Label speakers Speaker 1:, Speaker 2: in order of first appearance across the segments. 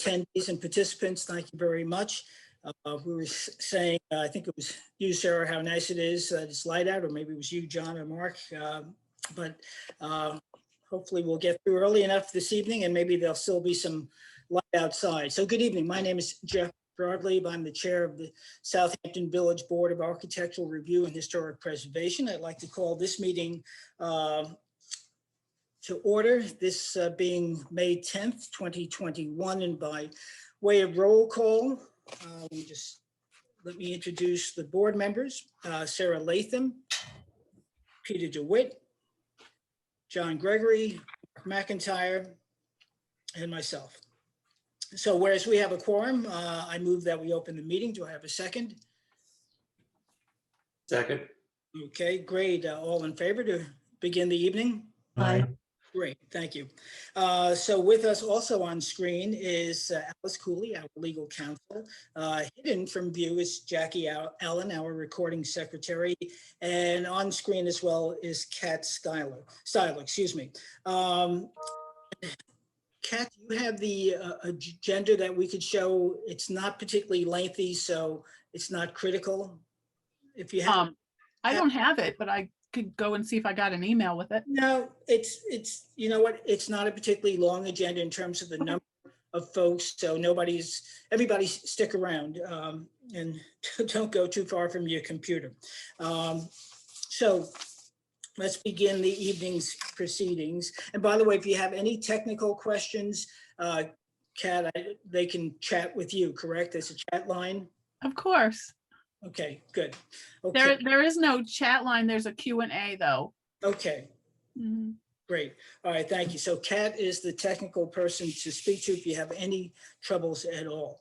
Speaker 1: attendees and participants, thank you very much. We were saying, I think it was you, Sarah, how nice it is that it's light out, or maybe it was you, John or Mark. But hopefully we'll get through early enough this evening, and maybe there'll still be some light outside. So good evening. My name is Jeff Broadleib. I'm the chair of the Southampton Village Board of Architectural Review and Historic Preservation. I'd like to call this meeting to order, this being May 10th, 2021, and by way of roll call, let me introduce the board members. Sarah Latham, Peter DeWitt, John Gregory, Mark McIntyre, and myself. So whereas we have a quorum, I move that we open the meeting. Do I have a second?
Speaker 2: Second.
Speaker 1: Okay, great. All in favor to begin the evening?
Speaker 2: Aye.
Speaker 1: Great, thank you. So with us also on screen is Alice Cooley, our legal counsel. Hidden from view is Jackie Allen, our recording secretary. And on screen as well is Kat Styler, excuse me. Kat, you have the agenda that we could show. It's not particularly lengthy, so it's not critical. If you have,
Speaker 3: I don't have it, but I could go and see if I got an email with it.
Speaker 1: no, it's you know what? It's not a particularly long agenda in terms of the number of folks. So everybody stick around and don't go too far from your computer. So let's begin the evening's proceedings. And by the way, if you have any technical questions, Kat, they can chat with you, correct? There's a chat line?
Speaker 3: Of course.
Speaker 1: Okay, good. Okay,
Speaker 3: There is no chat line. There's a Q&A though.
Speaker 1: okay,
Speaker 3: Mhm.
Speaker 1: great. All right, thank you. So Kat is the technical person to speak to if you have any troubles at all.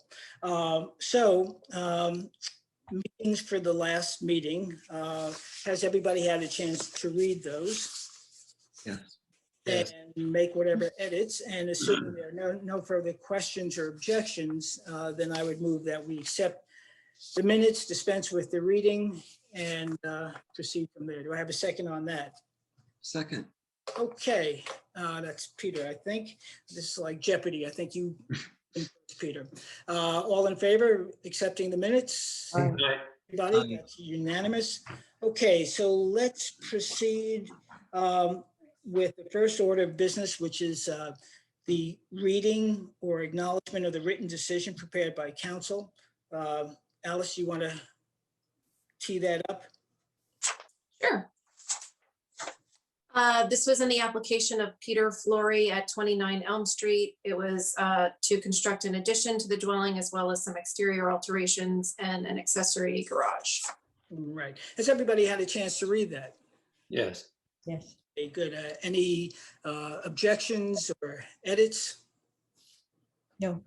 Speaker 1: Meetings for the last meeting. Has everybody had a chance to read those?
Speaker 2: Yes.
Speaker 1: And make whatever edits? And assuming there are no further questions or objections, then I would move that we accept the minutes, dispense with the reading, and proceed from there. Do I have a second on that?
Speaker 2: Second.
Speaker 1: Okay, that's Peter, I think. This is like Jeopardy. I think you, Peter. All in favor, accepting the minutes?
Speaker 2: Aye.
Speaker 1: Everybody, that's unanimous. Okay, so let's proceed with the first order of business, which is the reading or acknowledgement of the written decision prepared by counsel. Alice, you want to tee that up?
Speaker 4: Sure. This was in the application of Peter Flory at 29 Elm Street. It was to construct an addition to the dwelling as well as some exterior alterations and an accessory garage.
Speaker 1: Right. Has everybody had a chance to read that?
Speaker 2: Yes.
Speaker 5: Yes.
Speaker 1: Okay, good. Any objections or edits?
Speaker 5: No.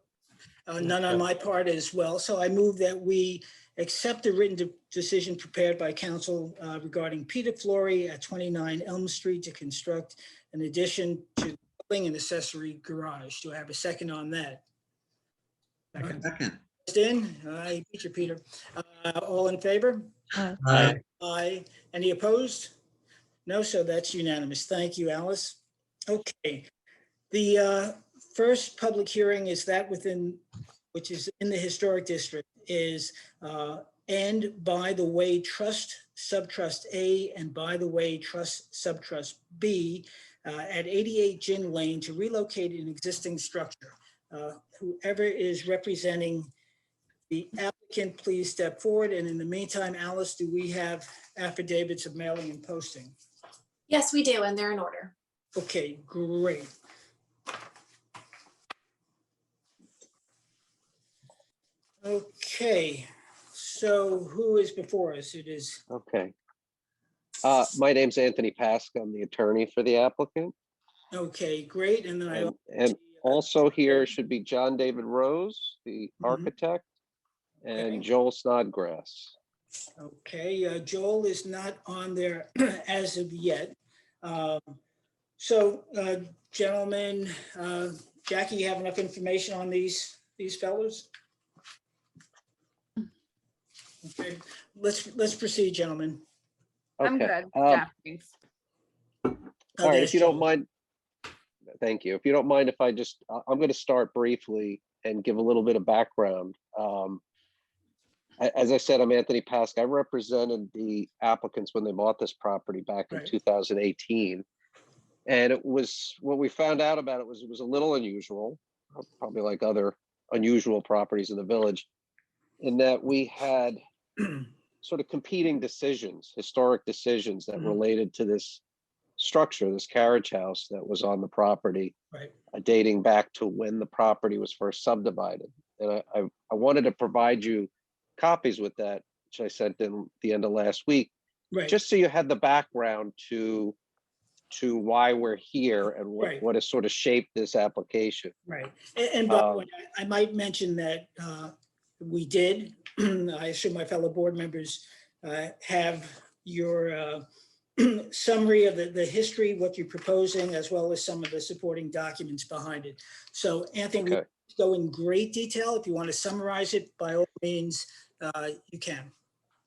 Speaker 1: None on my part as well. So I move that we accept the written decision prepared by counsel regarding Peter Flory at 29 Elm Street to construct an addition to the building and accessory garage. Do I have a second on that?
Speaker 2: Second.
Speaker 1: In? I beat you, Peter. All in favor?
Speaker 2: Aye.
Speaker 1: Aye. Any opposed? No, so that's unanimous. Thank you, Alice. Okay. The first public hearing is that which is in the historic district, is and by the way trust subtrust A and by the way trust subtrust B at 88 Gin Lane to relocate an existing structure. Whoever is representing the applicant, please step forward. And in the meantime, Alice, do we have affidavits of mailing and posting?
Speaker 4: Yes, we do, and they're in order.
Speaker 1: Okay, great. Okay, so who is before us? It is,
Speaker 6: Okay. My name's Anthony Pasca. I'm the attorney for the applicant.
Speaker 1: okay, great. And then I.
Speaker 6: And also here should be John David Rose, the
Speaker 1: Mhm.
Speaker 6: architect, and
Speaker 1: Okay.
Speaker 6: Joel Snodgrass.
Speaker 1: Okay, Joel is not on there as of yet. So, gentlemen, Jackie, you have enough information on these fellows? Okay, let's proceed, gentlemen.
Speaker 3: I'm
Speaker 6: Okay.
Speaker 3: good.
Speaker 6: um,
Speaker 3: Yeah, thanks.
Speaker 6: All right,
Speaker 1: there's
Speaker 6: if you don't
Speaker 1: Joel.
Speaker 6: mind, thank you. If you don't mind, if I just, I'm going to start briefly and give a little bit of background. As I said, I'm Anthony Pask. I represented the applicants when they bought this property back in
Speaker 1: Right.
Speaker 6: 2018. And it was, what we found out about it was a little unusual, probably like other unusual properties in the village, in that we had sort of competing decisions, historic decisions that related to this structure, this carriage house that was on the property,
Speaker 1: Right.
Speaker 6: dating back to when the property was first subdivided. And I wanted to provide you copies with that, which I sent in the end of last week,
Speaker 1: Right.
Speaker 6: just so you had the background to why we're here and
Speaker 1: Right.
Speaker 6: what has sort of shaped this application.
Speaker 1: Right. And by the way, I might mention that we did, I assume my fellow board members have your summary of the history, what you're proposing, as well as some of the supporting documents behind it. So Anthony, we
Speaker 6: Okay.
Speaker 1: go in great detail. If you want to summarize it, by all means, you can.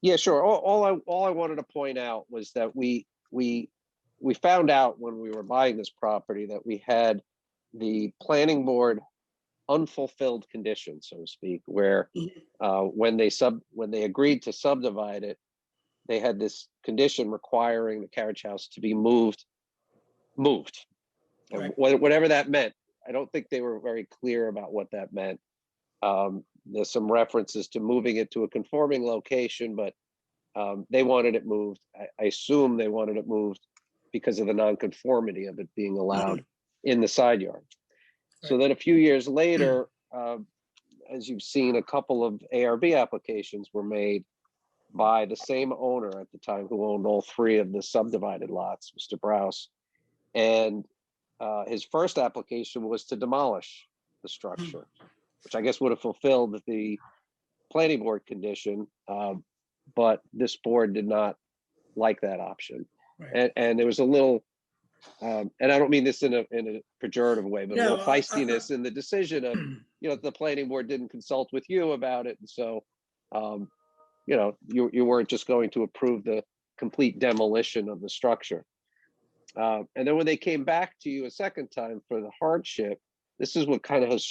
Speaker 6: Yeah, sure. All I wanted to point out was that we found out when we were buying this property that we had the planning board unfulfilled condition, so to speak, where when they agreed to subdivide it, they had this condition requiring the carriage house to be moved. And
Speaker 1: Right.
Speaker 6: whatever that meant. I don't think they were very clear about what that meant. There's some references to moving it to a conforming location, but they wanted it moved. I assume they wanted it moved because of the nonconformity of it being allowed in the side yard. So
Speaker 1: Right.
Speaker 6: then a few years later, as you've seen, a couple of ARB applications were made by the same owner at the time who owned all three of the subdivided lots, Mr. Browse. And his first application was to demolish the structure, which I guess would have fulfilled the planning board condition, but this board did not like that option.
Speaker 1: Right.
Speaker 6: And there was a little, and I don't mean this in a pejorative way, but a
Speaker 1: No,
Speaker 6: little feistiness in the decision of, the planning board didn't consult with you about it. And so, you weren't just going to approve the complete demolition of the structure. And then when they came back to you a second time for the hardship, this is what kind of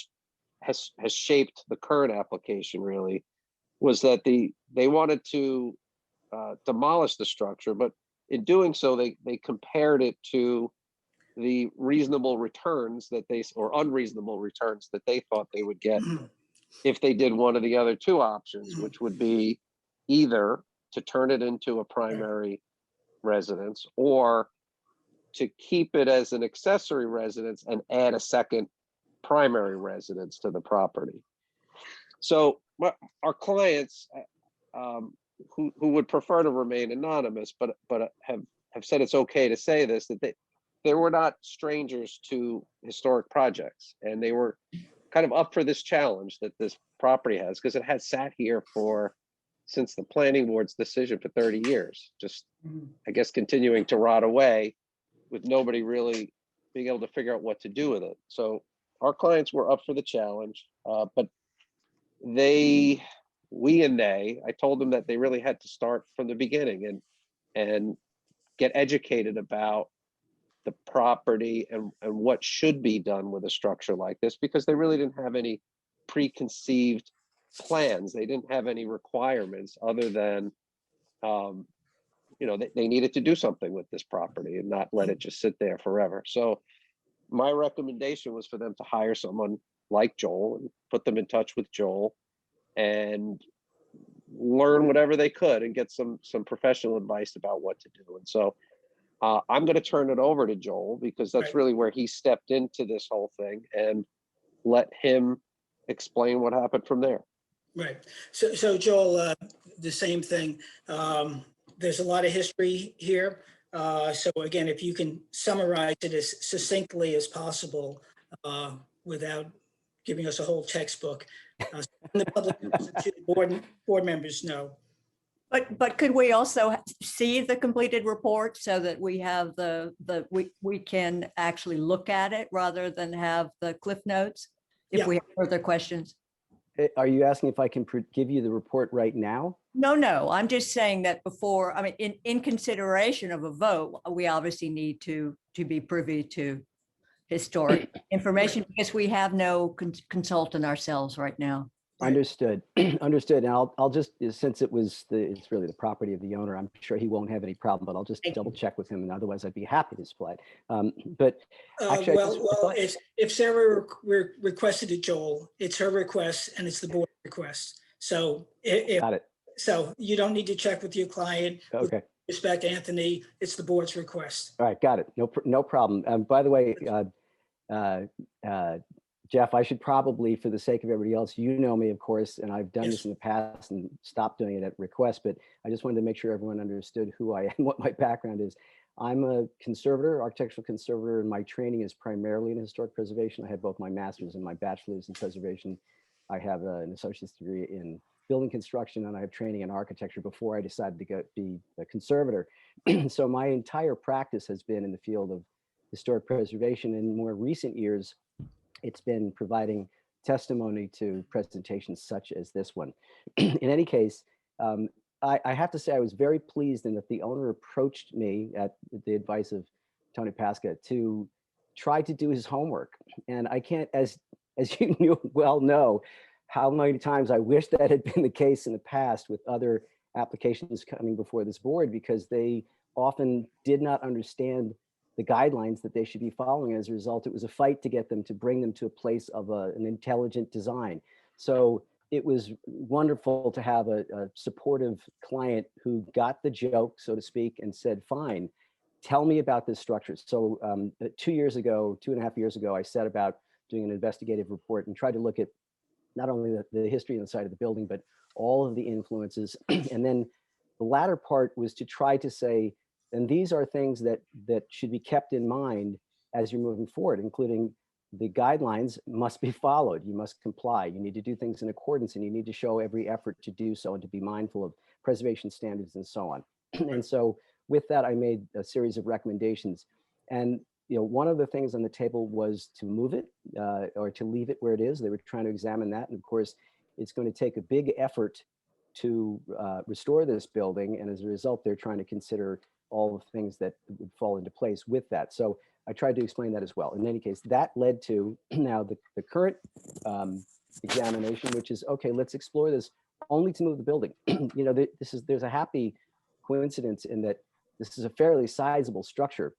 Speaker 6: has shaped the current application, really, was that they wanted to demolish the structure, but in doing so, they compared it to the reasonable returns or unreasonable returns that they thought they would get if they did one of the other two options, which would be either to turn it into a primary residence or to keep it as an accessory residence and add a second primary residence to the property. So our clients who would prefer to remain anonymous, but have said it's okay to say this, that they were not strangers to historic projects, and they were kind of up for this challenge that this property has, because it has sat here since the planning board's decision for 30 years, just I guess continuing to rot away with nobody really being able to figure out what to do with it. So our clients were up for the challenge, but I told them that they really had to start from the beginning and get educated about the property and what should be done with a structure like this, because they really didn't have any preconceived plans. They didn't have any requirements other than, they needed to do something with this property and not let it just sit there forever. So my recommendation was for them to hire someone like Joel and put them in touch with Joel and learn whatever they could and get some professional advice about what to do. And so I'm going to turn it over to Joel, because that's really where he stepped into this whole thing, and let him explain what happened from there.
Speaker 1: Right. So Joel, the same thing. There's a lot of history here. So again, if you can summarize it as succinctly as possible without giving us a whole textbook, so the public knows and the board members know.
Speaker 5: But could we also see the completed report so that we have we can actually look at it rather than have the cliff notes if we have further questions?
Speaker 7: Are you asking if I can give you the report right now?
Speaker 5: No, I'm just saying that before, in consideration of a vote, we obviously need to be privy to historic information because we have no consultant ourselves right now.
Speaker 1: Right.
Speaker 7: Understood. Understood. And I'll just, since it's really the property of the owner, I'm sure he won't have any problem, but I'll just
Speaker 1: Thank you.
Speaker 7: double check with him, and otherwise I'd be happy to supply it. But actually, I
Speaker 1: Well, if Sarah requested it, Joel, it's her request and it's the board request. So
Speaker 7: got it.
Speaker 1: so you don't need to check with your client. With
Speaker 7: Okay.
Speaker 1: respect, Anthony, it's the board's request.
Speaker 7: All right. Got it. No problem. By the way, Jeff, I should probably, for the sake of everybody else, you know me, of course, and I've done
Speaker 1: Yes.
Speaker 7: this in the past and stopped doing it at request, but I just wanted to make sure everyone understood who I am, what my background is. I'm a conservator, architectural conservator, and my training is primarily in historic preservation. I have both my master's and my bachelor's in preservation. I have an associate's degree in building construction, and I have training in architecture before I decided to go be a conservator. So my entire practice has been in the field of historic preservation. In more recent years, it's been providing testimony to presentations such as this one. In any case, I have to say I was very pleased in that the owner approached me at the advice of Tony Pasca to try to do his homework. And I can't, as you well know, how many times I wish that had been the case in the past with other applications coming before this board, because they often did not understand the guidelines that they should be following. As a result, it was a fight to get them to bring them to a place of an intelligent design. So it was wonderful to have a supportive client who got the joke, so to speak, and said, fine, tell me about this structure. So 2.5 years ago, I set about doing an investigative report and tried to look at not only the history and the site of the building, but all of the influences. And then the latter part was to try to say, and these are things that should be kept in mind as you're moving forward, including the guidelines must be followed. You must comply. You need to do things in accordance, and you need to show every effort to do so and to be mindful of preservation standards and so on. And so with that, I made a series of recommendations. And one of the things on the table was to move it or to leave it where it is. They were trying to examine that. And of course, it's going to take a big effort to restore this building. And as a result, they're trying to consider all the things that would fall into place with that. So I tried to explain that as well. In any case, that led to now the current examination, which is, okay, let's explore this only to move the building. There's a happy coincidence in that this is a fairly sizable structure.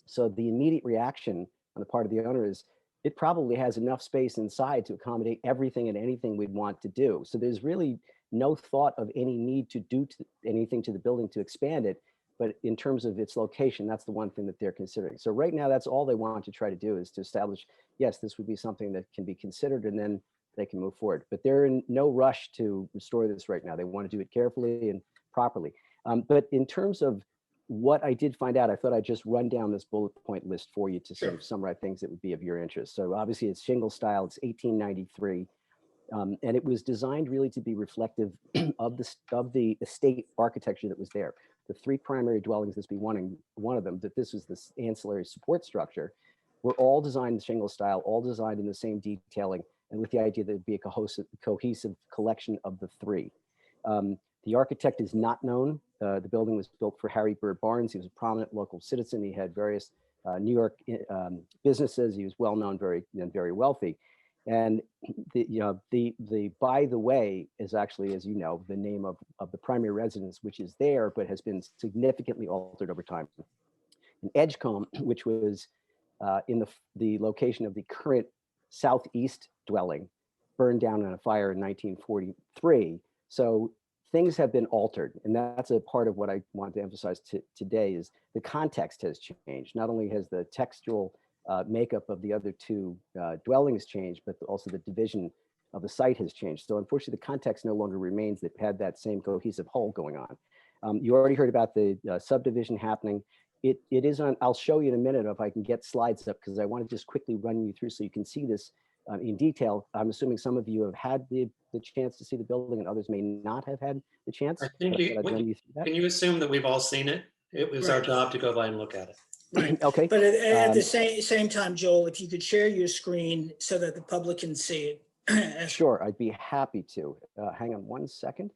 Speaker 7: So the immediate reaction on the part of the owner is it probably has enough space inside to accommodate everything and anything we'd want to do. So there's really no thought of any need to do anything to the building to expand it. But in terms of its location, that's the one thing that they're considering. So right now, that's all they want to try to do, is to establish, yes, this would be something that can be considered, and then they can move forward. But they're in no rush to restore this right now. They want to do it carefully and properly. But in terms of what I did find out, I thought I'd just run down this bullet point list for you to sort of summarize things that would be of your interest. So obviously it's shingle style, it's 1893. And it was designed really to be reflective of the estate architecture that was there. The three primary dwellings, this be one of them, that this was this ancillary support structure, were all designed in shingle style, all designed in the same detailing, and with the idea that it'd be a cohesive collection of the three. The architect is not known. The building was built for Harry Bird Barnes. He was a prominent local citizen. He had various New York businesses. He was well known, very wealthy. And the by the way is actually, as you know, the name of the primary residence, which is there, but has been significantly altered over time. And Edgecombe, which was in the location of the current southeast dwelling, burned down in a fire in 1943. So things have been altered. And that's a part of what I want to emphasize today is the context has changed. Not only has the textual makeup of the other two dwellings changed, but also the division of the site has changed. So unfortunately, the context no longer remains that had that same cohesive whole going on. You already heard about the subdivision happening. It is on, I'll show you in a minute if I can get slides up, because I want to just quickly run you through so you can see this in detail. I'm assuming some of you have had the chance to see the building and others may not have had the chance.
Speaker 8: I think can you assume that we've all seen it? It was our job to go by and look at it.
Speaker 1: Right.
Speaker 7: Okay.
Speaker 1: But at the same time, Joel, if you could share your screen so that the public can see it.
Speaker 7: Sure, I'd be happy to. Hang on one second.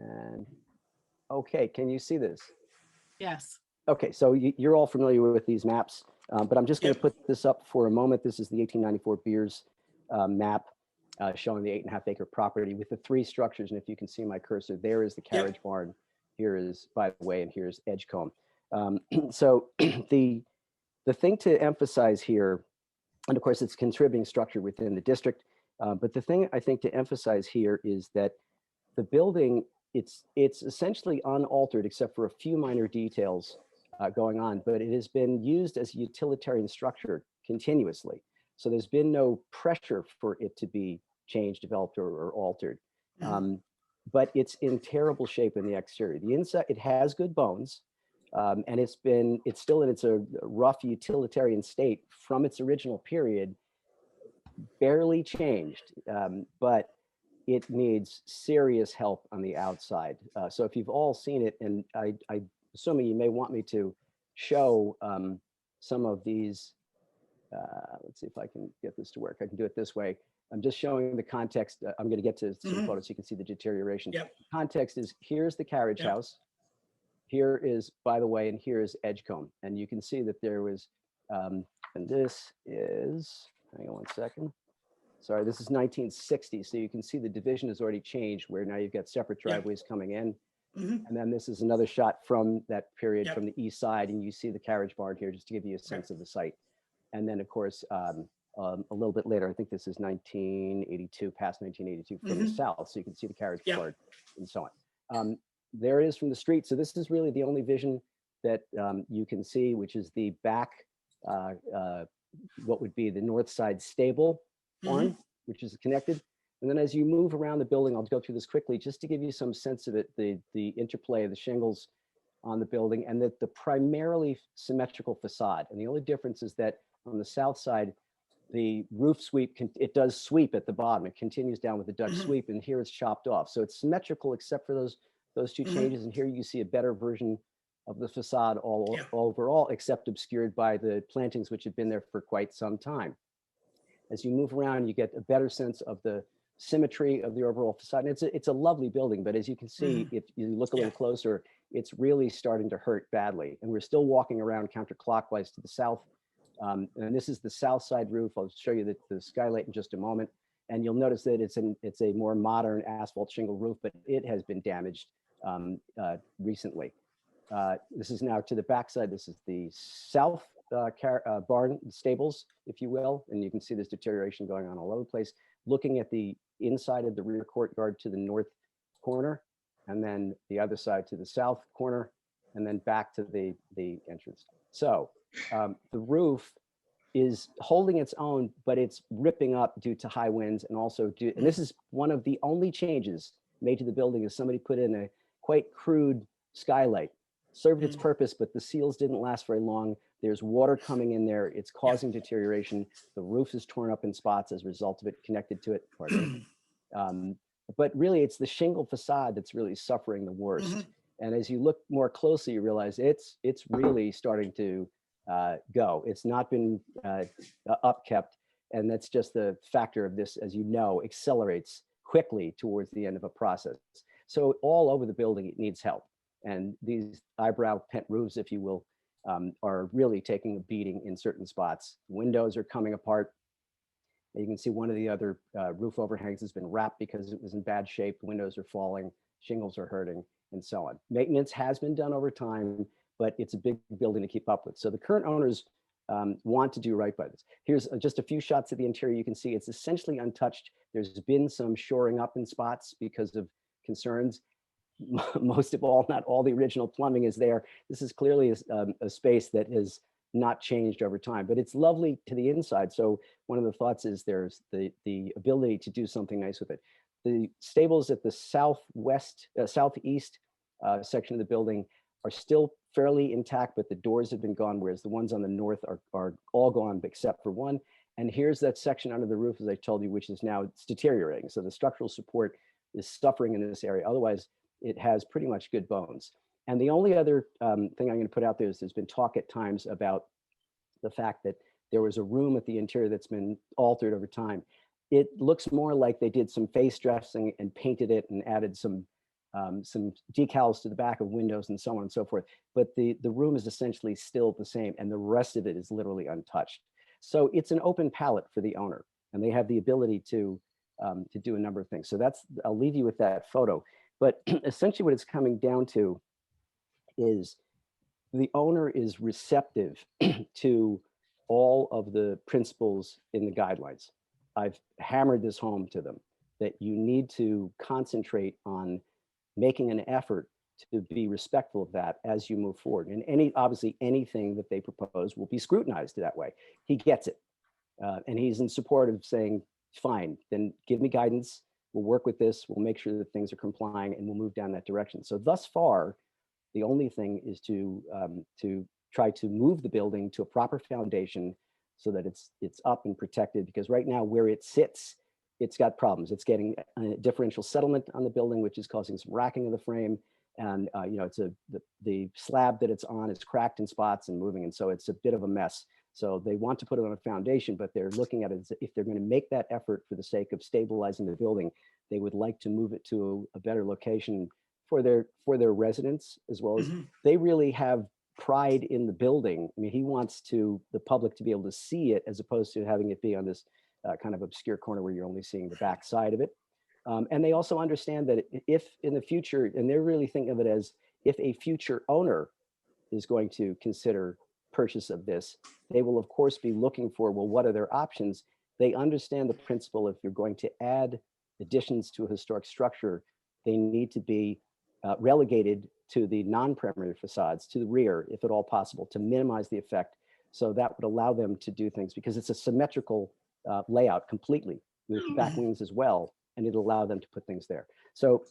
Speaker 7: And okay, can you see this?
Speaker 3: Yes.
Speaker 7: Okay, so you're all familiar with these maps, but I'm just going to put this up for a moment. This is the 1894 Beers map showing the 8.5 acre property with the 3 structures. And if you can see my cursor, there is the carriage barn. Here is, by the way, and here's Edgecombe. So the thing to emphasize here, and of course it's a contributing structure within the district, but the thing I think to emphasize here is that the building, it's essentially unaltered except for a few minor details going on, but it has been used as a utilitarian structure continuously. So there's been no pressure for it to be changed, developed, or altered. But it's in terrible shape in the exterior. The inside, it has good bones, and it's still in its a rough utilitarian state from its original period, barely changed, but it needs serious help on the outside. So if you've all seen it, and I assuming you may want me to show some of these, let's see if I can get this to work. I can do it this way. I'm just showing the context. I'm going to get to some photos so you can see the deterioration. Context is, here's the carriage house. Here is, by the way, and here is Edgecombe. And you can see that there was, and this is, hang on one second. Sorry, this is 1960. So you can see the division has already changed where now you've got separate driveways coming in. And then this is another shot from that period from the east side. And you see the carriage barn here just to give you a sense of the site. And then, of course, a little bit later, I think this is 1982, past 1982 from the south. So you can see the carriage barn and so on. There it is from the street. So this is really the only vision that you can see, which is the back, what would be the north side stable barn, which is connected. And then as you move around the building, I'll go through this quickly just to give you some sense of it, the interplay of the shingles on the building and the primarily symmetrical facade. And the only difference is that on the south side, the roof sweep, it does sweep at the bottom. It continues down with the Dutch sweep, and here it's chopped off. So it's symmetrical except for those 2 changes. And here you see a better version of the facade overall, except obscured by the plantings, which have been there for quite some time. As you move around, you get a better sense of the symmetry of the overall facade. And it's a lovely building, but as you can see, if you look a little closer, it's really starting to hurt badly. And we're still walking around counterclockwise to the south. And this is the south side roof. I'll show you the skylight in just a moment. And you'll notice that it's a more modern asphalt shingle roof, but it has been damaged recently. This is now to the backside. This is the south barn stables, if you will. And you can see this deterioration going on all over the place. Looking at the inside of the rear courtyard to the north corner, and then the other side to the south corner, and then back to the entrance. So the roof is holding its own, but it's ripping up due to high winds and also and this is one of the only changes made to the building is somebody put in a quite crude skylight. Served its purpose, but the seals didn't last very long. There's water coming in there. It's causing deterioration. The roof is torn up in spots as a result of it connected to it. But really, it's the shingle facade that's really suffering the worst. And as you look more closely, you realize it's really starting to go. It's not been upkept. And that's just the factor of this, as you know, accelerates quickly towards the end of a process. So all over the building, it needs help. And these eyebrow pent roofs, if you will, are really taking a beating in certain spots. Windows are coming apart. And you can see one of the other roof overhangs has been wrapped because it was in bad shape. Windows are falling, shingles are hurting, and so on. Maintenance has been done over time, but it's a big building to keep up with. So the current owners want to do right by this. Here's just a few shots of the interior. You can see it's essentially untouched. There's been some shoring up in spots because of concerns. Most of all, not all the original plumbing is there. This is clearly a space that has not changed over time, but it's lovely to the inside. So one of the thoughts is there's the ability to do something nice with it. The stables at the southeast section of the building are still fairly intact, but the doors have been gone, whereas the ones on the north are all gone except for one. And here's that section under the roof, as I told you, which is now it's deteriorating. So the structural support is suffering in this area. Otherwise, it has pretty much good bones. And the only other thing I'm going to put out there is there's been talk at times about the fact that there was a room at the interior that's been altered over time. It looks more like they did some face dressing and painted it and added some some decals to the back of windows and so on and so forth. But the room is essentially still the same, and the rest of it is literally untouched. So it's an open palette for the owner, and they have the ability to do a number of things. So I'll leave you with that photo. But essentially what it's coming down to is the owner is receptive to all of the principles in the guidelines. I've hammered this home to them that you need to concentrate on making an effort to be respectful of that as you move forward. And obviously anything that they propose will be scrutinized that way. He gets it. And he's in support of saying, fine, then give me guidance. We'll work with this. We'll make sure that things are complying and we'll move down that direction. So thus far, the only thing is to try to move the building to a proper foundation so that it's up and protected, because right now where it sits, it's got problems. It's getting a differential settlement on the building, which is causing some racking of the frame. And it's the slab that it's on is cracked in spots and moving. And so it's a bit of a mess. So they want to put it on a foundation, but they're looking at it as if they're going to make that effort for the sake of stabilizing the building, they would like to move it to a better location for their residents, as well as they really have pride in the building. I mean, he wants the public to be able to see it as opposed to having it be on this kind of obscure corner where you're only seeing the back side of it. And they also understand that if in the future, and they're really thinking of it as if a future owner is going to consider purchase of this, they will of course be looking for, well, what are their options? They understand the principle. If you're going to add additions to a historic structure, they need to be relegated to the non-perimeter facades, to the rear, if at all possible, to minimize the effect. So that would allow them to do things, because it's a symmetrical layout completely with back wings as well, and it'll allow them to put things there. So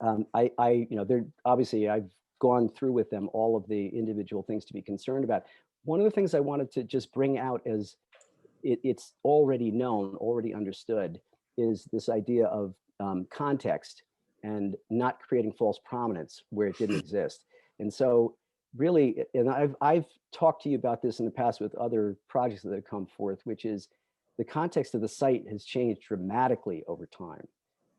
Speaker 7: they're obviously, I've gone through with them all of the individual things to be concerned about. One of the things I wanted to just bring out as it's already known, already understood, is this idea of context and not creating false prominence where it didn't exist. And so really, and I've talked to you about this in the past with other projects that have come forth, which is the context of the site has changed dramatically over time.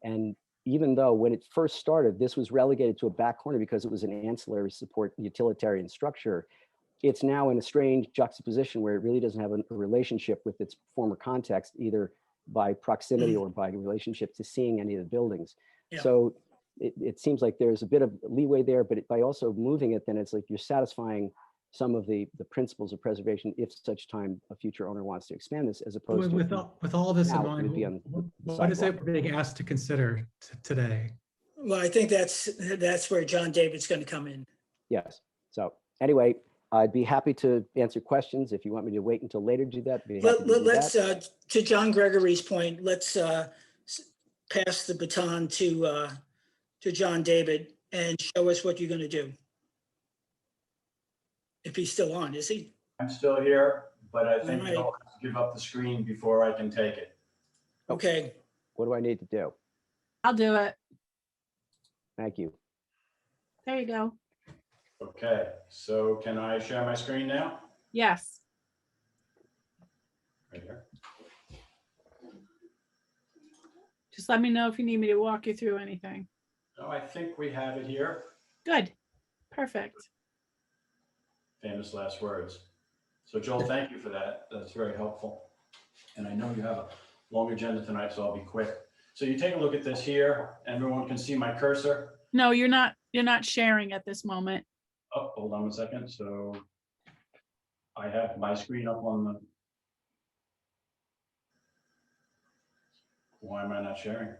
Speaker 7: And even though when it first started, this was relegated to a back corner because it was an ancillary support utilitarian structure, it's now in a strange juxtaposition where it really doesn't have a relationship with its former context, either by proximity or by relationship to seeing any of the buildings. Yeah. So it seems like there's a bit of leeway there, but by also moving it, then it's like you're satisfying some of the principles of preservation if such time a future owner wants to expand this, as opposed
Speaker 9: to with all this in mind, what is it we're being asked to consider today?
Speaker 1: Well, I think that's where John David's going to come in.
Speaker 7: Yes. So anyway, I'd be happy to answer questions. If you want me to wait until later to do that,
Speaker 1: let's to John Gregory's point, let's pass the baton to John David and show us what you're going to do. If he's still on, is he?
Speaker 10: I'm still here, but I think I'll have to give up the screen before I can take it.
Speaker 1: Okay.
Speaker 7: What do I need to do?
Speaker 3: I'll do it.
Speaker 7: Thank you.
Speaker 3: There you go.
Speaker 10: Okay, so can I share my screen now?
Speaker 3: Yes.
Speaker 10: Right here.
Speaker 3: Just let me know if you need me to walk you through anything.
Speaker 10: Oh, I think we have it here.
Speaker 3: Good. Perfect.
Speaker 10: Famous last words. So Joel, thank you for that. That's very helpful. And I know you have a long agenda tonight, so I'll be quick. So you take a look at this here. Everyone can see my cursor.
Speaker 3: No, you're not sharing at this moment.
Speaker 10: Oh, hold on a second. So I have my screen up on the. Why am I not sharing?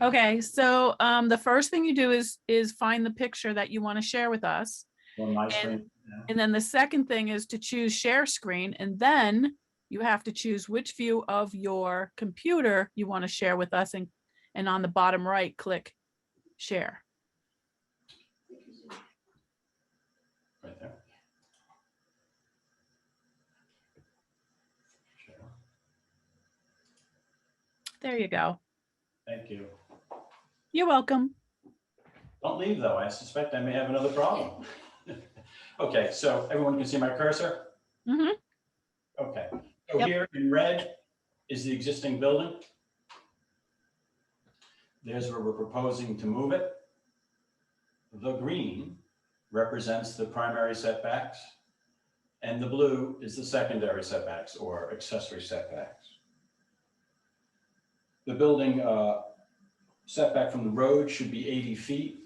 Speaker 3: Okay, so the first thing you do is find the picture that you want to share with us.
Speaker 10: On my screen.
Speaker 3: And then the second thing is to choose share screen, and then you have to choose which view of your computer you want to share with us, and on the bottom right, click share.
Speaker 10: Right there. Share.
Speaker 3: There you go.
Speaker 10: Thank you.
Speaker 3: You're welcome.
Speaker 10: Don't leave though. I suspect I may have another problem. Okay, so everyone can see my cursor?
Speaker 3: Mm-hmm.
Speaker 10: Okay, so
Speaker 3: Yep.
Speaker 10: Here in red is the existing building. There's where we're proposing to move it. the green represents the primary setbacks, and the blue is the secondary setbacks or accessory setbacks. The building setback from the road should be 80 feet,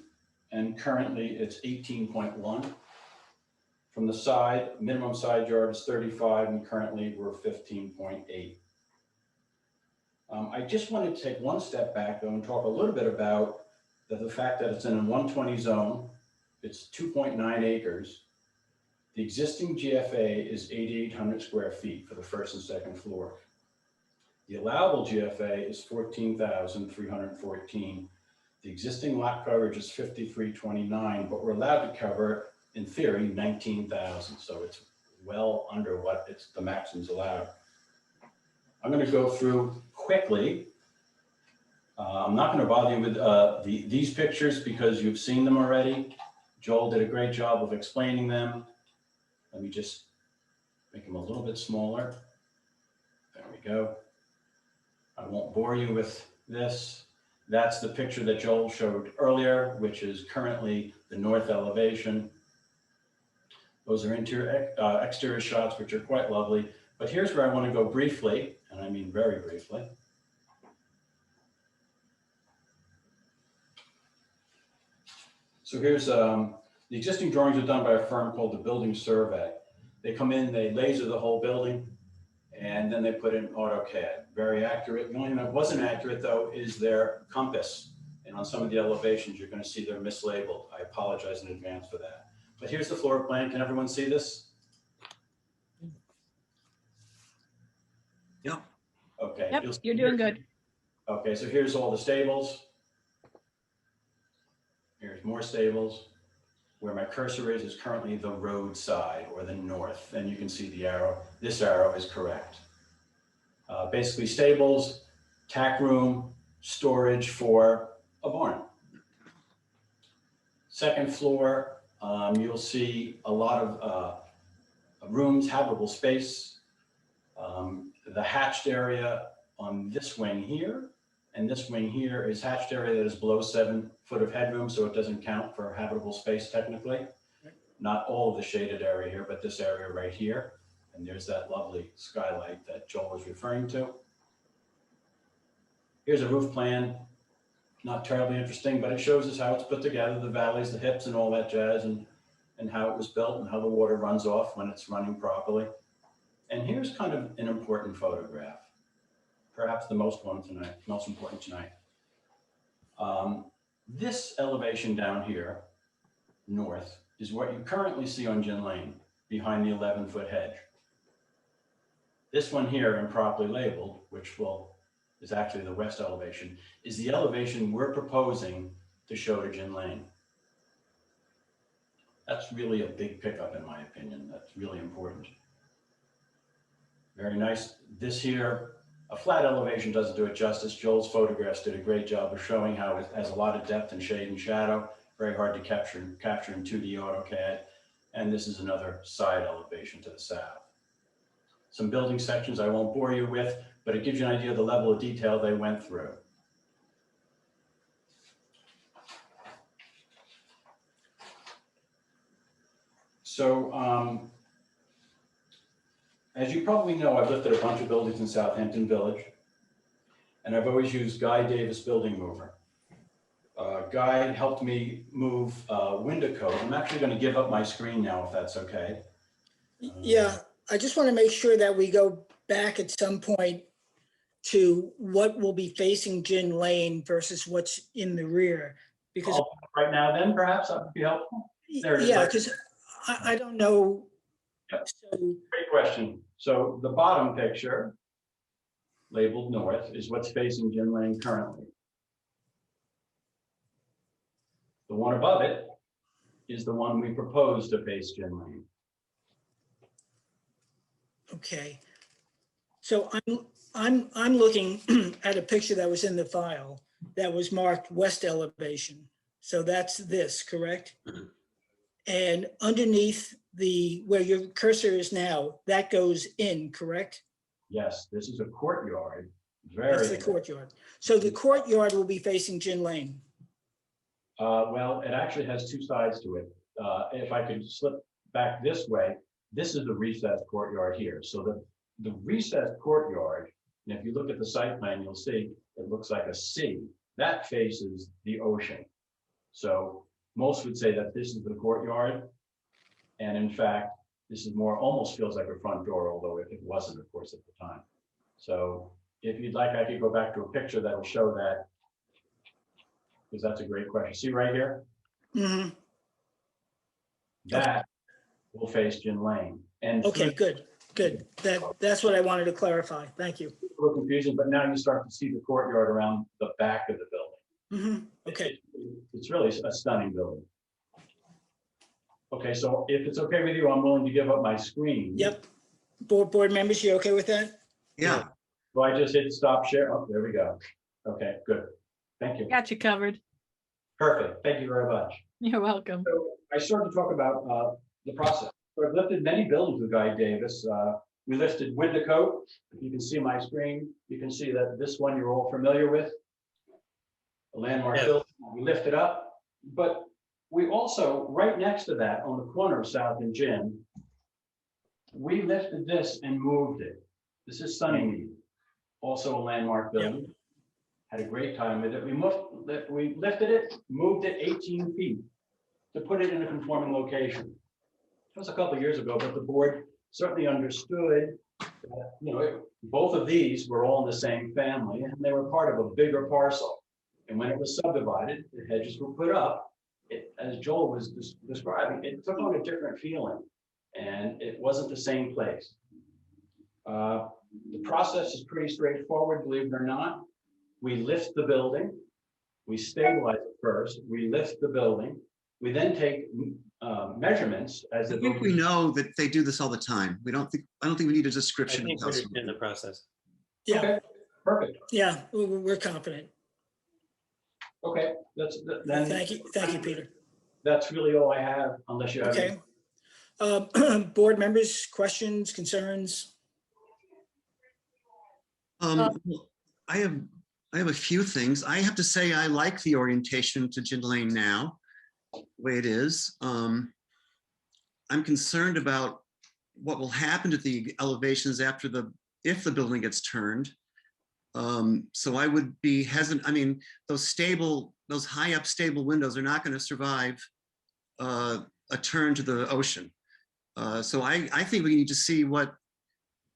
Speaker 10: and currently it's 18.1. From the side, minimum side yard is 35, and currently we're 15.8. I just wanted to take one step back though and talk a little bit about the fact that it's in a 120 zone. It's 2.9 acres. The existing GFA is 8,800 square feet for the first and second floor. The allowable GFA is 14,314. The existing lot coverage is 5,329, but we're allowed to cover, in theory, 19,000. So it's well under what the maximum's allowed. I'm going to go through quickly. I'm not going to bother you with these pictures because you've seen them already. Joel did a great job of explaining them. Let me just make them a little bit smaller. There we go. I won't bore you with this. That's the picture that Joel showed earlier, which is currently the north elevation. Those are interior, exterior shots, which are quite lovely. But here's where I want to go briefly, and I mean very briefly. So here's the existing drawings are done by a firm called the Building Survey. They come in, they laser the whole building, and then they put in AutoCAD. Very accurate. The only thing that wasn't accurate though is their compass. And on some of the elevations, you're going to see they're mislabeled. I apologize in advance for that. But here's the floor plan. Can everyone see this?
Speaker 2: Yep.
Speaker 10: Okay.
Speaker 3: Yep, you're doing good.
Speaker 10: Okay, so here's all the stables. Here's more stables. Where my cursor is currently the road side or the north. And you can see the arrow. This arrow is correct. Basically stables, tack room, storage for a barn. Second floor, you'll see a lot of rooms, habitable space. The hatched area on this wing here and this wing here is hatched area that is below 7 foot of headroom, so it doesn't count for habitable space technically. Not all of the shaded area here, but this area right here. And there's that lovely skylight that Joel was referring to. Here's a roof plan. Not terribly interesting, but it shows us how it's put together, the valleys, the hips, and all that jazz, and how it was built and how the water runs off when it's running properly. And here's kind of an important photograph, perhaps the most important tonight. This elevation down here, north, is what you currently see on Gin Lane, behind the 11-foot hedge. This one here, improperly labeled, which is actually the west elevation, is the elevation we're proposing to show to Gin Lane. That's really a big pickup in my opinion. That's really important. Very nice. This here, a flat elevation doesn't do it justice. Joel's photographs did a great job of showing how it has a lot of depth and shade and shadow. Very hard to capture in 2D AutoCAD. And this is another side elevation to the south. Some building sections I won't bore you with, but it gives you an idea of the level of detail they went through. So, as you probably know, I've lifted a bunch of buildings in Southampton Village, and I've always used Guy Davis Building Mover. Guy helped me move window code. I'm actually going to give up my screen now, if that's okay.
Speaker 1: Yeah, I just want to make sure that we go back at some point to what will be facing Gin Lane versus what's in the rear. Because
Speaker 10: right now then, perhaps that would be helpful. There it is.
Speaker 1: Yeah, because I don't know.
Speaker 10: Yep.
Speaker 1: So,
Speaker 10: great question. So the bottom picture, labeled north, is what's facing Gin Lane currently. The one above it is the one we propose to face Gin Lane.
Speaker 1: okay. So I'm looking at a picture that was in the file that was marked west elevation. So that's this, correct? And underneath where your cursor is now, that goes in, correct?
Speaker 10: Yes, this is a courtyard.
Speaker 1: That's the courtyard. So the courtyard will be facing Gin Lane.
Speaker 10: Well, it actually has two sides to it. If I could slip back this way, this is the recessed courtyard here. So the recessed courtyard, and if you look at the site plan, you'll see it looks like a C. That faces the ocean. So most would say that this is the courtyard. And in fact, this is more, almost feels like a front door, although it wasn't, of course, at the time. So if you'd like, I could go back to a picture that'll show that, because that's a great question. See right here?
Speaker 1: Mm-hmm.
Speaker 10: That will face Gin Lane. And
Speaker 1: Okay, good. That's what I wanted to clarify. Thank you.
Speaker 10: a little confusing, but now you start to see the courtyard around the back of the building.
Speaker 1: Mm-hmm. Okay.
Speaker 10: It's really a stunning building. Okay, so if it's okay with you, I'm willing to give up my screen.
Speaker 1: Yep. Board members, you okay with that?
Speaker 2: Yeah.
Speaker 10: So I just hit stop share. Oh, there we go. Okay, good. Thank you.
Speaker 3: Got you covered.
Speaker 10: Perfect. Thank you very much.
Speaker 3: You're welcome.
Speaker 10: So I started to talk about the process. So I've lifted many buildings with Guy Davis. We listed Windicote. If you can see my screen, you can see that this one you're all familiar with. A landmark building. We lifted up, but we also, right next to that, on the corner of South and Gin, we lifted this and moved it. This is Sunnymead, also a landmark building. Yep. Had a great time with it. We lifted it, moved it 18 feet to put it in a conforming location. That was a couple of years ago, but the board certainly understood that, both of these were all in the same family and they were part of a bigger parcel. And when it was subdivided, the hedges were put up. As Joel was describing, it took on a different feeling and it wasn't the same place. The process is pretty straightforward, believe it or not. We lift the building, we stabilize it first, we lift the building, we then take measurements as
Speaker 2: I think we know that they do this all the time. I don't think we need a description.
Speaker 8: I think we understand the process.
Speaker 1: Yeah.
Speaker 10: Okay, perfect.
Speaker 1: Yeah, we're confident.
Speaker 10: Okay, then.
Speaker 1: Thank you, Peter.
Speaker 10: That's really all I have, unless you have.
Speaker 1: Okay. Board members, questions, concerns?
Speaker 2: I have a few things. I have to say I like the orientation to Gin Lane now, the way it is. I'm concerned about what will happen to the elevations if the building gets turned. So I would be hesitant. I mean, those high up stable windows are not going to survive a turn to the ocean. So I think we need to see what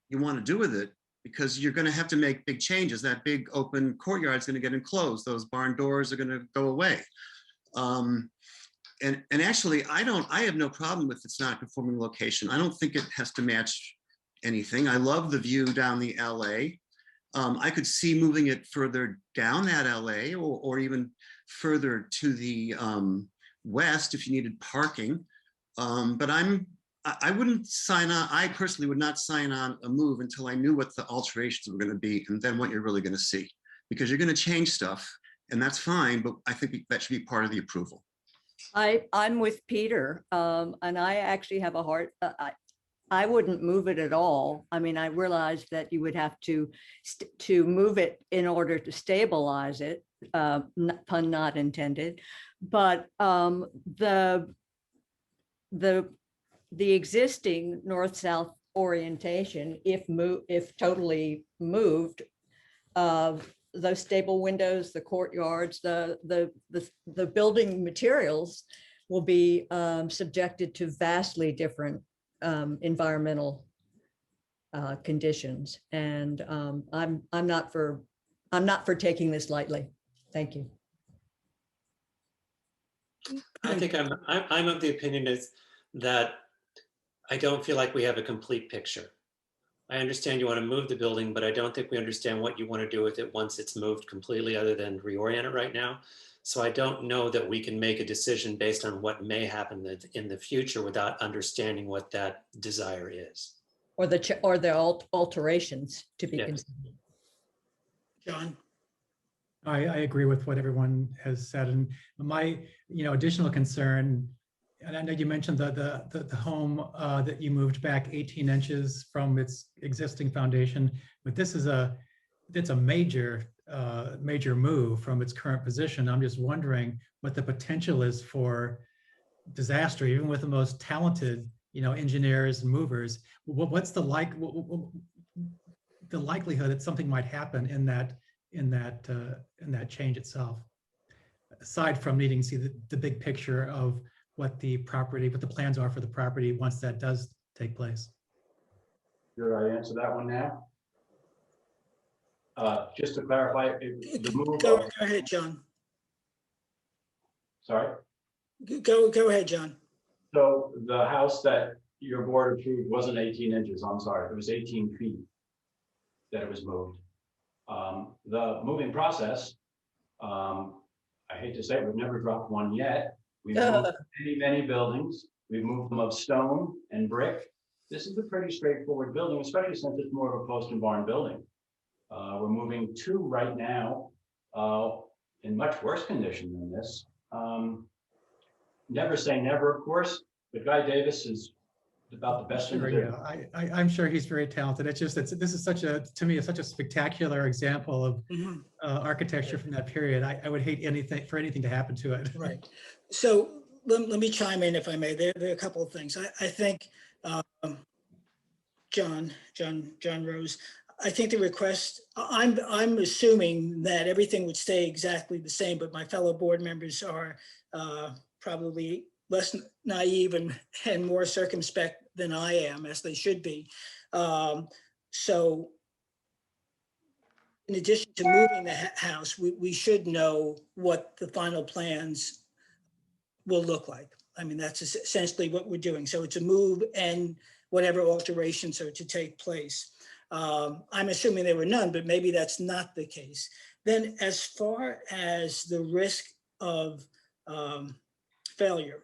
Speaker 2: you want to do with it, because you're going to have to make big changes. That big open courtyard is going to get enclosed. Those barn doors are going to go away. And actually, I have no problem with its not conforming location. I don't think it has to match anything. I love the view down the LA. I could see moving it further down that LA or even further to the west if you needed parking. But I wouldn't sign on. I personally would not sign on a move until I knew what the alterations were going to be and then what you're really going to see, because you're going to change stuff and that's fine. But I think that should be part of the approval.
Speaker 5: I'm with Peter, and I actually have a heart. I wouldn't move it at all. I mean, I realized that you would have to move it in order to stabilize it, pun not intended. But the existing north-south orientation, if totally moved, those stable windows, the courtyards, the building materials will be subjected to vastly different environmental conditions, and I'm not for taking this lightly. Thank you.
Speaker 8: I think I'm of the opinion is that I don't feel like we have a complete picture. I understand you want to move the building, but I don't think we understand what you want to do with it once it's moved completely, other than reorient it right now. So I don't know that we can make a decision based on what may happen in the future without understanding what that desire is.
Speaker 5: Or the alterations to be considered.
Speaker 1: John?
Speaker 9: I agree with what everyone has said. And my additional concern, and I know you mentioned the home that you moved back 18 inches from its existing foundation, but this is it's a major, major move from its current position. I'm just wondering what the potential is for disaster, even with the most talented, engineers and movers. What's the likelihood that something might happen in that change itself, aside from needing to see the big picture of what the plans are for the property once that does take place?
Speaker 10: Should I answer that one now? Just to clarify, the move.
Speaker 1: Go ahead, John.
Speaker 10: Sorry.
Speaker 1: Go ahead, John.
Speaker 10: So the house that your board approved wasn't 18 inches. I'm sorry, it was 18 feet that it was moved. The moving process, I hate to say it, we've never dropped one yet. We've moved many buildings. We've moved them of stone and brick. This is a pretty straightforward building, especially since it's more of a post and barn building. We're moving 2 right now in much worse condition than this. Never say never, of course, but Guy Davis is about the best in the business.
Speaker 9: I'm sure he's very talented. It's just this is to me, such a spectacular example of architecture from that period. I would hate for anything to happen to it.
Speaker 1: Right. So let me chime in if I may. There are a couple of things. I think John Rose, I think the request, I'm assuming that everything would stay exactly the same, but my fellow board members are probably less naive and more circumspect than I am, as they should be. So in addition to moving the house, we should know what the final plans will look like. I mean, that's essentially what we're doing. So it's a move and whatever alterations are to take place. I'm assuming there were none, but maybe that's not the case. Then as far as the risk of failure,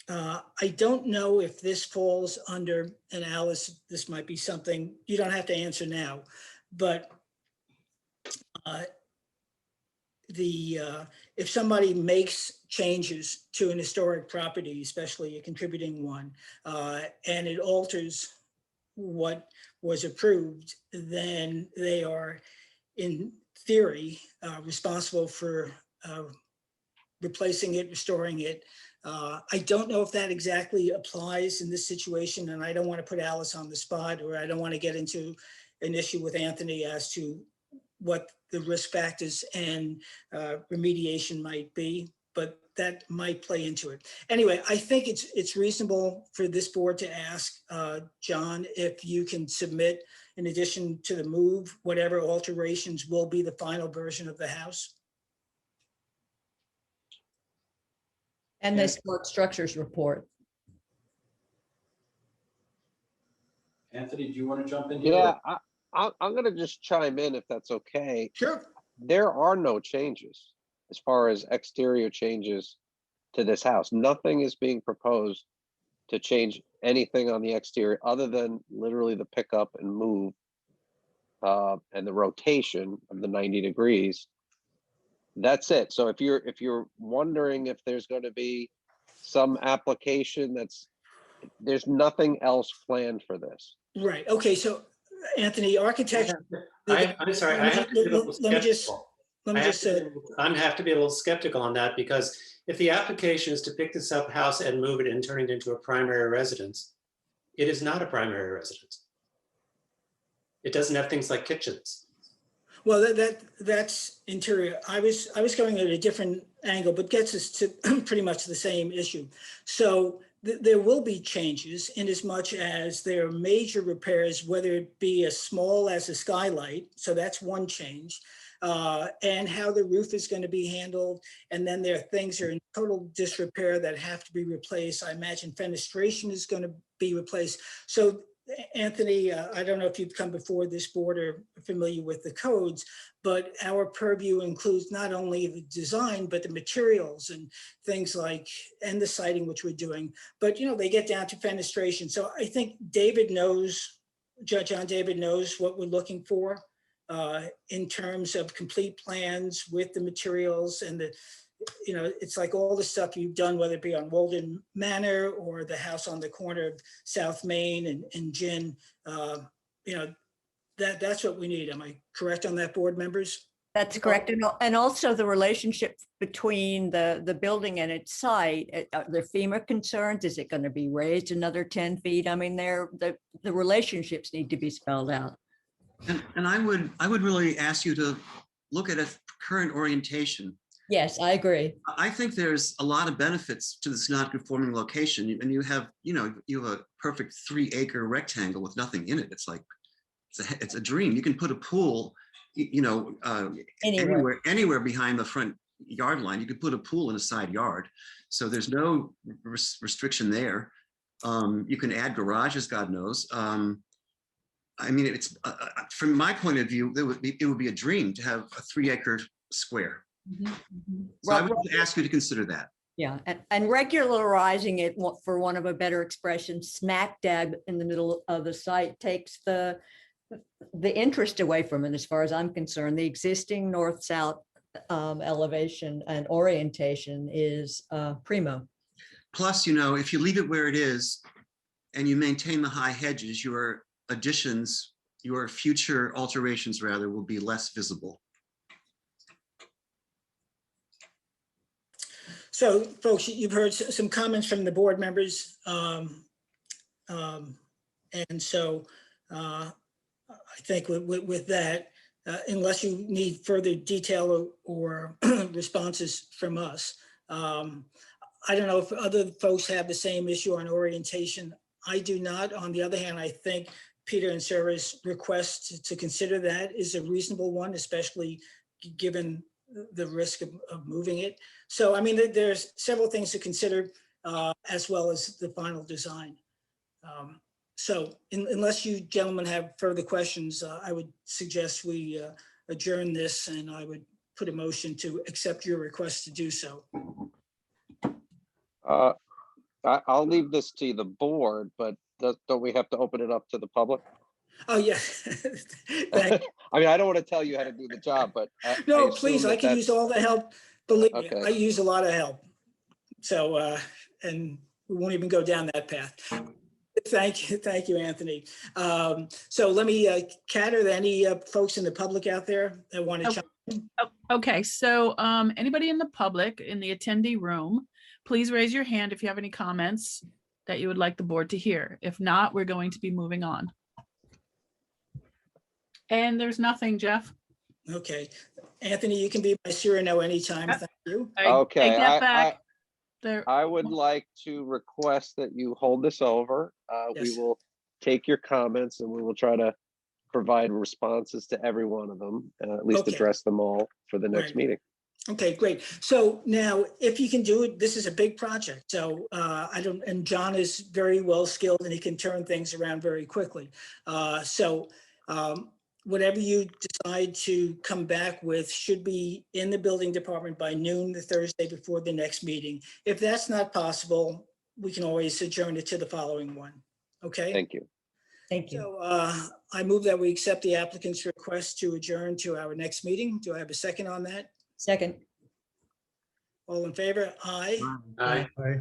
Speaker 1: I don't know if this falls under, and Alice, this might be something you don't have to answer now, but if somebody makes changes to an historic property, especially a contributing one, and it alters what was approved, then they are, in theory, responsible for replacing it, restoring it. I don't know if that exactly applies in this situation, and I don't want to put Alice on the spot, or I don't want to get into an issue with Anthony as to what the risk factors and remediation might be, but that might play into it. Anyway, I think it's reasonable for this board to ask John if you can submit, in addition to the move, whatever alterations will be the final version of the house.
Speaker 5: And the historic structures report.
Speaker 10: Anthony, do you want to jump in here?
Speaker 6: Yeah, I'm going to just chime in if that's okay.
Speaker 1: Sure.
Speaker 6: There are no changes as far as exterior changes to this house. Nothing is being proposed to change anything on the exterior other than literally the pickup and move and the rotation of the 90 degrees. That's it. So if you're wondering if there's going to be some application, there's nothing else planned for this.
Speaker 1: Right. Okay. So Anthony, architecture.
Speaker 8: I'm sorry. I have to be a little skeptical.
Speaker 1: Let me just say.
Speaker 8: I have to be a little skeptical on that, because if the application is to pick this up house and move it and turn it into a primary residence, it is not a primary residence. It doesn't have things like kitchens.
Speaker 1: Well, that's interior. I was going at a different angle, but gets us to pretty much the same issue. So there will be changes in as much as there are major repairs, whether it be as small as a skylight. So that's one change. And how the roof is going to be handled. And then there are things that are in total disrepair that have to be replaced. I imagine fenestration is going to be replaced. So Anthony, I don't know if you've come before this board or familiar with the codes, but our purview includes not only the design, but the materials and things like, and the siding, which we're doing, but they get down to fenestration. So I think David knows, John David knows what we're looking for in terms of complete plans with the materials and the, it's like all the stuff you've done, whether it be on Walden Manor or the house on the corner of South Main and Gin, that's what we need. Am I correct on that, board members?
Speaker 5: That's correct. And also the relationship between the building and its site, are there FEMA concerns? Is it going to be raised another 10 feet? I mean, the relationships need to be spelled out.
Speaker 2: And I would really ask you to look at a current orientation.
Speaker 5: Yes, I agree.
Speaker 2: I think there's a lot of benefits to this non-conforming location, and you have a perfect 3-acre rectangle with nothing in it. It's like, it's a dream. You can put a pool, anywhere behind the front yard line. You could put a pool in a side yard. So there's no restriction there. You can add garages, God knows. I mean, it's from my point of view, it would be a dream to have a 3-acre square. So I would ask you to consider that.
Speaker 5: Yeah, and regularizing it, for want of a better expression, smack dab in the middle of the site takes the interest away from it, as far as I'm concerned. The existing north-south elevation and orientation is primo.
Speaker 2: Plus, if you leave it where it is and you maintain the high hedges, your additions, your future alterations rather, will be less visible.
Speaker 1: So folks, you've heard some comments from the board members. And so I think with that, unless you need further detail or responses from us, I don't know if other folks have the same issue on orientation. I do not. On the other hand, I think Peter and Sarah's request to consider that is a reasonable one, especially given the risk of moving it. So, I mean, there's several things to consider as well as the final design. So unless you gentlemen have further questions, I would suggest we adjourn this, and I would put a motion to accept your request to do so.
Speaker 6: I'll leave this to the board, but don't we have to open it up to the public?
Speaker 1: Oh, yeah.
Speaker 6: I mean, I don't want to tell you how to do the job, but
Speaker 1: No, please, I can use all the help. Believe me,
Speaker 6: Okay.
Speaker 1: I use a lot of help. So, and we won't even go down that path. Thank you, Anthony. So let me, Kat, are there any folks in the public out there that want to chime in?
Speaker 3: Okay, so anybody in the public in the attendee room, please raise your hand if you have any comments that you would like the board to hear. If not, we're going to be moving on. And there's nothing, Jeff.
Speaker 1: Okay, Anthony, you can be my sir or no anytime. Thank you.
Speaker 6: Okay,
Speaker 3: Take that back. There.
Speaker 6: I would like to request that you hold this over. We
Speaker 1: Yes.
Speaker 6: will take your comments and we will try to provide responses to every one of them, at least
Speaker 1: Okay.
Speaker 6: address them all for the next
Speaker 1: Right.
Speaker 6: meeting.
Speaker 1: Okay, great. So now, if you can do it, this is a big project. So and John is very well skilled and he can turn things around very quickly. Whatever you decide to come back with should be in the building department by noon the Thursday before the next meeting. If that's not possible, we can always adjourn it to the following one. Okay?
Speaker 6: Thank you.
Speaker 5: Thank you.
Speaker 1: So I move that we accept the applicant's request to adjourn to our next meeting. Do I have a second on that?
Speaker 5: Second.
Speaker 1: All in favor? Aye.
Speaker 8: Aye.
Speaker 9: Aye.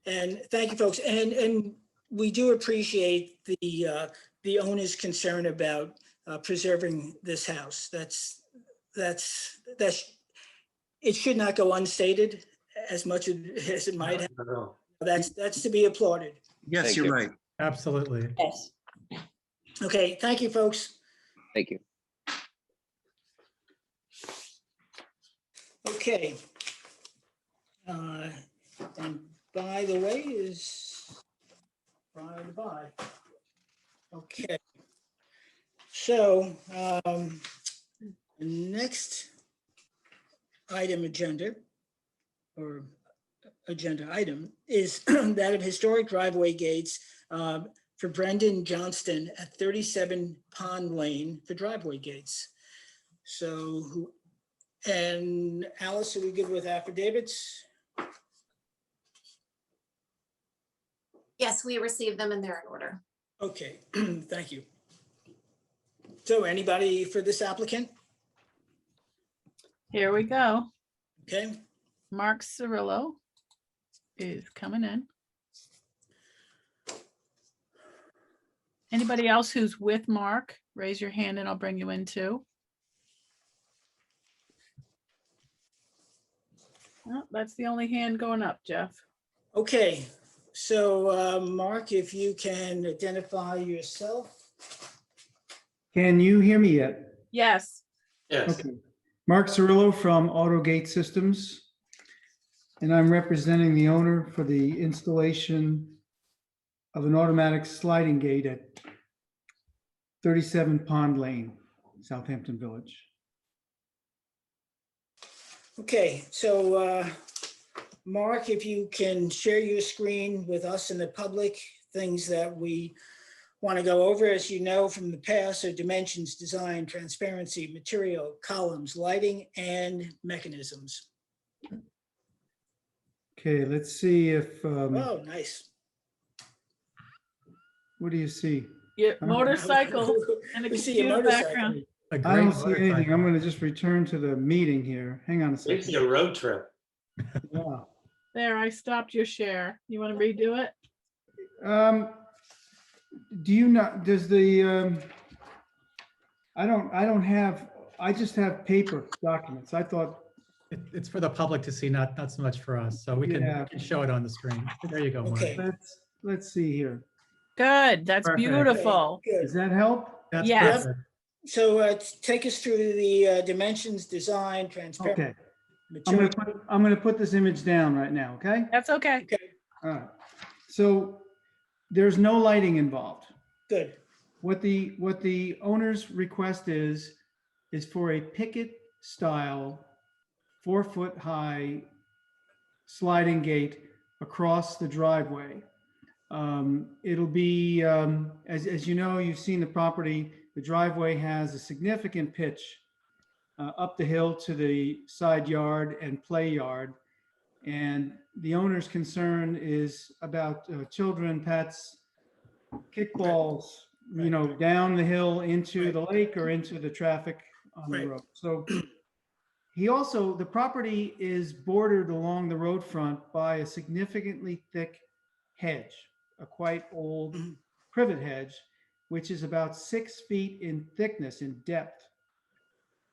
Speaker 1: And thank you, folks. And we do appreciate the owner's concern about preserving this house. That's it should not go unstated as much as it might have.
Speaker 8: No.
Speaker 1: That's to be applauded.
Speaker 2: Yes,
Speaker 6: Thank
Speaker 2: you're
Speaker 6: you.
Speaker 2: right.
Speaker 9: Absolutely.
Speaker 5: Yes.
Speaker 1: Okay, thank you, folks.
Speaker 6: Thank you.
Speaker 1: Okay. And by the way okay. So the next agenda item is that of historic driveway gates for Brendan Johnston at 37 Pond Lane for driveway gates. So, and Alice, are we good with affidavits?
Speaker 4: Yes, we received them and they're in order.
Speaker 1: Okay, thank you. So anybody for this applicant?
Speaker 3: Here we go.
Speaker 1: Okay,
Speaker 3: Mark Cirillo is coming in. Anybody else who's with Mark raise your hand and I'll bring you in too. Oh, that's the only hand going up, Jeff.
Speaker 1: Okay, so Mark, if you can identify yourself.
Speaker 11: Can you hear me yet?
Speaker 3: Yes.
Speaker 8: Yes.
Speaker 11: Okay. Mark Cirillo from AutoGate Systems. And I'm representing the owner for the installation of an automatic sliding gate at 37 Pond Lane, Southampton Village.
Speaker 1: Okay, so Mark, if you can share your screen with us and the public, things that we want to go over, as you know from the past, are dimensions, design, transparency, material, columns, lighting, and mechanisms.
Speaker 11: Okay, let's see if,
Speaker 1: Oh, nice.
Speaker 11: what do you see?
Speaker 3: Your motorcycle and a
Speaker 1: We see a
Speaker 3: computer
Speaker 1: motorcycle.
Speaker 3: background.
Speaker 9: A
Speaker 11: I
Speaker 9: great
Speaker 11: don't see anything.
Speaker 9: motorcycle.
Speaker 11: I'm going to just return to the meeting here. Hang on a
Speaker 8: We see a
Speaker 11: second.
Speaker 8: road trip.
Speaker 11: Yeah.
Speaker 3: There, I stopped your share. You want to redo it?
Speaker 11: Do you not, does the, I don't have, I just have paper documents. I thought,
Speaker 9: It's for the public to see, not so much for us. So we can
Speaker 11: Yeah.
Speaker 9: show it on the screen. There you go, Mark.
Speaker 1: Okay.
Speaker 11: let's see here.
Speaker 3: Good, that's
Speaker 9: Perfect.
Speaker 3: beautiful.
Speaker 1: Okay,
Speaker 11: Does
Speaker 1: good.
Speaker 11: that help?
Speaker 9: That's
Speaker 3: Yes.
Speaker 9: perfect.
Speaker 1: So take us through the dimensions, design, transparency.
Speaker 11: Okay,
Speaker 1: material.
Speaker 11: I'm gonna put this image down right now, okay?
Speaker 3: That's okay.
Speaker 11: All right. So there's no lighting involved.
Speaker 1: Good.
Speaker 11: What the owner's request is for a picket style, 4-foot high sliding gate across the driveway. It'll be, as you know, you've seen the property, the driveway has a significant pitch up the hill to the side yard and play yard. And the owner's concern is about children, pets, kickballs, you know, down the hill into the lake or into the traffic on the
Speaker 1: Right.
Speaker 11: road. So he also, the property is bordered along the road front by a significantly thick hedge, a quite old
Speaker 1: Mhm.
Speaker 11: privet hedge, which is about 6 feet in thickness, in depth.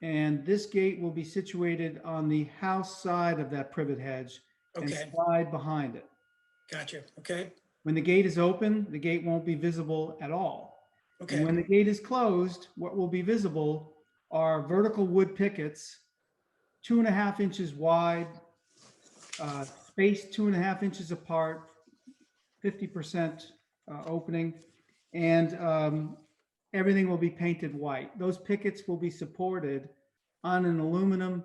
Speaker 11: And this gate will be situated on the house side of that privet hedge and
Speaker 1: Okay,
Speaker 11: slide behind it.
Speaker 1: gotcha. Okay,
Speaker 11: When the gate is open, the gate won't be visible at all. And when
Speaker 1: okay,
Speaker 11: the gate is closed, what will be visible are vertical wood pickets, 2.5 inches wide, spaced 2.5 inches apart, 50% opening, and everything will be painted white. Those pickets will be supported on an aluminum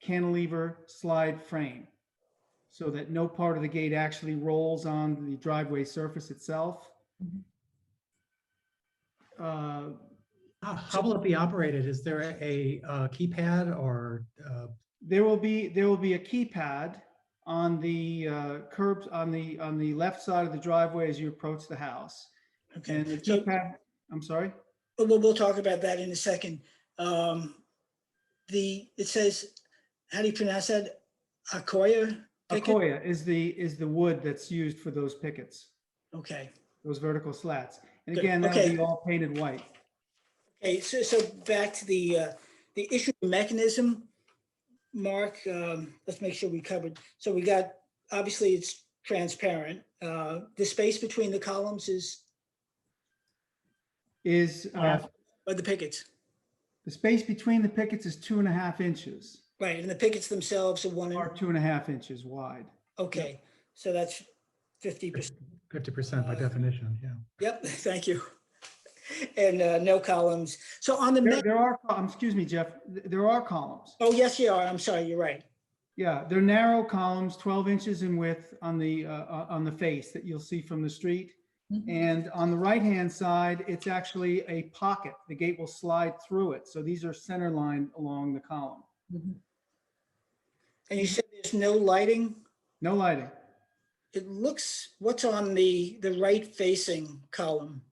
Speaker 11: cantilever slide frame so that no part of the gate actually rolls on the driveway surface itself.
Speaker 9: How will it be operated? Is there a keypad or?
Speaker 11: There will be a keypad on the curbs on the left side of the driveway as you approach the house.
Speaker 1: okay.
Speaker 11: And the
Speaker 1: So
Speaker 11: keypad, I'm sorry?
Speaker 1: we'll talk about that in a second. It says, how do you pronounce that? Akoya? picket?
Speaker 11: Akoya is the wood that's used for those pickets,
Speaker 1: Okay,
Speaker 11: those vertical slats. And
Speaker 1: Good.
Speaker 11: again, that'll
Speaker 1: Okay.
Speaker 11: be all painted white.
Speaker 1: okay, so back to the issue of mechanism. Mark, let's make sure we covered. So we got, obviously it's transparent. The space between the columns is, or the pickets,
Speaker 11: The space between the pickets is 2.5 inches
Speaker 1: right? And the pickets themselves are
Speaker 11: or 2.5 inches wide.
Speaker 1: okay, so that's 50%.
Speaker 9: 50% by definition, yeah.
Speaker 1: Yep, thank you. And no columns. So on the,
Speaker 11: There are, excuse me, Jeff, there are columns.
Speaker 1: oh, yes, you are. I'm sorry, you're right.
Speaker 11: Yeah, they're narrow columns, 12 inches in width on the face that you'll see from the street. And on the right-hand side, it's actually a pocket. The gate will slide through it. So these are center line along the column.
Speaker 1: And you said there's no lighting?
Speaker 11: No lighting.
Speaker 1: It looks, what's on the right facing column?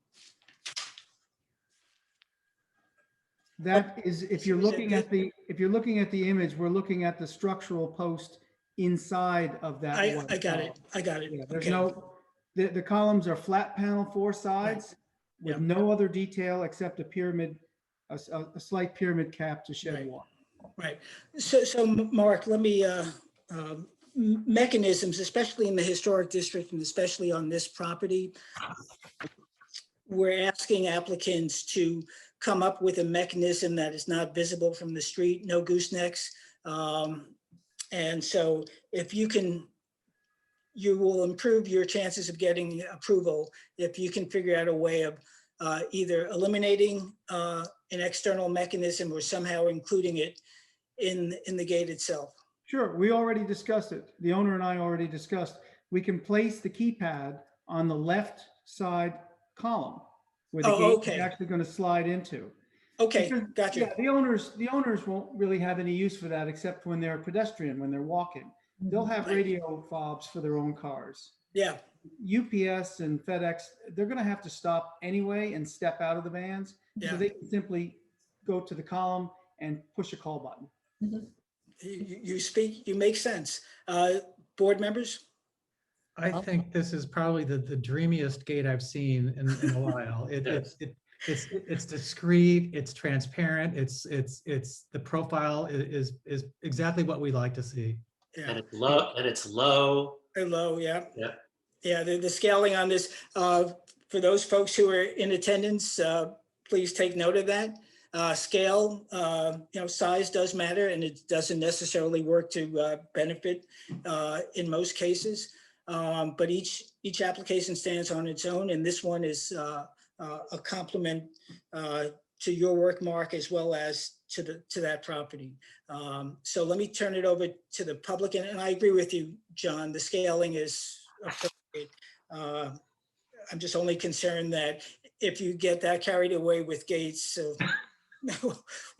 Speaker 11: That is, if you're looking at the image, we're looking at the structural post inside of that.
Speaker 1: I
Speaker 11: white
Speaker 1: got it.
Speaker 11: column.
Speaker 1: I got it.
Speaker 11: Yeah, there's
Speaker 1: Okay.
Speaker 11: no, the columns are flat panel, 4 sides with
Speaker 1: Yeah.
Speaker 11: no other detail except a pyramid, a slight pyramid cap to shed
Speaker 1: Right.
Speaker 11: water.
Speaker 1: Right. So Mark, let me, mechanisms, especially in the historic district and especially on this property, we're asking applicants to come up with a mechanism that is not visible from the street, no goosenecks. And so if you can, you will improve your chances of getting approval if you can figure out a way of either eliminating an external mechanism or somehow including it in the gate itself.
Speaker 11: Sure, we already discussed it. The owner and I already discussed. We can place the keypad on the left side column where the
Speaker 1: Oh,
Speaker 11: gate
Speaker 1: okay.
Speaker 11: is actually going to slide into.
Speaker 1: Okay,
Speaker 11: Because,
Speaker 1: gotcha.
Speaker 11: yeah, the owners won't really have any use for that except when they're a pedestrian, when they're walking. They'll have
Speaker 1: Right.
Speaker 11: radio fobs for their own cars.
Speaker 1: Yeah,
Speaker 11: UPS and FedEx, they're going to have to stop anyway and step out of the vans.
Speaker 1: yeah.
Speaker 11: So they can simply go to the column and push a call button.
Speaker 1: You speak, you make sense. Board members?
Speaker 9: I think this is probably the dreamiest gate I've seen in a while. It's discreet, it's transparent, it's the profile is exactly what we like to see.
Speaker 1: Yeah,
Speaker 8: And it's low.
Speaker 1: hello, yeah.
Speaker 8: Yeah.
Speaker 1: Yeah, the scaling on this, for those folks who are in attendance, please take note of that. Scale, size does matter, and it doesn't necessarily work to benefit in most cases. But each application stands on its own, and this one is a compliment to your work, Mark, as well as to that property. So let me turn it over to the public, and I agree with you, John. The scaling is appropriate. I'm just only concerned that if you get that carried away with gates,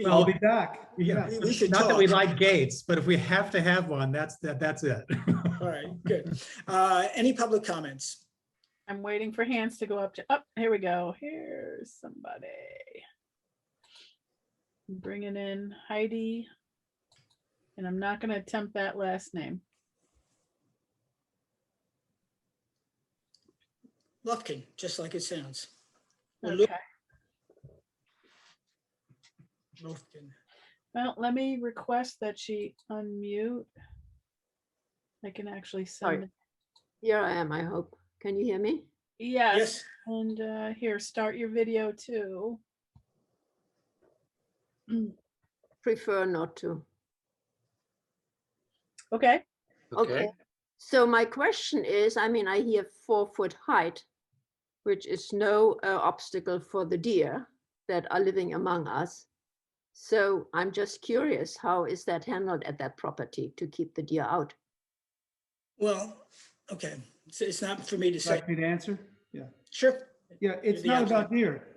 Speaker 11: I'll be back.
Speaker 9: Yeah,
Speaker 1: we should
Speaker 9: not that we
Speaker 1: talk.
Speaker 9: like gates, but if we have to have one, that's it.
Speaker 1: All right, good. Any public comments?
Speaker 3: I'm waiting for hands to go up to, here we go. Here's somebody. Bringing in Heidi. And I'm not going to attempt that last name.
Speaker 1: Lufkin, just like it sounds. Or
Speaker 3: Okay.
Speaker 1: Lufkin.
Speaker 3: Well, let me request that she unmute. I can actually
Speaker 12: Sorry.
Speaker 3: send.
Speaker 12: Here I am, I hope. Can you hear me?
Speaker 3: Yes.
Speaker 1: Yes.
Speaker 3: And here, start your video too.
Speaker 12: Prefer not to.
Speaker 3: Okay.
Speaker 8: Okay.
Speaker 12: So my question is, I mean, I hear 4-foot height, which is no obstacle for the deer that are living among us. So I'm just curious, how is that handled at that property to keep the deer out?
Speaker 1: Well, okay, so it's not for me to say.
Speaker 11: Like me to answer? Yeah.
Speaker 1: Sure.
Speaker 11: Yeah, it's
Speaker 1: The
Speaker 11: not
Speaker 1: answer.
Speaker 11: about deer.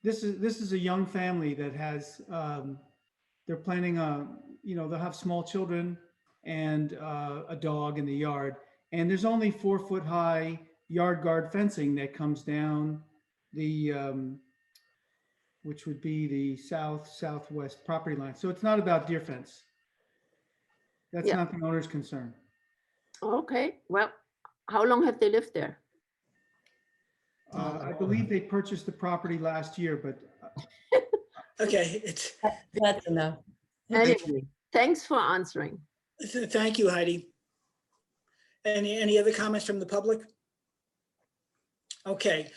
Speaker 11: This is a young family that has, they're planning they'll have small children and a dog in the yard. And there's only 4-foot high yard guard fencing that comes down the, which would be the southwest property line. So it's not about deer fence. That's
Speaker 12: Yeah.
Speaker 11: not the owner's concern.
Speaker 12: Okay, well, how long have they lived there?
Speaker 11: I believe they purchased the property last year, but
Speaker 1: Okay, it's,
Speaker 5: That's enough.
Speaker 12: Anyway, thanks for answering.
Speaker 1: thank you, Heidi. Any other comments from the public? Okay,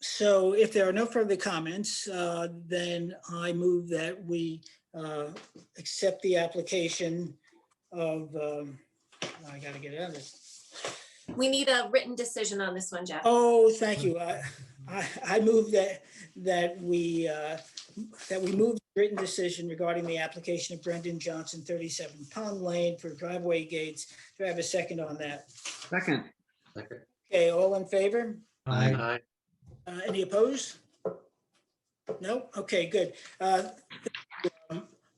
Speaker 1: so if there are no further comments, then I move that we accept the application of, I gotta get out of this.
Speaker 4: We need a written decision on this one, Jeff.
Speaker 1: Oh, thank you. I move that we move the written decision regarding the application of Brendan Johnson, 37 Pond Lane for driveway gates. Do I have a second on that?
Speaker 2: Second.
Speaker 1: Okay, all in favor?
Speaker 8: Aye.
Speaker 1: Any opposed? No? Okay, good.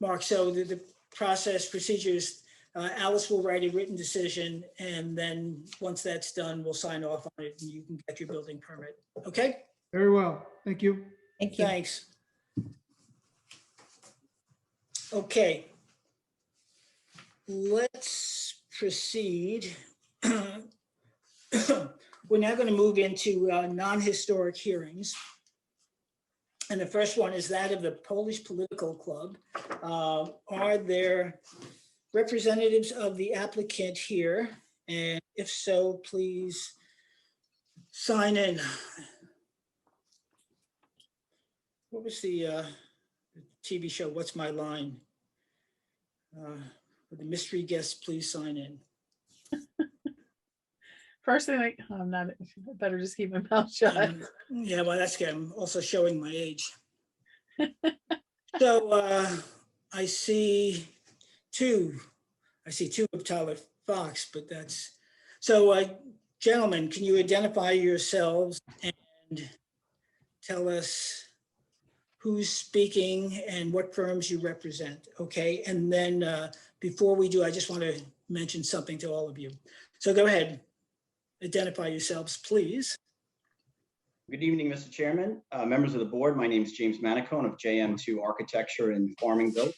Speaker 1: Mark, so the process procedures, Alice will write a written decision, and then once that's done, we'll sign off on it and you can get your building permit. Okay?
Speaker 11: very well. Thank you.
Speaker 5: Thank you.
Speaker 1: Thanks. Okay. Let's proceed we're now going to move into non-historic hearings. And the first one is that of the Polish Political Club. Are there representatives of the applicant here? And if so, please sign in. What was the TV show, What's My Line? For the mystery guests, please sign in.
Speaker 3: First thing, I'm not, better just keep my mouth shut.
Speaker 1: Yeah, well, that's good. I'm also showing my age. So I see two of Tyler Fox, but that's, so gentlemen, can you identify yourselves and tell us who's speaking and what firms you represent, okay? And then before we do, I just want to mention something to all of you. So go ahead, identify yourselves, please.
Speaker 13: Good evening, Mr. Chairman, members of the board. My name is James Manicone of JM2 Architecture in Farmingville.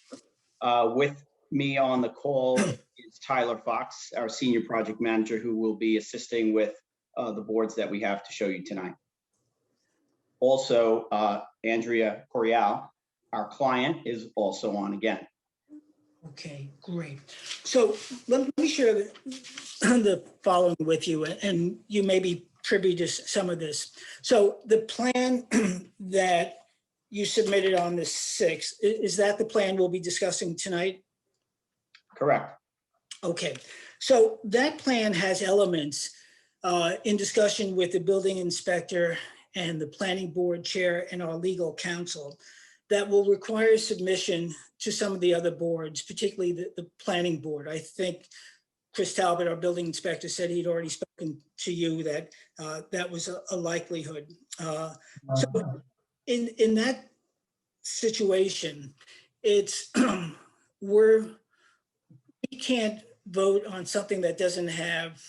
Speaker 13: With me on the call is Tyler Fox, our senior project manager, who will be assisting with the boards that we have to show you tonight. Also, Andrea Courtyard, our client, is also on again.
Speaker 1: Okay, great. So let me share the following with you, and you may be privy to some of this. So the plan that you submitted on the 6th, is that the plan we'll be discussing tonight?
Speaker 13: Correct.
Speaker 1: Okay, so that plan has elements in discussion with the building inspector and the planning board chair and our legal counsel that will require submission to some of the other boards, particularly the planning board. I think Chris Talbot, our building inspector, said he'd already spoken to you that that was a likelihood. So in that situation, it's we can't vote on something that doesn't have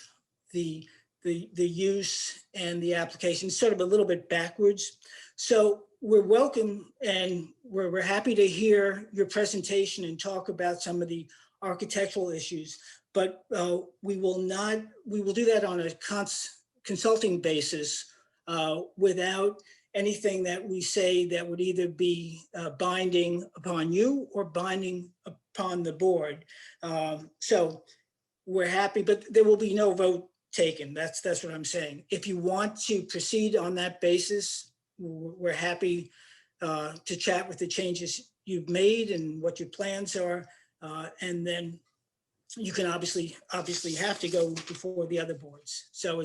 Speaker 1: the use and the application, sort of a little bit backwards. So we're welcome and we're happy to hear your presentation and talk about some of the architectural issues, but we will do that on a consulting basis without anything that we say that would either be binding upon you or binding upon the board. So we're happy, but there will be no vote taken. That's what I'm saying. If you want to proceed on that basis, we're happy to chat with the changes you've made and what your plans are. And then you can obviously have to go before the other boards. So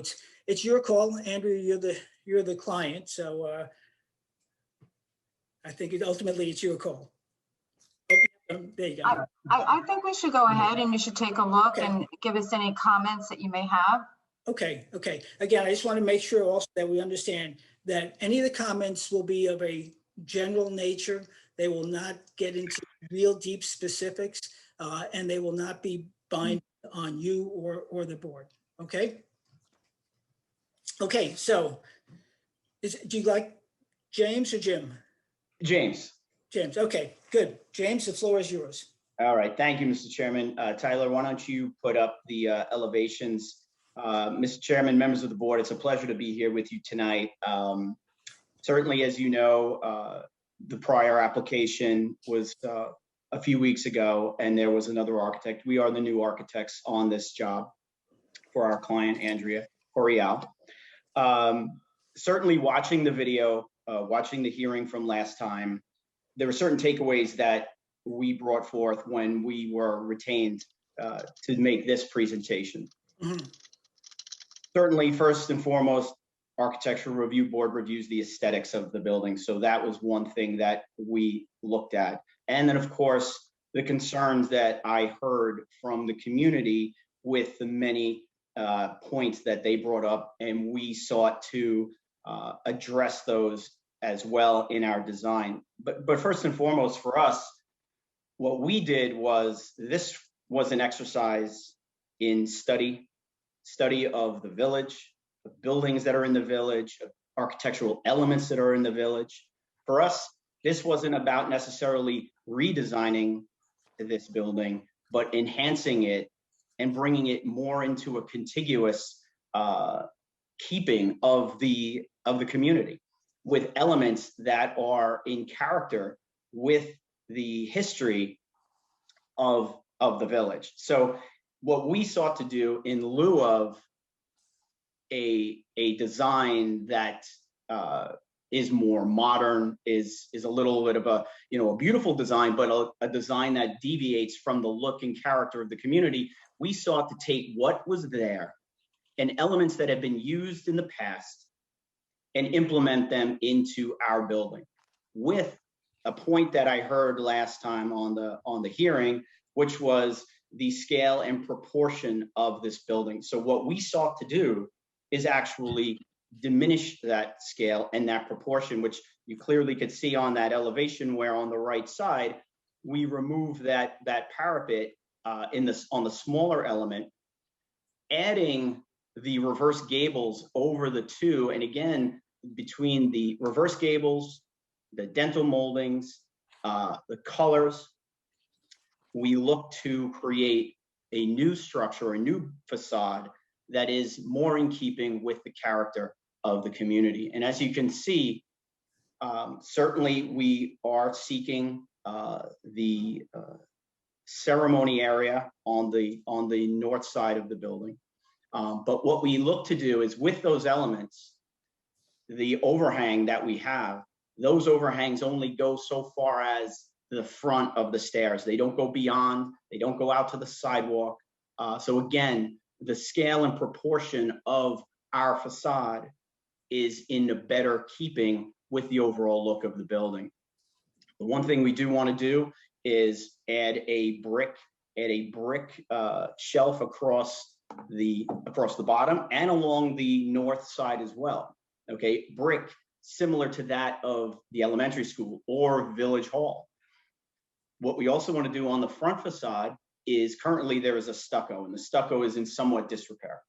Speaker 1: it's your call, Andrew. You're the client. So I think ultimately it's your call. There you go.
Speaker 14: I think we should go ahead and you should take a look and give us any comments that you may have.
Speaker 1: Okay. Again, I just want to make sure also that we understand that any of the comments will be of a general nature. They will not get into real deep specifics, and they will not be binding on you or the board. Okay. Okay. So, do you like James or Jim?
Speaker 13: James.
Speaker 1: James. Okay. Good. James, the floor is yours.
Speaker 13: All right. Thank you, Mr. Chairman. Tyler, why don't you put up the elevations? Mr. Chairman, members of the board, it's a pleasure to be here with you tonight. Certainly, as you know, the prior application was a few weeks ago, and there was another architect. We are the new architects on this job for our client, Andrea Courtyard. Certainly, watching the video, watching the hearing from last time, there were certain takeaways that we brought forth when we were retained to make this presentation. Mm-hmm. Certainly, first and foremost, Architectural Review Board reviews the aesthetics of the building. So that was one thing that we looked at. And then, of course, the concerns that I heard from the community with the many points that they brought up, and we sought to address those as well in our design. But first and foremost, for us, what we did was, this was an exercise in study of the village, the buildings that are in the village, architectural elements that are in the village. For us, this wasn't about necessarily redesigning this building, but enhancing it and bringing it more into a contiguous keeping of the community, with elements that are in character with the history of the village. So what we sought to do, in lieu of a design that is more modern, is a little bit of a beautiful design, but a design that deviates from the look and character of the community, we sought to take what was there and elements that have been used in the past and implement them into our building, with a point that I heard last time on the hearing, which was the scale and proportion of this building. So what we sought to do is actually diminish that scale and that proportion, which you clearly could see on that elevation, where on the right side, we remove that parapet on the smaller element, adding the reverse gables over the two. And again, between the reverse gables, the dental moldings, the colors, we look to create a new structure, a new facade that is more in keeping with the character of the community. And as you can see, certainly we are seeking the ceremony area on the north side of the building. But what we look to do is, with those elements, the overhang that we have, those overhangs only go so far as the front of the stairs. They don't go beyond, they don't go out to the sidewalk. So again, the scale and proportion of our facade is in a better keeping with the overall look of the building. The one thing we do want to do is add a brick shelf across the bottom and along the north side as well. Okay, brick similar to that of the elementary school or village hall. What we also want to do on the front facade is, currently there is a stucco, and the stucco is in somewhat disrepair.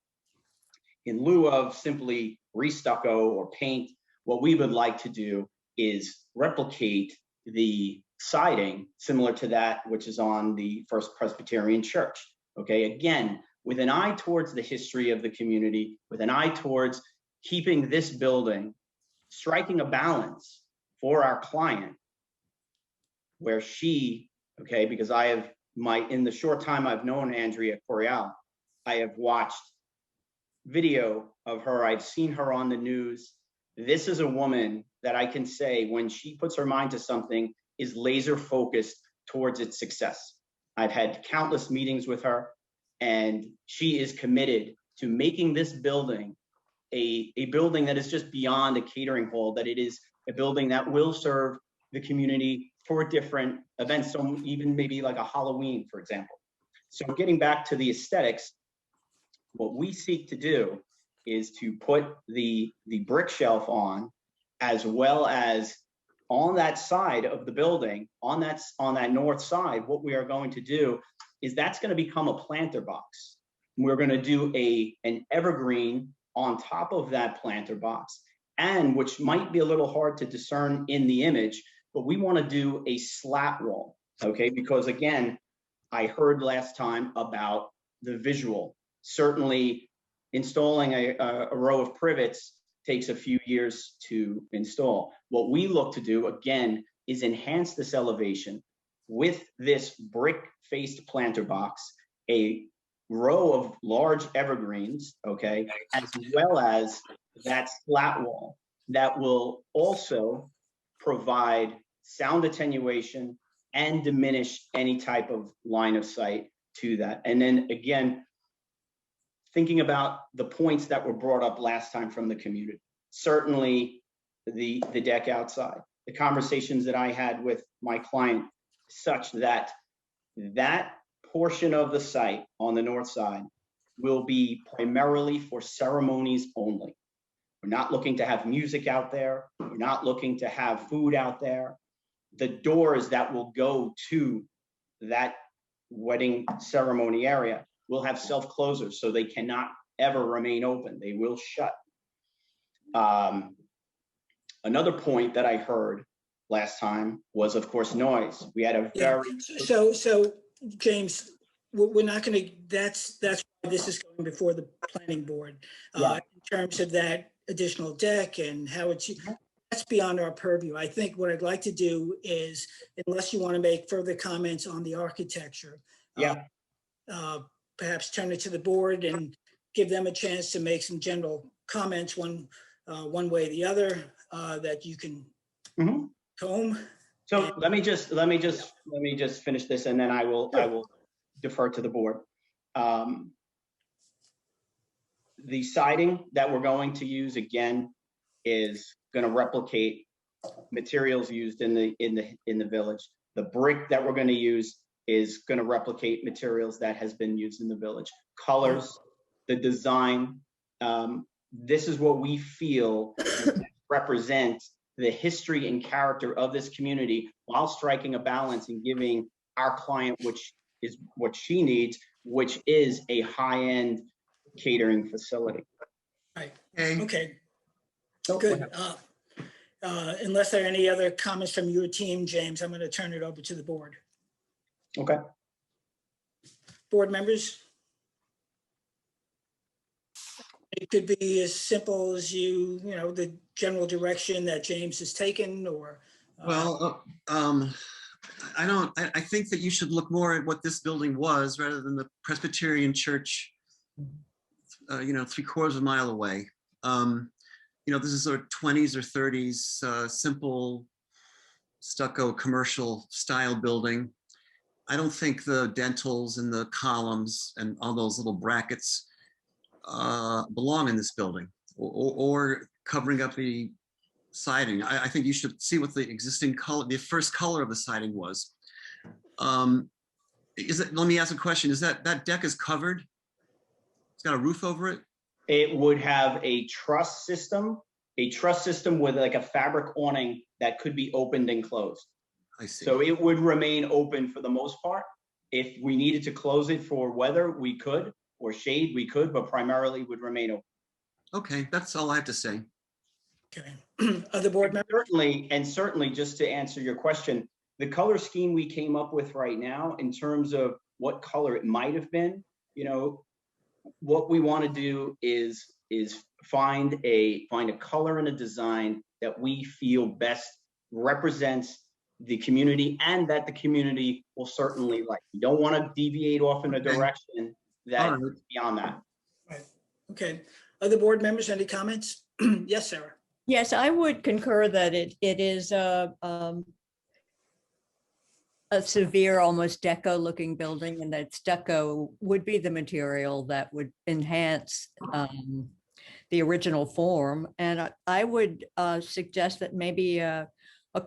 Speaker 13: In lieu of simply restucco or paint, what we would like to do is replicate the siding similar to that which is on the First Presbyterian Church. Okay, again, with an eye towards the history of the community, with an eye towards keeping this building, striking a balance for our client, where she, okay, because in the short time I've known Andrea Courtyard, I have watched video of her, I've seen her on the news. This is a woman that I can say, when she puts her mind to something, is laser focused towards its success. I've had countless meetings with her, and she is committed to making this building a building that is just beyond a catering hall, that it is a building that will serve the community for different events, so even maybe like a Halloween, for example. So getting back to the aesthetics, what we seek to do is to put the brick shelf on, as well as on that side of the building, on that north side. What we are going to do is, that's going to become a planter box. We're going to do an evergreen on top of that planter box, and which might be a little hard to discern in the image, but we want to do a slat wall, okay? Because again, I heard last time about the visual. Certainly installing a row of privets takes a few years to install. What we look to do, again, is enhance this elevation with this brick-faced planter box, a row of large evergreens, okay, as well as that slat wall that will also provide sound attenuation and diminish any type of line of sight to that. And then again, thinking about the points that were brought up last time from the community, certainly the deck outside, the conversations that I had with my client, such that that portion of the site on the north side will be primarily for ceremonies only. We're not looking to have music out there. We're not looking to have food out there. The doors that will go to that wedding ceremony area will have self-closers, so they cannot ever remain open. They will shut. Another point that I heard last time was, of course, noise. We had a very...
Speaker 1: So James, we're not going to, that's this is going before the planning board.
Speaker 13: Yeah.
Speaker 1: In terms of that additional deck and how it's, that's beyond our purview. I think what I'd like to do is, unless you want to make further comments on the architecture,
Speaker 13: Yeah.
Speaker 1: Perhaps turn it to the board and give them a chance to make some general comments one way or the other that you can
Speaker 13: Mhm.
Speaker 1: comb.
Speaker 13: So let me just finish this, and then I will defer to the board. The siding that we're going to use again is going to replicate materials used in the village. The brick that we're going to use is going to replicate materials that has been used in the village. Colors, the design, this is what we feel represents the history and character of this community, while striking a balance and giving our client, which is what she needs, which is a high-end catering facility.
Speaker 1: Right.
Speaker 2: Okay.
Speaker 1: Okay. Good. Unless there are any other comments from your team, James, I'm going to turn it over to the board.
Speaker 13: Okay.
Speaker 1: Board members? It could be as simple as the general direction that James has taken, or.
Speaker 2: Well, I think that you should look more at what this building was rather than the Presbyterian church, 3/4 of a mile away. This is sort of 20s or 30s, simple stucco commercial style building. I don't think the dentals and the columns and all those little brackets belong in this building, or covering up the siding. I think you should see what the existing color, the first color of the siding was. Let me ask a question. Is that deck is covered? It's got a roof over it?
Speaker 13: It would have a truss system with like a fabric awning that could be opened and closed.
Speaker 2: I see.
Speaker 13: So it would remain open for the most part. If we needed to close it for weather, we could, or shade, we could, but primarily would remain open.
Speaker 2: Okay, that's all I have to say.
Speaker 1: Okay. Other board members?
Speaker 13: Certainly, just to answer your question, the color scheme we came up with right now, in terms of what color it might have been, what we want to do is find a color and a design that we feel best represents the community and that the community will certainly like. We don't want to deviate off in a direction that is beyond that.
Speaker 1: Right. Okay. Other board members, any comments? Yes, Sarah.
Speaker 5: Yes, I would concur that it is a severe, almost deco looking building, and that stucco would be the material that would enhance the original form. And I would suggest that maybe a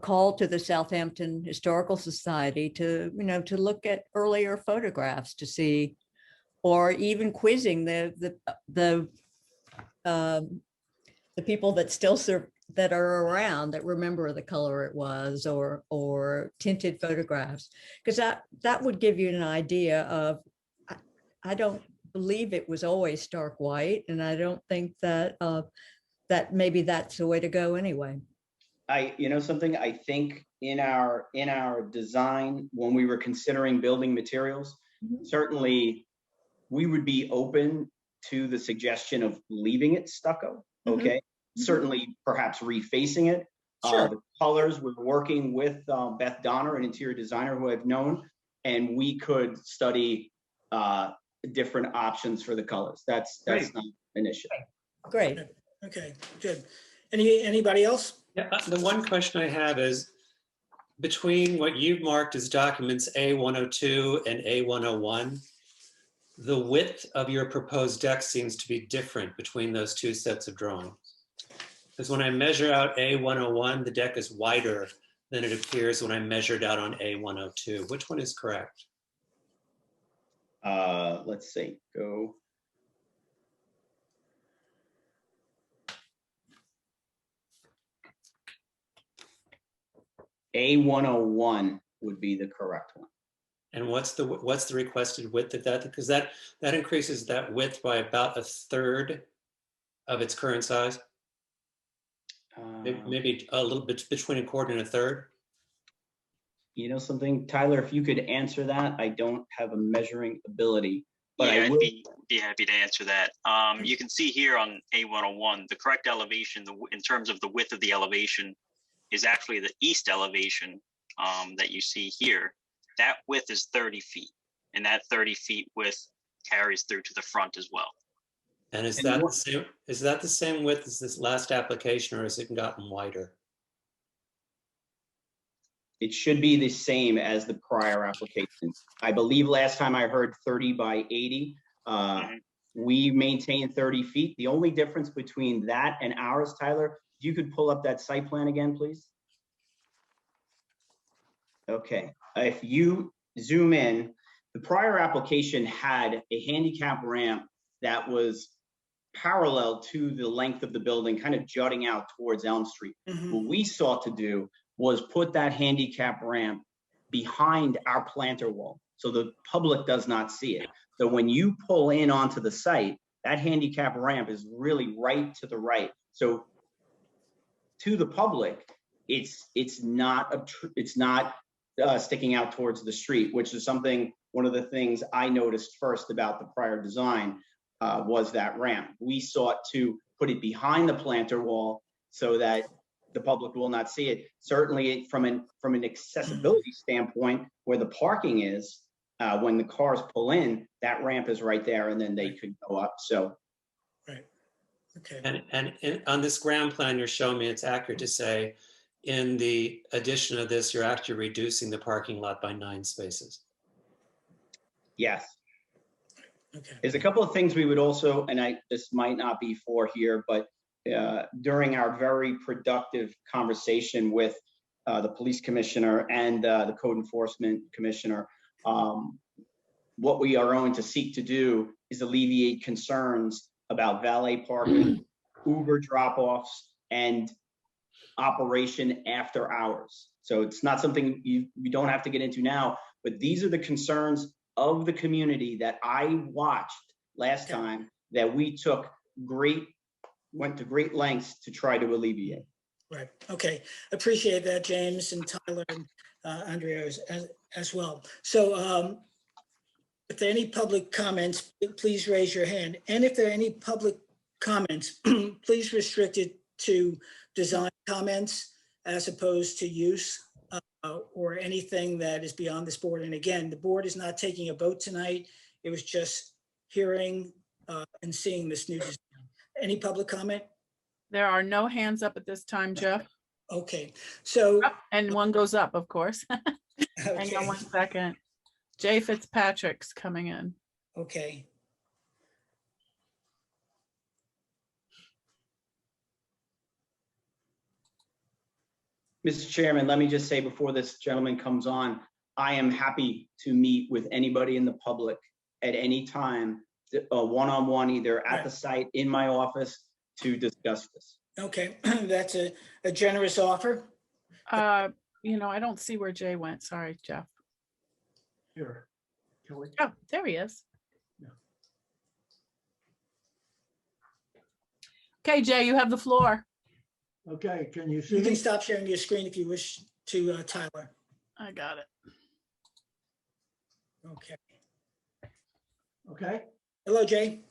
Speaker 5: call to the Southampton Historical Society to look at earlier photographs to see, or even quizzing the people that still that are around that remember the color it was, or tinted photographs, because that would give you an idea of. I don't believe it was always stark white, and I don't think that that maybe that's the way to go anyway.
Speaker 13: I think in our design, when we were considering building materials, certainly we would be open to the suggestion of leaving it stucco. Okay. Certainly perhaps refacing it.
Speaker 5: Sure.
Speaker 13: The colors, we're working with Beth Donner, an interior designer who I've known, and we could study different options for the colors. That's not an issue.
Speaker 5: Great.
Speaker 1: Okay, good. Anybody else?
Speaker 8: Yeah, the one question I have is, between what you've marked as documents A102 and A101, the width of your proposed deck seems to be different between those two sets of drawings. Because when I measure out A101, the deck is wider than it appears when I measured out on A102. Which one is correct?
Speaker 13: Let's see, go. A101 would be the correct one.
Speaker 8: And what's the requested width of that? Because that increases that width by about 1/3 of its current size. Maybe a little bit between 1/4 and 1/3.
Speaker 13: You know something, Tyler, if you could answer that. I don't have a measuring ability. But
Speaker 15: Yeah,
Speaker 13: I
Speaker 15: I'd
Speaker 13: will,
Speaker 15: be happy to answer that. You can see here on A101, the correct elevation, in terms of the width of the elevation, is actually the east elevation that you see here. That width is 30 feet, and that 30 feet width carries through to the front as well.
Speaker 8: And is
Speaker 13: And
Speaker 8: that
Speaker 13: what-
Speaker 8: the same? Is that the same width as this last application, or has it gotten wider?
Speaker 13: it should be the same as the prior application. I believe last time I heard 30 by 80. We maintain 30 feet. The only difference between that and ours, Tyler, if you could pull up that site plan again, please. Okay, if you zoom in, the prior application had a handicap ramp that was parallel to the length of the building, kind of jutting out towards Elm Street. What we sought to do was put that handicap ramp behind our planter wall, so the public does not see it. So when you pull in onto the site, that handicap ramp is really right to the right. So to the public, it's not sticking out towards the street, which is one of the things I noticed first about the prior design was that ramp. We sought to put it behind the planter wall so that the public will not see it. Certainly from an accessibility standpoint, where the parking is, when the cars pull in, that ramp is right there and then they could go up, so.
Speaker 1: Right, okay.
Speaker 8: And on this ground plan you're showing me, it's accurate to say, in the addition of this, you're actually reducing the parking lot by 9 spaces.
Speaker 13: Yes.
Speaker 1: Okay.
Speaker 13: There's a couple of things we would also, and this might not be for here, but during our very productive conversation with the police commissioner and the code enforcement commissioner, what we are going to seek to do is alleviate concerns about valet parking, Uber drop-offs, and operation after hours. So it's not something you don't have to get into now, but these are the concerns of the community that I watched last time that we went to great lengths to try to alleviate.
Speaker 1: Right, okay. Appreciate that, James and Tyler and Andrea as well. So if there are any public comments, please raise your hand. And if there are any public comments, please restrict it to design comments as opposed to use or anything that is beyond this board. And again, the board is not taking a vote tonight. It was just hearing and seeing this new design. Any public comment?
Speaker 3: There are no hands up at this time, Jeff.
Speaker 1: Okay, so.
Speaker 3: And one goes up, of course. Hang
Speaker 1: Okay.
Speaker 3: on 1 second. Jay Fitzpatrick's coming in.
Speaker 1: Okay.
Speaker 13: Mr. Chairman, let me just say before this gentleman comes on, I am happy to meet with anybody in the public at any time, one-on-one, either at the site, in my office, to discuss this.
Speaker 1: Okay, that's a generous offer.
Speaker 3: I don't see where Jay went. Sorry, Jeff.
Speaker 11: Here, Kelly.
Speaker 3: Oh, there he is.
Speaker 11: Yeah.
Speaker 3: Okay, Jay, you have the floor.
Speaker 11: Okay, can you see
Speaker 1: You can
Speaker 11: me?
Speaker 1: stop sharing your screen if you wish to, Tyler.
Speaker 3: I got it.
Speaker 1: Okay.
Speaker 11: Okay.
Speaker 1: Hello, Jay.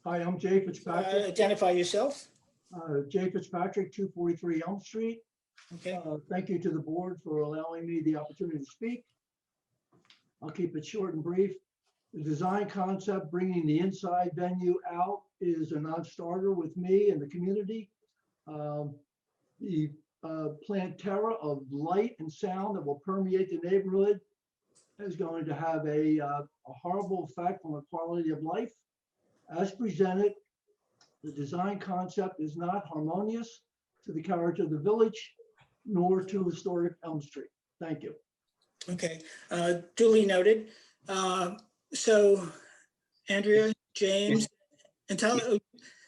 Speaker 11: Hi, I'm Jay Fitzpatrick.
Speaker 1: Identify yourself.
Speaker 11: Jay Fitzpatrick, 243 Elm Street.
Speaker 1: Okay.
Speaker 11: Thank you to the board for allowing me the opportunity to speak. I'll keep it short and brief. The design concept, bringing the inside venue out, is a non-starter with me and the community. The plant terra of light and sound that will permeate the neighborhood is going to have a horrible effect on the quality of life. As presented, the design concept is not harmonious to the character of the village, nor to historic Elm Street. Thank you.
Speaker 1: Okay, duly noted. So Andrea, James, and Tyler,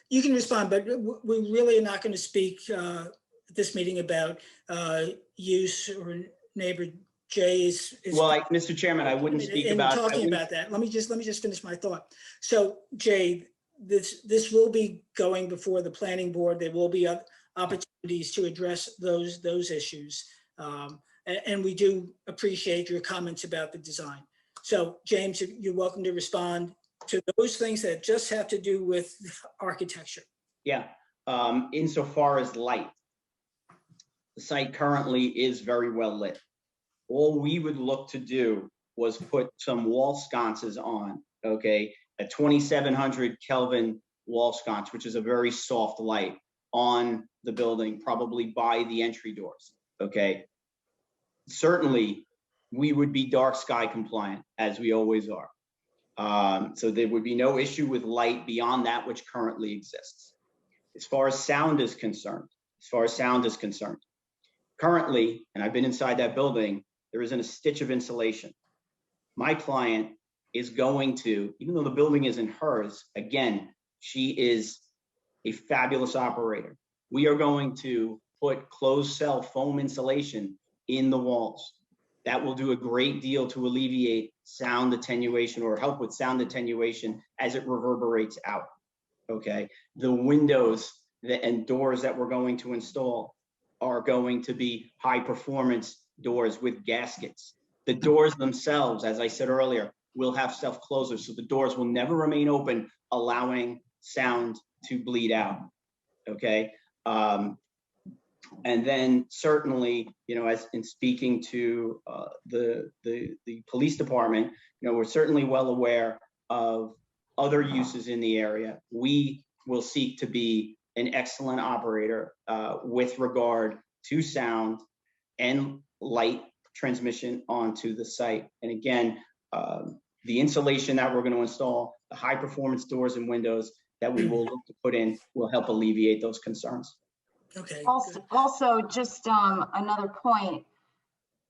Speaker 1: you can respond, but we really are not going to speak at this meeting about use or neighbor. Jay's.
Speaker 13: Well, Mr. Chairman, I wouldn't speak about.
Speaker 1: Talking about that. Let me just finish my thought. So Jay, this will be going before the planning board. There will be opportunities to address those issues. And we do appreciate your comments about the design. So James, you're welcome to respond to those things that just have to do with architecture.
Speaker 13: Yeah, insofar as light, the site currently is very well lit. All we would look to do was put some wall sconces on, okay? A 2700 Kelvin wall sconce, which is a very soft light on the building, probably by the entry doors, okay? Certainly, we would be dark sky compliant, as we always are. So there would be no issue with light beyond that which currently exists. As far as sound is concerned, currently, and I've been inside that building, there isn't a stitch of insulation. My client is going to, even though the building isn't hers, again, she is a fabulous operator. We are going to put closed cell foam insulation in the walls. That will do a great deal to alleviate sound attenuation or help with sound attenuation as it reverberates out, okay? The windows and doors that we're going to install are going to be high performance doors with gaskets. The doors themselves, as I said earlier, will have self-closers, so the doors will never remain open, allowing sound to bleed out, okay? And then certainly, you know, as in speaking to the police department, you know, we're certainly well aware of other uses in the area. We will seek to be an excellent operator with regard to sound and light transmission onto the site. And again, the insulation that we're going to install, the high performance doors and windows that we will look to put in will help alleviate those concerns.
Speaker 1: Okay.
Speaker 14: Also, just another point.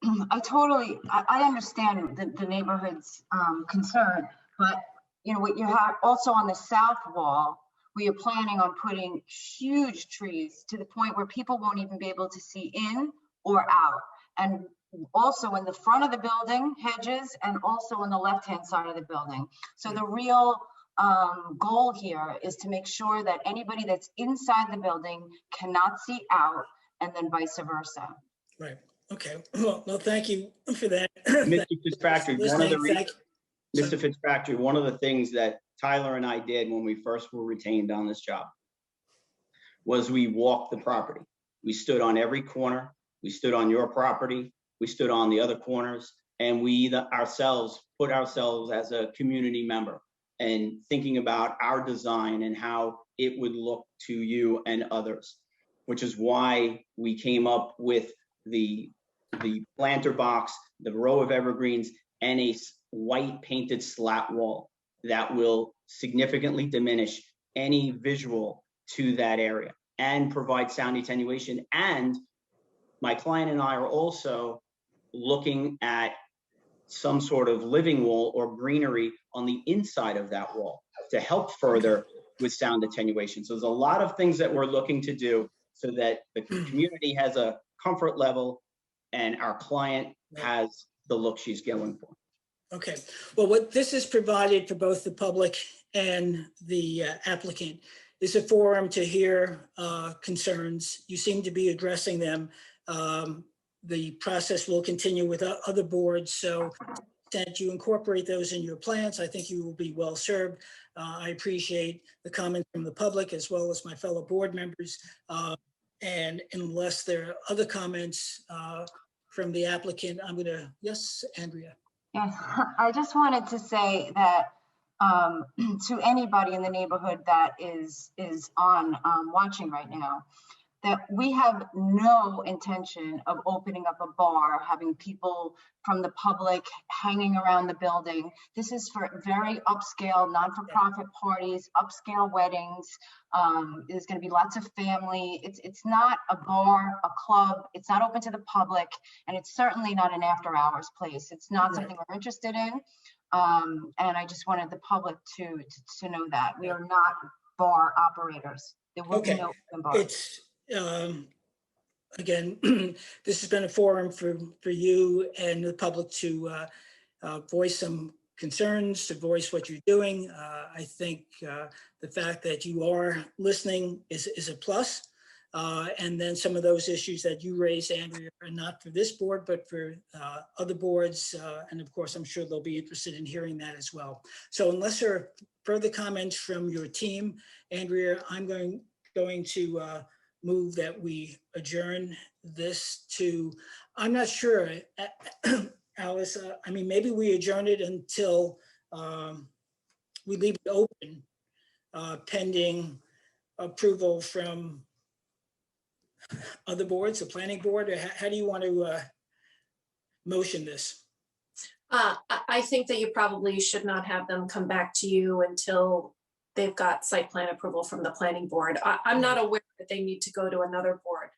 Speaker 14: I understand the neighborhood's concern, but you know what you have also on the south wall, we are planning on putting huge trees to the point where people won't even be able to see in or out. And also in the front of the building, hedges, and also on the left-hand side of the building. So the real goal here is to make sure that anybody that's inside the building cannot see out, and then vice versa.
Speaker 1: Right. Okay. Well, thank you for that.
Speaker 13: Mr. Fitzpatrick, Mr. Fitzpatrick, one of the things that Tyler and I did when we first were retained on this job was we walked the property. We stood on every corner. We stood on your property. We stood on the other corners, and we ourselves put ourselves as a community member and thinking about our design and how it would look to you and others, which is why we came up with the planter box, the row of evergreens, and a white painted slat wall that will significantly diminish any visual to that area and provide sound attenuation. And my client and I are also looking at some sort of living wall or greenery on the inside of that wall to help further with sound attenuation. So there's a lot of things that we're looking to do so that the community has a comfort level and our client has the look she's going for.
Speaker 1: Okay. Well, what this has provided for both the public and the applicant is a forum to hear concerns. You seem to be addressing them. The process will continue with other boards. So that you incorporate those in your plans, I think you will be well served. I appreciate the comment from the public as well as my fellow board members. And unless there are other comments from the applicant, I'm gonna, yes, Andrea.
Speaker 14: Yes, I just wanted to say that to anybody in the neighborhood that is on watching right now, that we have no intention of opening up a bar, having people from the public hanging around the building. This is for very upscale, non-for-profit parties, upscale weddings. There's going to be lots of family. It's not a bar, a club. It's not open to the public, and it's certainly not an after-hours place. It's not something we're interested in. And I just wanted the public to know that we are not bar operators. There will be no open bars.
Speaker 1: Again, this has been a forum for you and the public to voice some concerns, to voice what you're doing. I think the fact that you are listening is a plus. And then some of those issues that you raised, Andrea, are not for this board, but for other boards. And of course, I'm sure they'll be interested in hearing that as well. So unless there are further comments from your team, Andrea, I'm going to move that we adjourn this to, I'm not sure, Alice, I mean, maybe we adjourn it until we leave it open pending approval from other boards, the planning board, or how do you want to motion this?
Speaker 4: I think that you probably should not have them come back to you until they've got site plan approval from the planning board. I'm not aware that they need to go to another board.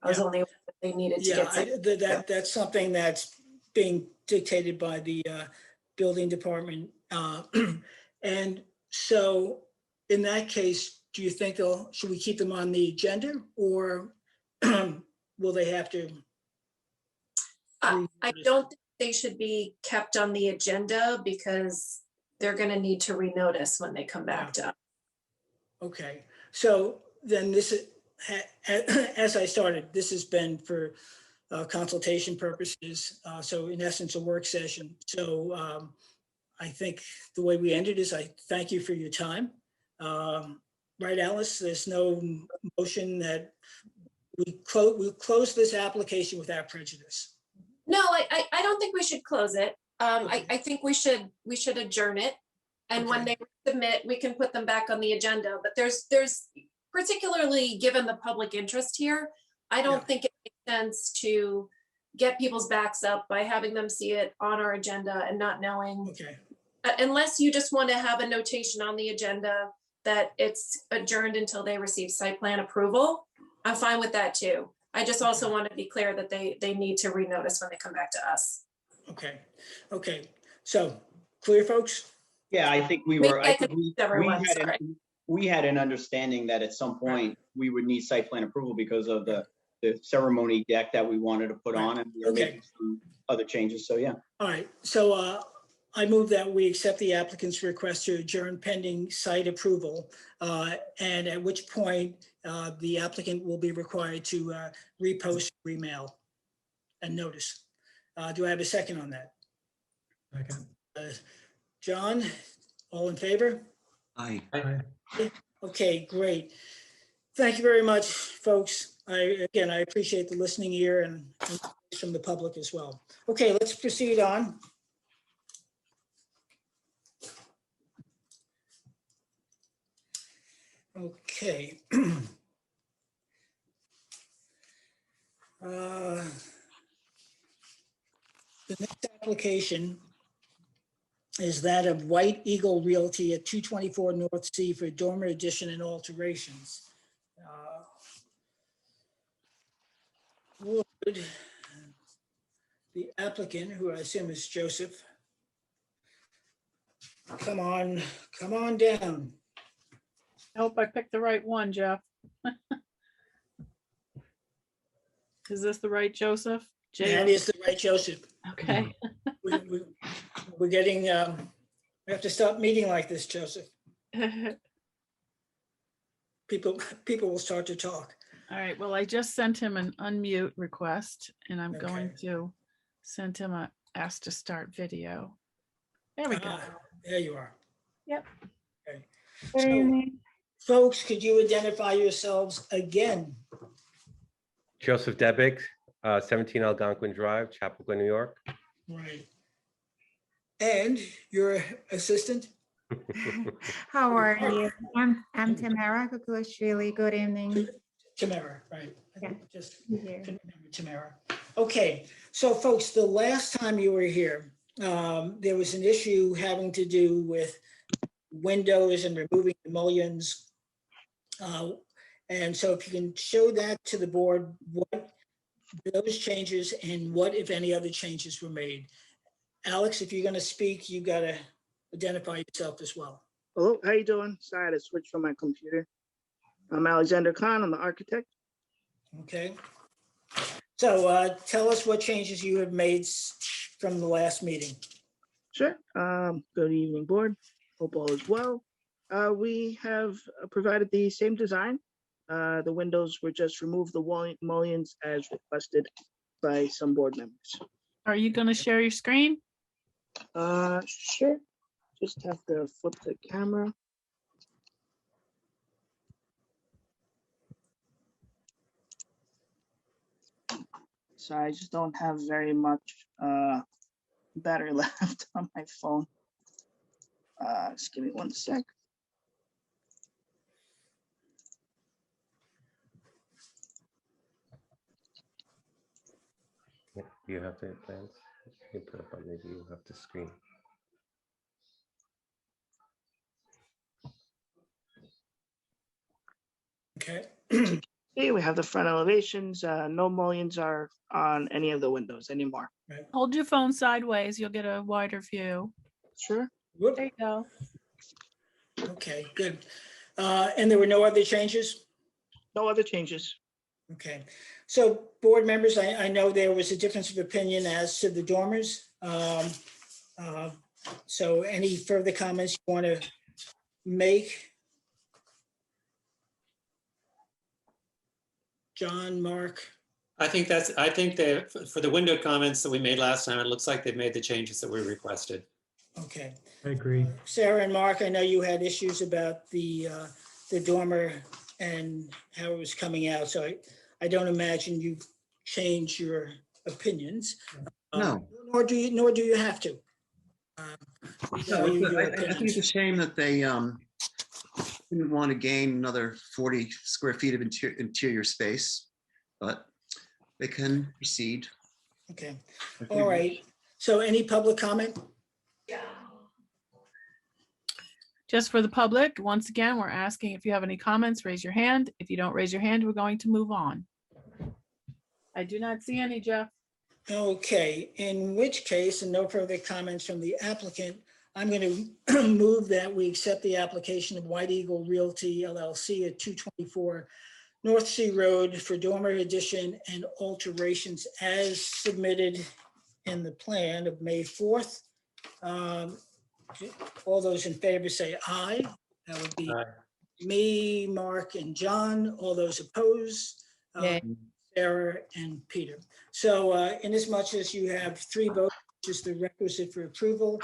Speaker 4: I was only aware that they needed to get.
Speaker 1: That's something that's being dictated by the building department. And so in that case, do you think should we keep them on the agenda, or will they have to?
Speaker 4: I don't think they should be kept on the agenda because they're going to need to renotice when they come back to us.
Speaker 1: Okay, so then this is, as I started, this has been for consultation purposes. So in essence, a work session. So I think the way we ended is I thank you for your time. Right, Alice, there's no motion that we close this application without prejudice.
Speaker 4: No, I don't think we should close it. I think we should adjourn it. And when they submit, we can put them back on the agenda. But there's particularly given the public interest here, I don't think it makes sense to get people's backs up by having them see it on our agenda and not knowing. Unless you just want to have a notation on the agenda that it's adjourned until they receive site plan approval, I'm fine with that too. I just also want to be clear that they need to renotice when they come back to us.
Speaker 1: Okay. So clear, folks?
Speaker 13: Yeah, I think we were, we had an understanding that at some point we would need site plan approval because of the ceremony deck that we wanted to put on, and we were making some other changes. So yeah.
Speaker 1: All right. So I move that we accept the applicant's request to adjourn pending site approval, and at which point the applicant will be required to repost, remail, and notice. Do I have a second on that?
Speaker 9: Second.
Speaker 1: John, all in favor?
Speaker 2: Aye.
Speaker 1: Okay, great. Thank you very much, folks. I appreciate the listening ear and from the public as well. Okay, let's proceed on. Okay. The next application is that of White Eagle Realty at 224 North C for dormer addition and alterations. Would the applicant, who I assume is Joseph, come on down.
Speaker 3: I hope I picked the right one, Jeff. Is this the right Joseph?
Speaker 1: That is the right Joseph.
Speaker 3: Okay.
Speaker 1: We're getting, we have to stop meeting like this, Joseph. People will start to talk.
Speaker 3: All right, well, I just sent him an unmute request, and I'm going to send him a ask to start video. There we go.
Speaker 1: There you are.
Speaker 3: Yep.
Speaker 1: Okay. So, folks, could you identify yourselves again?
Speaker 16: Joseph Debig, 17 Algonquin Drive, Chapel, New York.
Speaker 1: Right. And your assistant?
Speaker 17: How are you? I'm Tamara Kukulashvili. Good evening.
Speaker 1: Tamara, right.
Speaker 17: Yeah.
Speaker 1: Just Tamara. Okay, so folks, the last time you were here, there was an issue having to do with windows and removing the mullions. And so if you can show that to the board, what those changes and what, if any, other changes were made. Alex, if you're going to speak, you got to identify yourself as well.
Speaker 18: Hello, how you doing? Sorry to switch from my computer. I'm Alexander Khan, I'm the architect.
Speaker 1: Okay. So tell us what changes you have made from the last meeting.
Speaker 18: Sure. Good evening, board. Hope all is well. We have provided the same design The windows were just remove the mullions as requested by some board members.
Speaker 3: Are you going to share your screen?
Speaker 18: Sure. Just have to flip the camera. So I just don't have very much battery left on my phone. Just give me 1 sec.
Speaker 16: Do you have the plans? You put up on maybe you have the screen.
Speaker 1: Okay.
Speaker 18: Here we have the front elevations. No mullions are on any of the windows anymore.
Speaker 3: Hold your phone sideways. You'll get a wider view.
Speaker 18: Sure.
Speaker 3: There you go.
Speaker 1: Okay, good. And there were no other changes?
Speaker 18: No other changes.
Speaker 1: Okay, so board members, I know there was a difference of opinion as to the dormers. So any further comments you want to make? John, Mark?
Speaker 8: I think for the window comments that we made last time, it looks like they've made the changes that we requested.
Speaker 1: Okay.
Speaker 9: I agree.
Speaker 1: Sarah and Mark, I know you had issues about the dormer and how it was coming out, so I don't imagine you've changed your opinions.
Speaker 2: No.
Speaker 1: Nor do you have to. We
Speaker 2: No,
Speaker 1: value your
Speaker 2: I think
Speaker 1: opinions.
Speaker 2: it's a shame that they didn't want to gain another 40 square feet of interior space, but they can proceed.
Speaker 1: Okay, all right. So any public comment?
Speaker 3: Just for the public, once again, we're asking if you have any comments, raise your hand. If you don't raise your hand, we're going to move on. I do not see any, Jeff.
Speaker 1: Okay, in which case, and no further comments from the applicant, I'm going to move that we accept the application of White Eagle Realty LLC at 224 North Sea Road for dormer addition and alterations as submitted in the plan of May 4th. All those in favor say aye. That would be me, Mark, and John. All those opposed, Sarah and Peter. So inasmuch as you have 3 votes, which is the requisite for approval,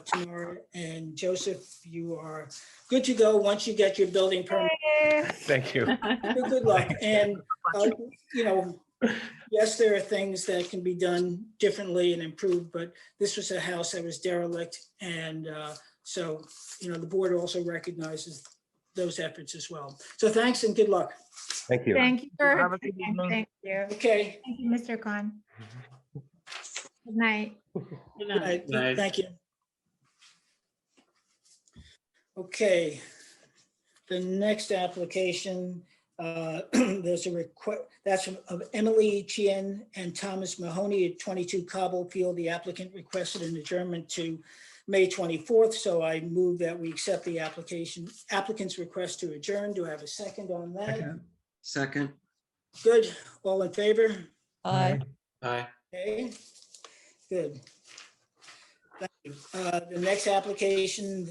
Speaker 1: Tamara and Joseph, you are good to go once you get your building permit.
Speaker 16: Thank you.
Speaker 1: Good luck. And, you know, yes, there are things that can be done differently and improved, but this was a house that was derelict. And so, you know, the board also recognizes those efforts as well. So thanks and good luck.
Speaker 16: Thank you.
Speaker 17: Thank you for,
Speaker 18: Have a good evening.
Speaker 17: thank you.
Speaker 1: Okay.
Speaker 17: Thank you, Mr. Khan. Good night.
Speaker 1: Good night. Thank you. Okay. The next application, there's a request, that's of Emily Chien and Thomas Mahoney at 22 Cobble Field. The applicant requested an adjournment to May 24th, so I move that we accept the applicant's request to adjourn. Do I have a second on that?
Speaker 2: Second.
Speaker 1: Good. All in favor?
Speaker 5: Aye.
Speaker 8: Aye.
Speaker 1: Okay, good. Thank you. The next application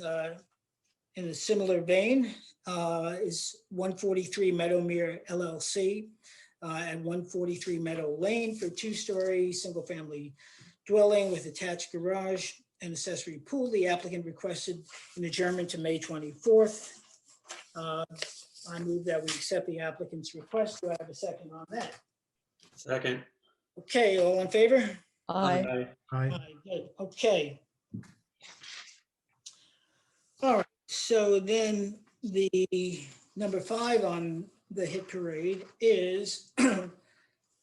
Speaker 1: in a similar vein is 143 Meadowmere LLC at 143 Meadow Lane for 2-story single-family dwelling with attached garage and accessory pool. The applicant requested an adjournment to May 24th. I move that we accept the applicant's request. Do I have a second on that?
Speaker 8: Second.
Speaker 1: Okay, all in favor?
Speaker 5: Aye.
Speaker 1: Aye, good, okay. All right, so then the number 5 on the hit parade is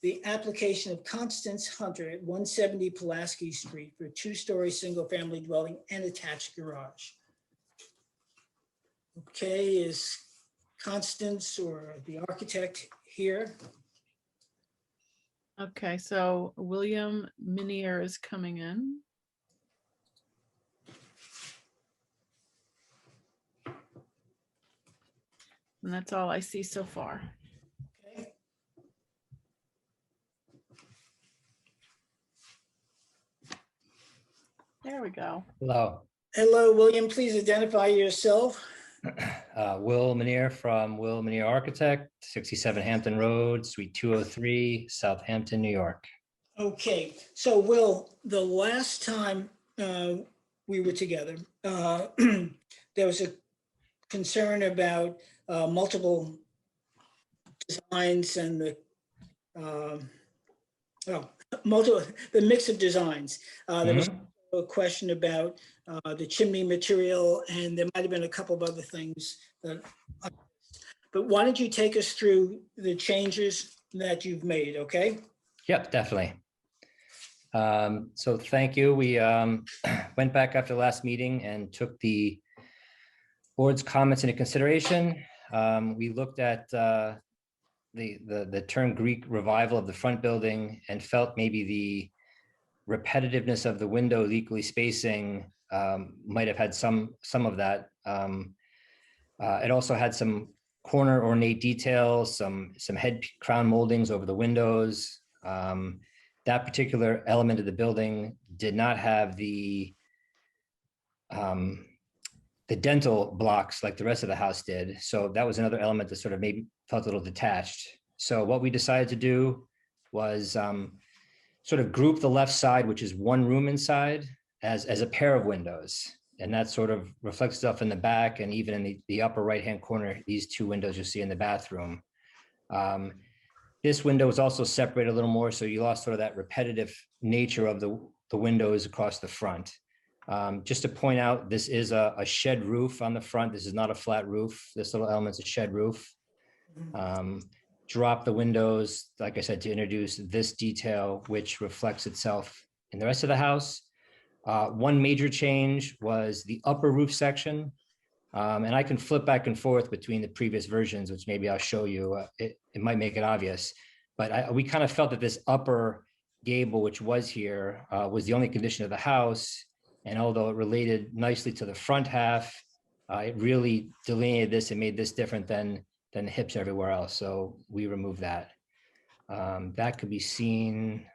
Speaker 1: the application of Constance Hunter at 170 Pulaski Street for 2-story single-family dwelling and attached garage. Okay, is Constance or the architect here?
Speaker 3: Okay, so William Minier is coming in. And that's all I see so far.
Speaker 1: Okay.
Speaker 3: There we go.
Speaker 19: Hello.
Speaker 1: Hello, William, please identify yourself.
Speaker 19: Will Manier from Will Manier Architect, 67 Hampton Road, Suite 203, Southampton, New York.
Speaker 1: Okay, so Will, the last time we were together, there was a concern about multiple designs and the the mix of designs. There was a question about the chimney material, and there might have been a couple of other things that. But why don't you take us through the changes that you've made? Okay.
Speaker 19: Yep, definitely. So thank you. We went back after the last meeting and took the board's comments into consideration. We looked at the term Greek revival of the front building and felt maybe the repetitiveness of the windows equally spacing might have had some of that. It also had some corner ornate details, some head crown moldings over the windows. That particular element of the building did not have the dental blocks like the rest of the house did. So that was another element that sort of maybe felt a little detached. So what we decided to do was sort of group the left side, which is one room inside, as a pair of windows. And that sort of reflects stuff in the back, and even in the upper right-hand corner, these two windows you'll see in the bathroom. This window is also separated a little more, so you lost sort of that repetitive nature of the windows across the front. Just to point out, this is a shed roof on the front. This is not a flat roof. This little element's a shed roof. Drop the windows, like I said, to introduce this detail, which reflects itself in the rest of the house. One major change was the upper roof section. And I can flip back and forth between the previous versions, which maybe I'll show you. It might make it obvious, but we kind of felt that this upper gable, which was here, was the only condition of the house. And although it related nicely to the front half, it really delineated this and made this different than the hips everywhere else. So we removed that. That could be seen.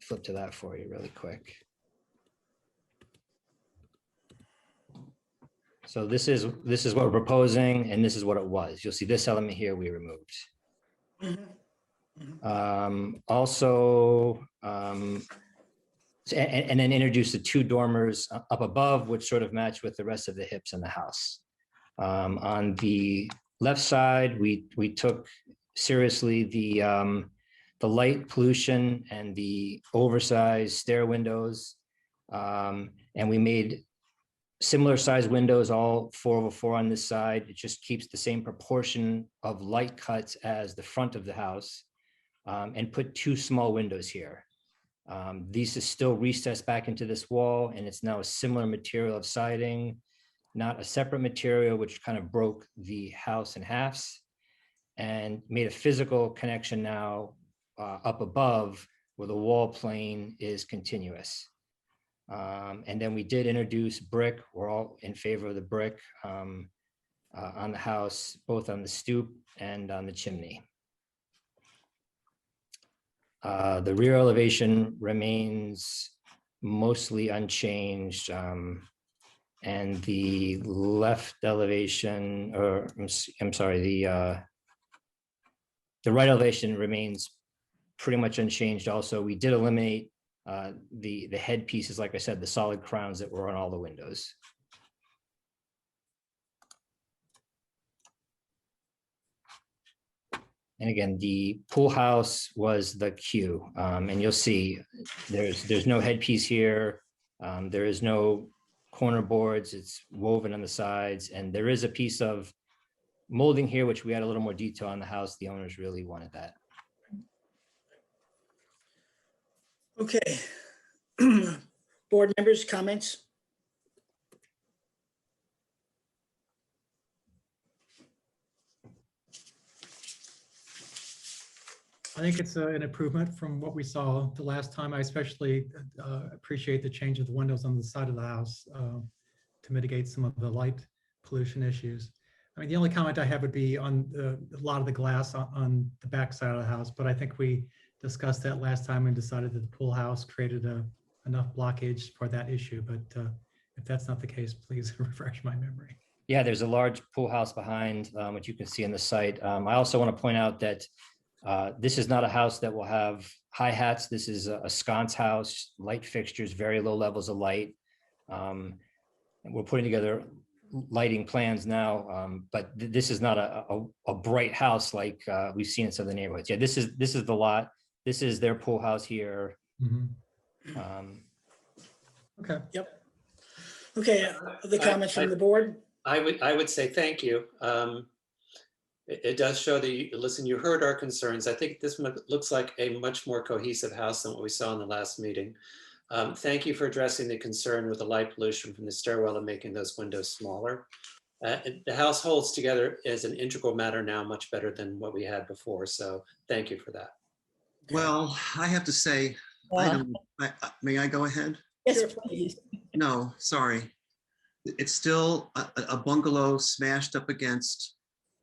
Speaker 19: Flip to that for you really quick. So this is what we're proposing, and this is what it was. You'll see this element here we removed. Also, and then introduce the two dormers up above, which sort of match with the rest of the hips in the house. On the left side, we took seriously the light pollution and the oversized stair windows. And we made similar size windows, all 4/4 on this side. It just keeps the same proportion of light cuts as the front of the house, and put two small windows here. These is still recessed back into this wall, and it's now a similar material of siding, not a separate material, which kind of broke the house in halves, and made a physical connection now up above where the wall plane is continuous. And then we did introduce brick. We're all in favor of the brick on the house, both on the stoop and on the chimney. The rear elevation remains mostly unchanged. And the left elevation, or I'm sorry, the right elevation remains pretty much unchanged also. We did eliminate the head pieces, like I said, the solid crowns that were on all the windows. And again, the pool house was the Q, and you'll see there's no headpiece here. There is no corner boards. It's woven on the sides, and there is a piece of molding here, which we had a little more detail on the house. The owners really wanted that.
Speaker 1: Okay. Board members, comments?
Speaker 9: I think it's an improvement from what we saw the last time. I especially appreciate the change of the windows on the side of the house to mitigate some of the light pollution issues. I mean, the only comment I have would be on a lot of the glass on the back side of the house, but I think we discussed that last time and decided that the pool house created a enough blockage for that issue, but if that's not the case, please refresh my memory.
Speaker 19: Yeah, there's a large pool house behind, which you can see on the site. I also want to point out that this is not a house that will have hi-hats. This is a sconce house, light fixtures, very low levels of light. And we're putting together lighting plans now, but this is not a bright house like we've seen in some of the neighborhoods. Yeah, this is the lot. This is their pool house here.
Speaker 9: Okay.
Speaker 1: Yep. Okay, the comments from the board?
Speaker 8: I would say thank you. It does show that, you heard our concerns. I think this looks like a much more cohesive house than what we saw in the last meeting. Thank you for addressing the concern with the light pollution from the stairwell and making those windows smaller. The house holds together as an integral matter now much better than what we had before. So thank you for that.
Speaker 2: Well, I have to say, may I go ahead?
Speaker 5: Yes, please.
Speaker 2: No, sorry. It's still a bungalow smashed up against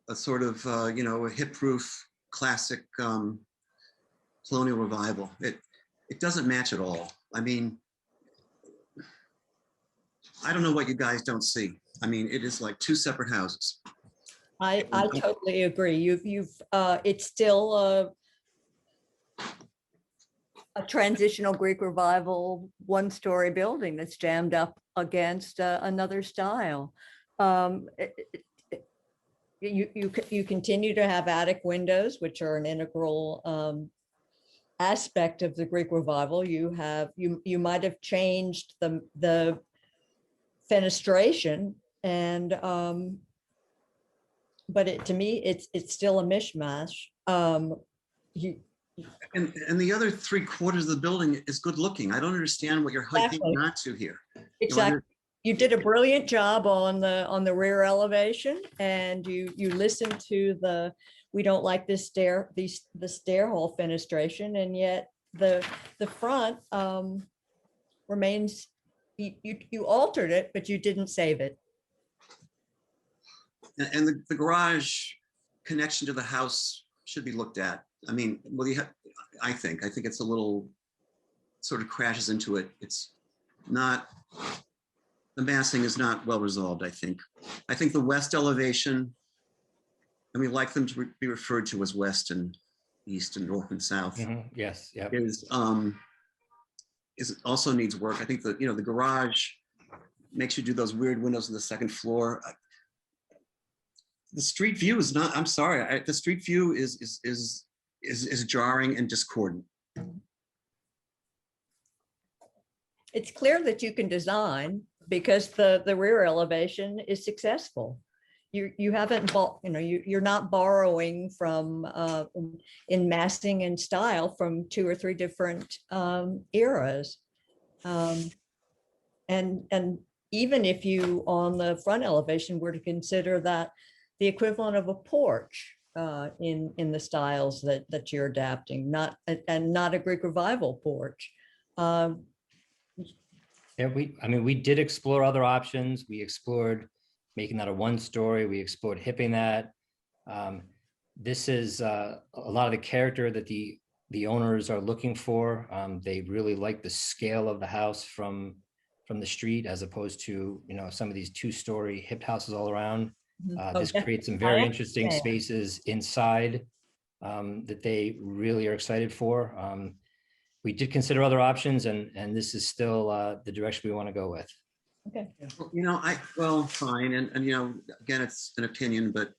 Speaker 2: a sort of, a hip-roof classic colonial revival. It doesn't match at all. I mean, I don't know what you guys don't see. I mean, it is like two separate houses.
Speaker 5: I totally agree. It's still a transitional Greek revival one-story building that's jammed up against another style. You continue to have attic windows, which are an integral aspect of the Greek revival. You might have changed the fenestration, and but to me it's still a mishmash.
Speaker 2: And the other 3/4 of the building is good looking. I don't understand what you're hyping not to here.
Speaker 5: Exactly. You did a brilliant job on the rear elevation, and you listened to we don't like this the stair hole fenestration, and yet the front remains. You altered it, but you didn't save it.
Speaker 2: And the garage connection to the house should be looked at. I mean, well, I think it's a little sort of crashes into it. It's not, the massing is not well resolved, I think. I think the west elevation, and we like them to be referred to as west and east and north and south.
Speaker 19: Yes, yeah.
Speaker 2: Is also needs work. I think the garage makes you do those weird windows on the second floor. The street view is not. I'm sorry. The street view is jarring and discordant.
Speaker 5: It's clear that you can design because the rear elevation is successful. You haven't bought, you're not borrowing from in massing and style from 2 or 3 different eras. And even if you on the front elevation were to consider that the equivalent of a porch in the styles that you're adapting, not a Greek revival porch.
Speaker 19: Yeah, we did explore other options. We explored making that a 1-story. We explored hipping that. This is a lot of the character that the owners are looking for. They really like the scale of the house from the street, as opposed to some of these 2-story hipped houses all around. This creates some very interesting spaces inside that they really are excited for. We did consider other options, and this is still the direction we want to go with.
Speaker 5: Okay.
Speaker 2: Well, fine. And again, it's an opinion, but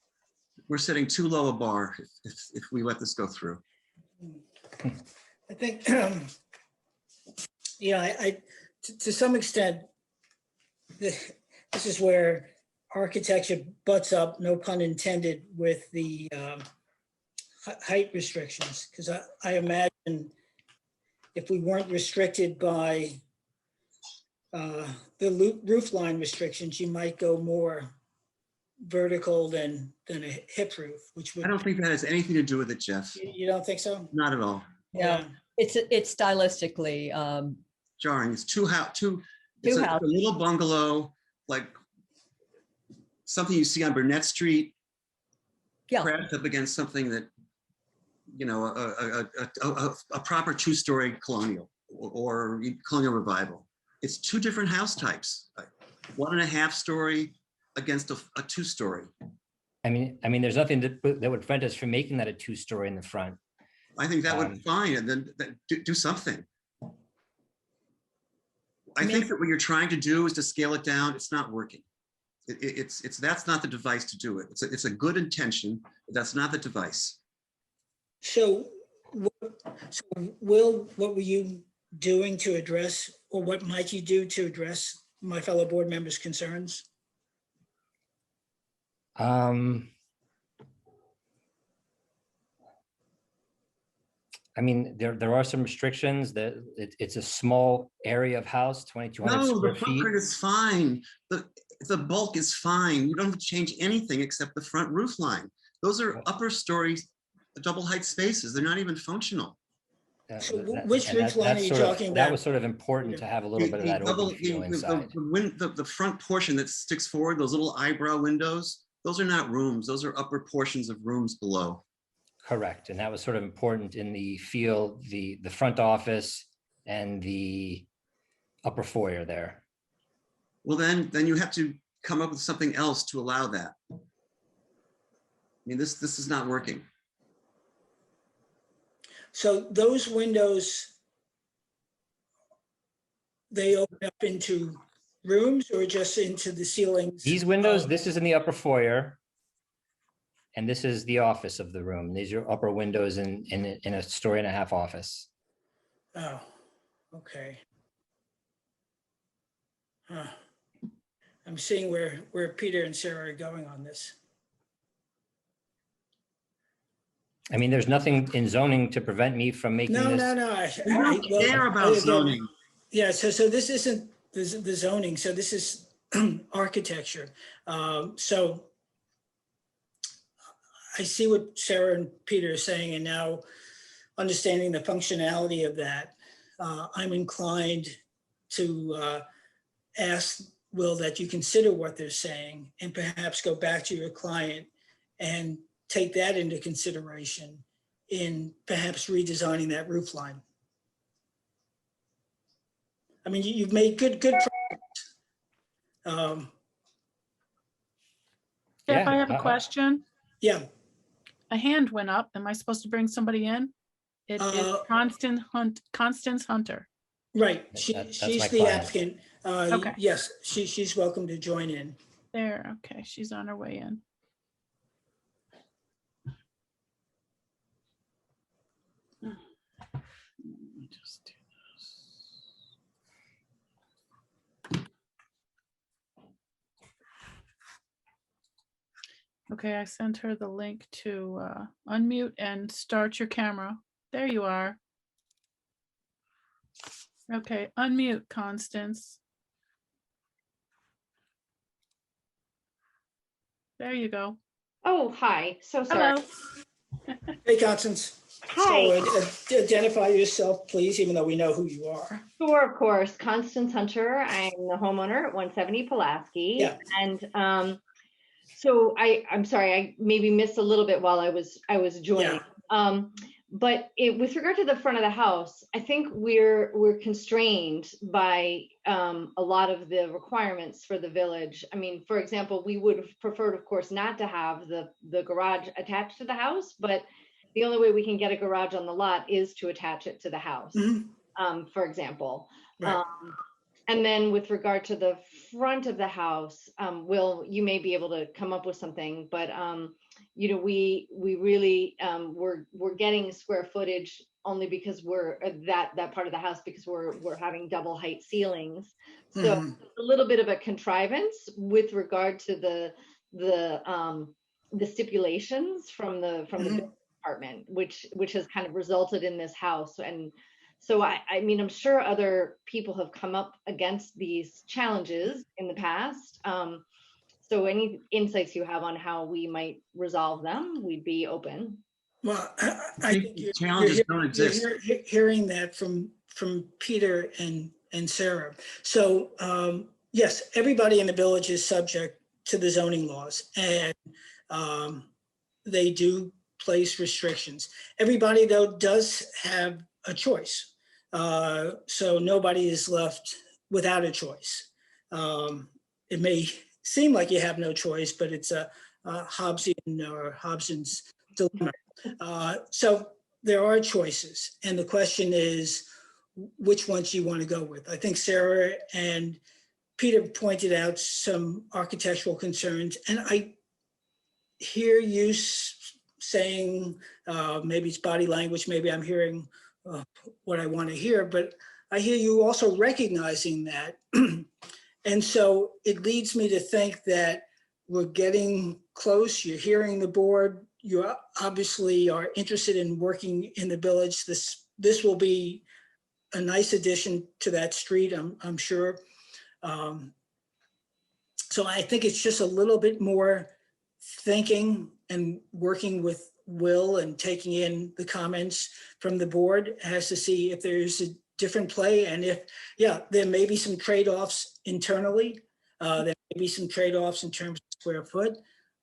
Speaker 2: we're setting too low a bar if we let this go through.
Speaker 1: I think, to some extent, this is where architecture butts up, no pun intended, with the height restrictions. Because I imagine if we weren't restricted by the roof line restrictions, you might go more vertical than a hip roof, which would.
Speaker 2: I don't think that has anything to do with it, Jeff.
Speaker 1: You don't think so?
Speaker 2: Not at all.
Speaker 5: Yeah, it's stylistically
Speaker 2: jarring. It's it's a little bungalow, like something you see on Burnett Street.
Speaker 5: Yeah,
Speaker 2: crashed up against something that a proper 2-story colonial. or colonial revival. It's two different house types, 1.5 story against a 2-story.
Speaker 19: I mean, there's nothing that would prevent us from making that a 2-story in the front.
Speaker 2: I think that would be fine, and then do something. I think that what you're trying to do is to scale it down. It's not working. That's not the device to do it. It's a good intention, but that's not the device.
Speaker 1: So, Will, what were you doing to address, or what might you do to address my fellow board members' concerns?
Speaker 19: I mean, there are some restrictions that it's a small area of house, 2,200
Speaker 2: No,
Speaker 19: square
Speaker 2: the
Speaker 19: feet.
Speaker 2: footprint is fine. The bulk is fine. You don't have to change anything except the front roof line. Those are upper story double height spaces. They're not even functional.
Speaker 1: So which roof line are you talking about?
Speaker 19: That was sort of important to have a little bit of that open feel inside.
Speaker 2: The front portion that sticks forward, those little eyebrow windows, those are not rooms. Those are upper portions of rooms below.
Speaker 19: Correct. And that was sort of important in the feel, the front office and the upper foyer there.
Speaker 2: Well, then you have to come up with something else to allow that. I mean, this is not working.
Speaker 1: So those windows, they open up into rooms or just into the ceilings?
Speaker 19: These windows, this is in the upper foyer. And this is the office of the room. These are upper windows in a 1.5 story office.
Speaker 1: Oh, okay. Huh. I'm seeing where Peter and Sarah are going on this.
Speaker 19: I mean, there's nothing in zoning to prevent me from making this.
Speaker 1: No. I
Speaker 2: don't care about zoning.
Speaker 1: Yeah, so this isn't the zoning. So this is architecture. So I see what Sarah and Peter are saying, and now understanding the functionality of that, I'm inclined to ask Will that you consider what they're saying and perhaps go back to your client and take that into consideration in perhaps redesigning that roof line. I mean, you've made good progress.
Speaker 3: Jeff, I have a question.
Speaker 1: Yeah.
Speaker 3: A hand went up. Am I supposed to bring somebody in? It is Constance Hunter.
Speaker 1: Right.
Speaker 3: That's
Speaker 1: She's
Speaker 3: my
Speaker 1: the
Speaker 3: client.
Speaker 1: applicant.
Speaker 3: Okay.
Speaker 1: Yes, she's welcome to join in.
Speaker 3: There, okay, she's on her way in. Let me just do this. Okay, I sent her the link to unmute and start your camera. There you are. Okay, unmute, Constance. There you go.
Speaker 20: Oh, hi. So sorry.
Speaker 3: Hello.
Speaker 1: Hey, Constance.
Speaker 20: Hi.
Speaker 1: So identify yourself, please, even though we know who you are.
Speaker 20: Sure, of course. Constance Hunter. I'm the homeowner at 170 Pulaski.
Speaker 1: Yeah.
Speaker 20: And so I'm sorry, I maybe missed a little bit while I was joining.
Speaker 1: Yeah.
Speaker 20: But with regard to the front of the house, I think we're constrained by a lot of the requirements for the village. I mean, for example, we would have preferred, of course, not to have the garage attached to the house, but the only way we can get a garage on the lot is to attach it to the house, for example.
Speaker 1: Right.
Speaker 20: And then with regard to the front of the house, Will, you may be able to come up with something, but you know, we really we're getting square footage only because we're that part of the house because we're having double height ceilings. So a little bit of a contrivance with regard to the stipulations from the building department, which has kind of resulted in this house. And so I mean, I'm sure other people have come up against these challenges in the past. So any insights you have on how we might resolve them, we'd be open.
Speaker 1: Well, I think you're hearing that from Peter and Sarah. So yes, everybody in the village is subject to the zoning laws, and they do place restrictions. Everybody, though, does have a choice. So nobody is left without a choice. It may seem like you have no choice, but it's a Hobbesian or Hobson's dilemma. So there are choices, and the question is which ones you want to go with. I think Sarah and Peter pointed out some architectural concerns, and I hear you saying, maybe it's body language, maybe I'm hearing what I want to hear, but I hear you also recognizing that. And so it leads me to think that we're getting close. You're hearing the board. You obviously are interested in working in the village. This will be a nice addition to that street, I'm sure. So I think it's just a little bit more thinking and working with Will and taking in the comments from the board as to see if there's a different play, and if, yeah, there may be some trade-offs internally. There may be some trade-offs in terms of square foot.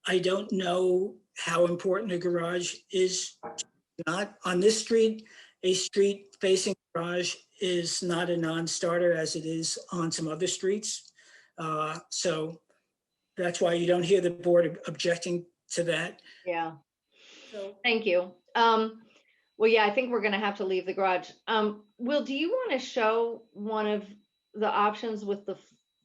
Speaker 1: I don't know how important a garage is. Not on this street, a street facing garage is not a non-starter as it is on some other streets. So that's why you don't hear the board objecting to that.
Speaker 20: Yeah.
Speaker 1: So,
Speaker 20: thank you. Well, yeah, I think we're gonna have to leave the garage. Will, do you want to show one of the options with the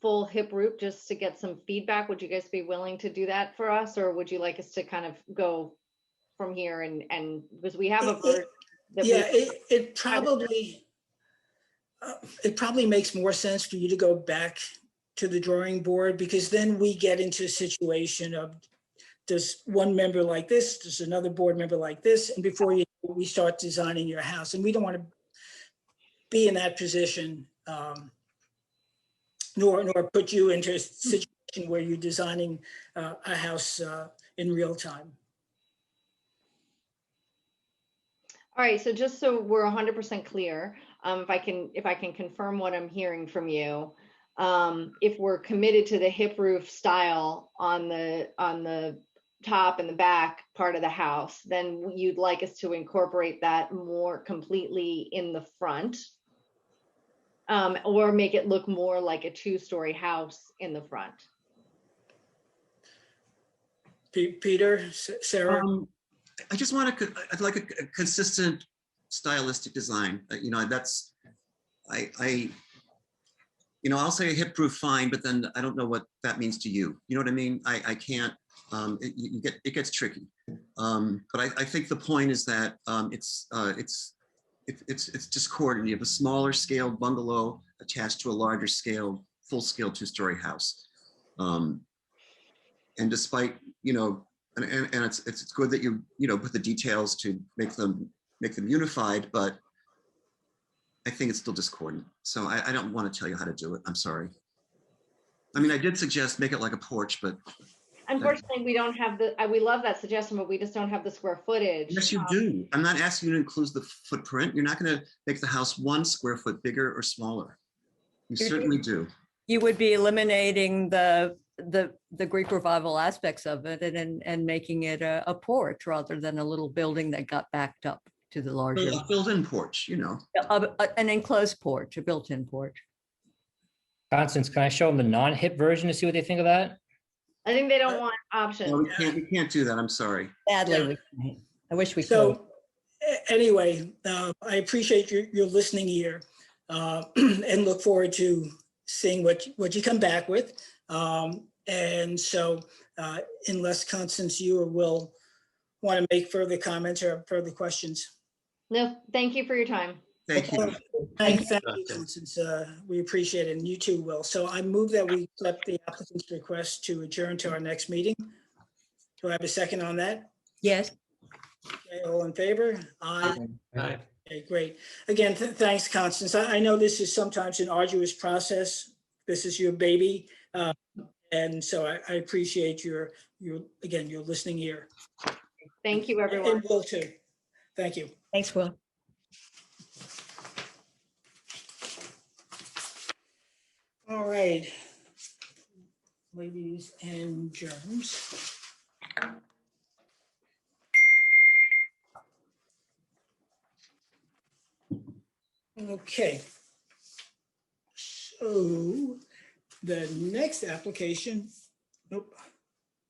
Speaker 20: full hip roof just to get some feedback? Would you guys be willing to do that for us, or would you like us to kind of go from here and because we have a version that
Speaker 1: yeah, it probably makes more sense for you to go back to the drawing board, because then we get into a situation of there's one member like this, there's another board member like this, and before we start designing your house, and we don't want to be in that position, nor put you into a situation where you're designing a house in real time.
Speaker 20: All right, so just so we're 100% clear, if I can confirm what I'm hearing from you, if we're committed to the hip roof style on the top and the back part of the house, then you'd like us to incorporate that more completely in the front, or make it look more like a two-story house in the front.
Speaker 1: Peter, Sarah?
Speaker 2: I just want to, I'd like a consistent stylistic design. That's, I'll say a hip roof, fine, but then I don't know what that means to you. You know what I mean? I can't, it gets tricky. But I think the point is that it's discordant. You have a smaller scale bungalow attached to a larger scale, full scale two-story house. And despite, and it's good that you put the details to make them unified, but I think it's still discordant. So I don't want to tell you how to do it. I'm sorry. I mean, I did suggest make it like a porch, but
Speaker 20: unfortunately we don't have we love that suggestion, but we just don't have the square footage.
Speaker 2: Yes, you do. I'm not asking you to include the footprint. You're not going to make the house 1 square foot bigger or smaller. You certainly do.
Speaker 5: You would be eliminating the Greek revival aspects of it and making it a porch rather than a little building that got backed up to the larger.
Speaker 2: A built-in porch,
Speaker 5: An enclosed porch, a built-in porch.
Speaker 19: Constance, can I show them the non-hip version to see what they think of that?
Speaker 20: I think they don't want options.
Speaker 2: No, we can't do that. I'm sorry.
Speaker 5: Sadly, I wish we could.
Speaker 1: So anyway, I appreciate your listening ear and look forward to seeing what you come back with. And so unless Constance, you or Will want to make further comments or further questions.
Speaker 20: No, thank you for your time.
Speaker 2: Thank you.
Speaker 1: Thank you, Constance. We appreciate it, and you too, Will. So I move that we accept the applicant's request to adjourn to our next meeting. Do I have a second on that?
Speaker 5: Yes.
Speaker 1: Okay, all in favor? Aye.
Speaker 8: Aye.
Speaker 1: Okay, great. Again, thanks, Constance. I know this is sometimes an arduous process. This is your baby. And so I appreciate your listening ear.
Speaker 20: Thank you, everyone.
Speaker 1: And Will too. Thank you.
Speaker 5: Thanks, Will.
Speaker 1: All right. Ladies and germs. Okay. So the next application, nope,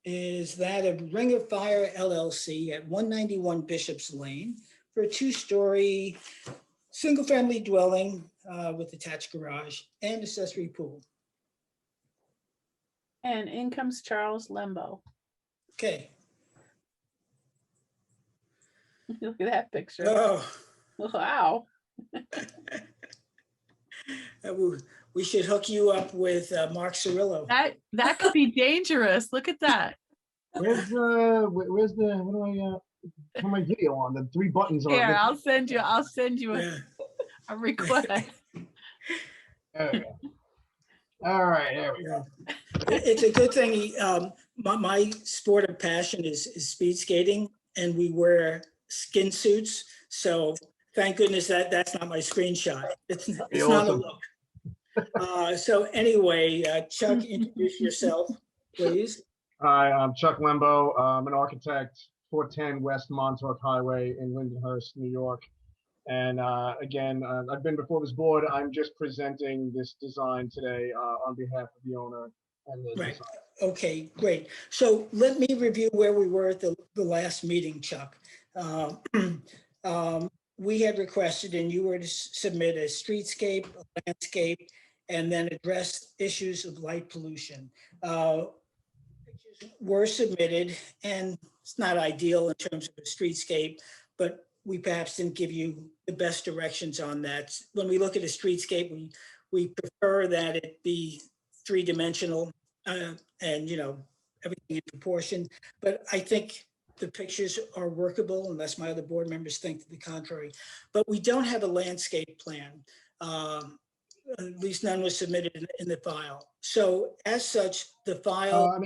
Speaker 1: is that of Ring of Fire LLC at 191 Bishop's Lane for a two-story single-family dwelling with attached garage and accessory pool.
Speaker 3: And in comes Charles Lembo.
Speaker 1: Okay.
Speaker 3: Look at that picture.
Speaker 1: Oh,
Speaker 3: Wow.
Speaker 1: we should hook you up with Mark Cirillo.
Speaker 3: That could be dangerous. Look at that.
Speaker 21: Where's the what am I video on? The three buttons on.
Speaker 3: Here, I'll send you a request.
Speaker 21: There we go. All right, there we go.
Speaker 1: It's a good thing. My sport of passion is speed skating, and we wear skin suits. So thank goodness that's not my screenshot. It's not a look. So anyway, Chuck, introduce yourself, please.
Speaker 21: Hi, I'm Chuck Lembo. I'm an architect, 410 West Montauk Highway in Lindenhurst, New York. And again, I've been before this board. I'm just presenting this design today on behalf of the owner and the
Speaker 1: Right.
Speaker 21: design.
Speaker 1: Okay, great. So let me review where we were at the last meeting, Chuck. We had requested, and you were to submit a streetscape, a landscape, and then address issues of light pollution. Pictures were submitted, and it's not ideal in terms of a streetscape, but we perhaps didn't give you the best directions on that. When we look at a streetscape, we prefer that it be three-dimensional and, everything in proportion. But I think the pictures are workable unless my other board members think to the contrary. But we don't have a landscape plan. At least none was submitted in the file. So as such, the file.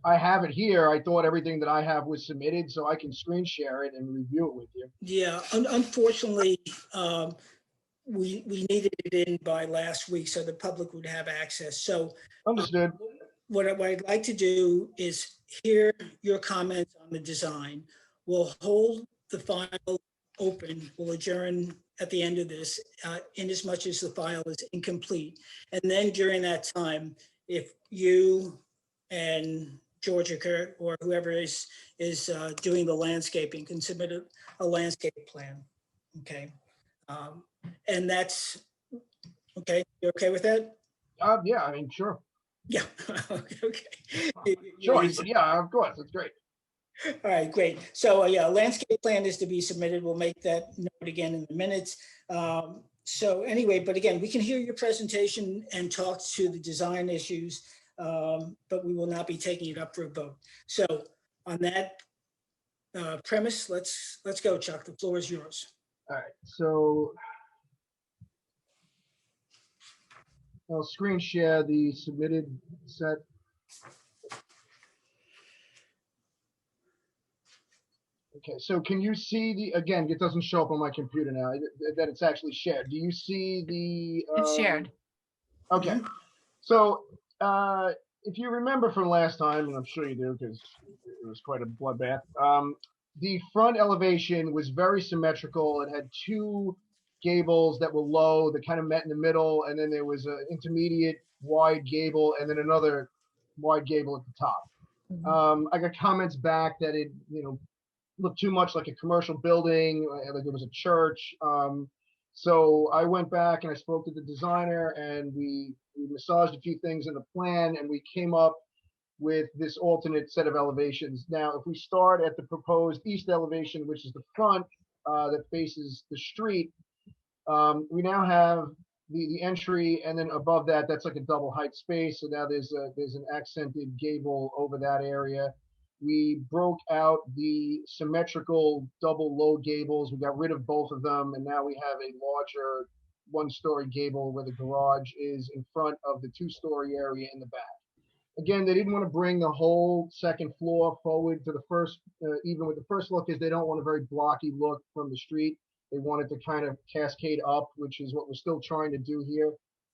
Speaker 21: I have it here. I thought everything that I have was submitted, so I can screen share it and review it with you.
Speaker 1: Yeah, unfortunately, we needed it in by last week so the public would have access. So
Speaker 21: understood.
Speaker 1: What I'd like to do is hear your comments on the design. We'll hold the file open. We'll adjourn at the end of this, in as much as the file is incomplete. And then during that time, if you and Georgia or whoever is doing the landscaping can submit a landscape plan. Okay. And that's okay. You okay with that?
Speaker 21: Yeah, I mean, sure.
Speaker 1: Yeah. Okay.
Speaker 21: Sure. Yeah, of course. That's great.
Speaker 1: All right, great. So yeah, a landscape plan is to be submitted. We'll make that note again in the minutes. So anyway, but again, we can hear your presentation and talk to the design issues, but we will not be taking it up for a vote. So on that premise, let's go, Chuck. The floor is yours.
Speaker 21: All right, so I'll screen share the submitted set. Okay, so can you see the, again, it doesn't show up on my computer now, that it's actually shared. Do you see the?
Speaker 3: It's shared.
Speaker 21: Okay, so if you remember from last time, and I'm sure you do because it was quite a bloodbath, the front elevation was very symmetrical. It had two gables that were low that kind of met in the middle, and then there was an intermediate wide gable and then another wide gable at the top. I got comments back that it, looked too much like a commercial building, like it was a church. So I went back and I spoke to the designer, and we massaged a few things in the plan, and we came up with this alternate set of elevations. Now, if we start at the proposed east elevation, which is the front that faces the street, we now have the entry, and then above that, that's like a double height space. So now there's an accented gable over that area. We broke out the symmetrical double low gables. We got rid of both of them, and now we have a larger one-story gable where the garage is in front of the two-story area in the back. Again, they didn't want to bring the whole second floor forward to the first, even with the first look, because they don't want a very blocky look from the street. They wanted to kind of cascade up, which is what we're still trying to do here,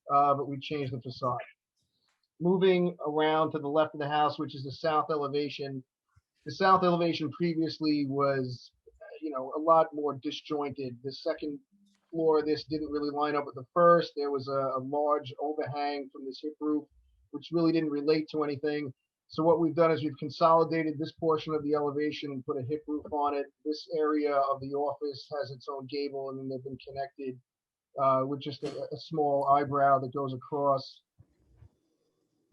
Speaker 21: but we changed the facade. Moving around to the left of the house, which is the south elevation. The south elevation previously was, a lot more disjointed. The second floor of this didn't really line up with the first. There was a large overhang from this hip roof, which really didn't relate to anything. So what we've done is we've consolidated this portion of the elevation and put a hip roof on it. This area of the office has its own gable, and then they've been connected with just a small eyebrow that goes across.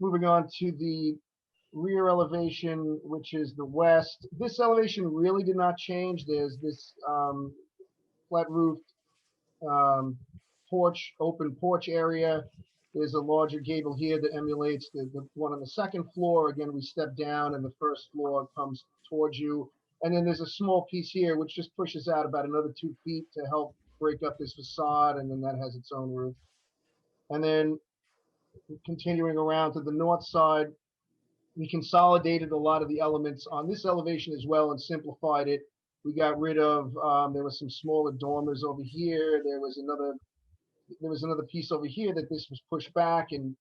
Speaker 21: Moving on to the rear elevation, which is the west. This elevation really did not change. There's this flat roofed porch, open porch area. There's a larger gable here that emulates the one on the second floor. Again, we step down and the first floor comes towards you. And then there's a small piece here which just pushes out about another 2 feet to help break up this facade, and then that has its own roof. And then continuing around to the north side, we consolidated a lot of the elements on this elevation as well and simplified it. We got rid of, there was some smaller dormers over here. There was another piece over here that this was pushed back and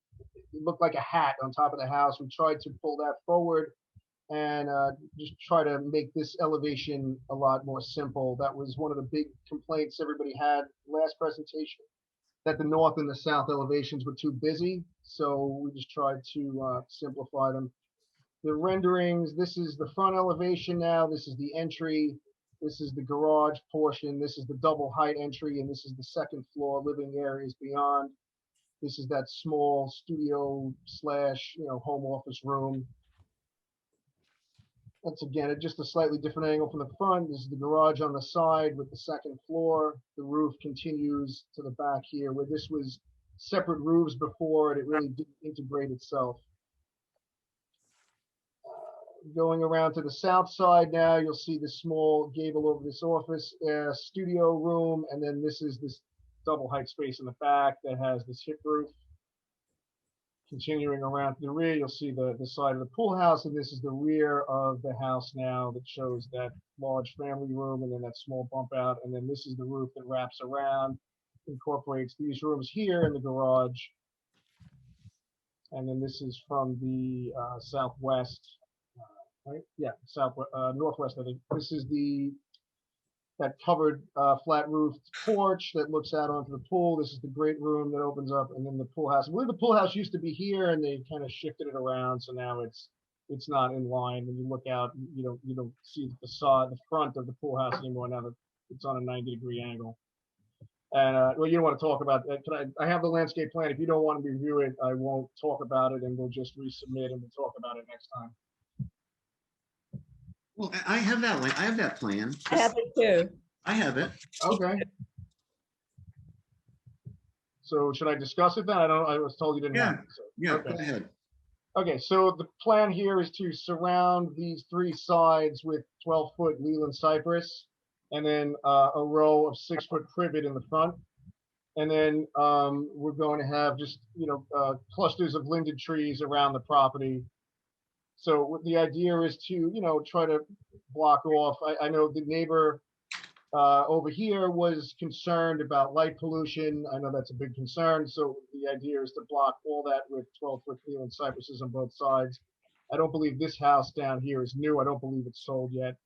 Speaker 21: it looked like a hat on top of the house. We tried to pull that forward and just try to make this elevation a lot more simple. That was one of the big complaints everybody had last presentation, that the north and the south elevations were too busy. So we just tried to simplify them. The renderings, this is the front elevation now, this is the entry, this is the garage portion, this is the double height entry, and this is the second floor living areas beyond. This is that small studio slash, home office room. Once again, just a slightly different angle from the front. This is the garage on the side with the second floor. The roof continues to the back here, where this was separate roofs before, and it really didn't integrate itself. Going around to the south side now, you'll see the small gable over this office studio room, and then this is this double height space in the back that has this hip roof. Continuing around to the rear, you'll see the side of the pool house, and this is the rear of the house now that shows that large family room and then that small bump out, and then this is the roof that wraps around, incorporates these rooms here in the garage. And then this is from the southwest. Right? Yeah, northwest, I think. This is that covered flat roofed porch that looks out onto the pool. This is the great room that opens up, and then the pool house. I believe the pool house used to be here, and they kind of shifted it around, so now it's not in line. When you look out, you don't see the facade, the front of the pool house anymore. Now that it's on a 90-degree angle. And well, you don't want to talk about that. I have the landscape plan. If you don't want to review it, I won't talk about it, and we'll just resubmit and we'll talk about it next time.
Speaker 2: Well, I have that one. I have that plan.
Speaker 5: I have it too.
Speaker 2: I have it.
Speaker 21: Okay. So should I discuss it then? I was told you didn't have it. So,
Speaker 2: Yeah,
Speaker 21: okay.
Speaker 2: Go ahead.
Speaker 21: Okay, so the plan here is to surround these 3 sides with 12-foot Leland cypress, and then a row of 6-foot privet in the front. And then we're going to have just, clusters of linden trees around the property. So the idea is to, try to block off. I know the neighbor over here was concerned about light pollution. I know that's a big concern. So the idea is to block all that with 12-foot Leland cypresses on both sides. I don't believe this house down here is new. I don't believe it's sold yet.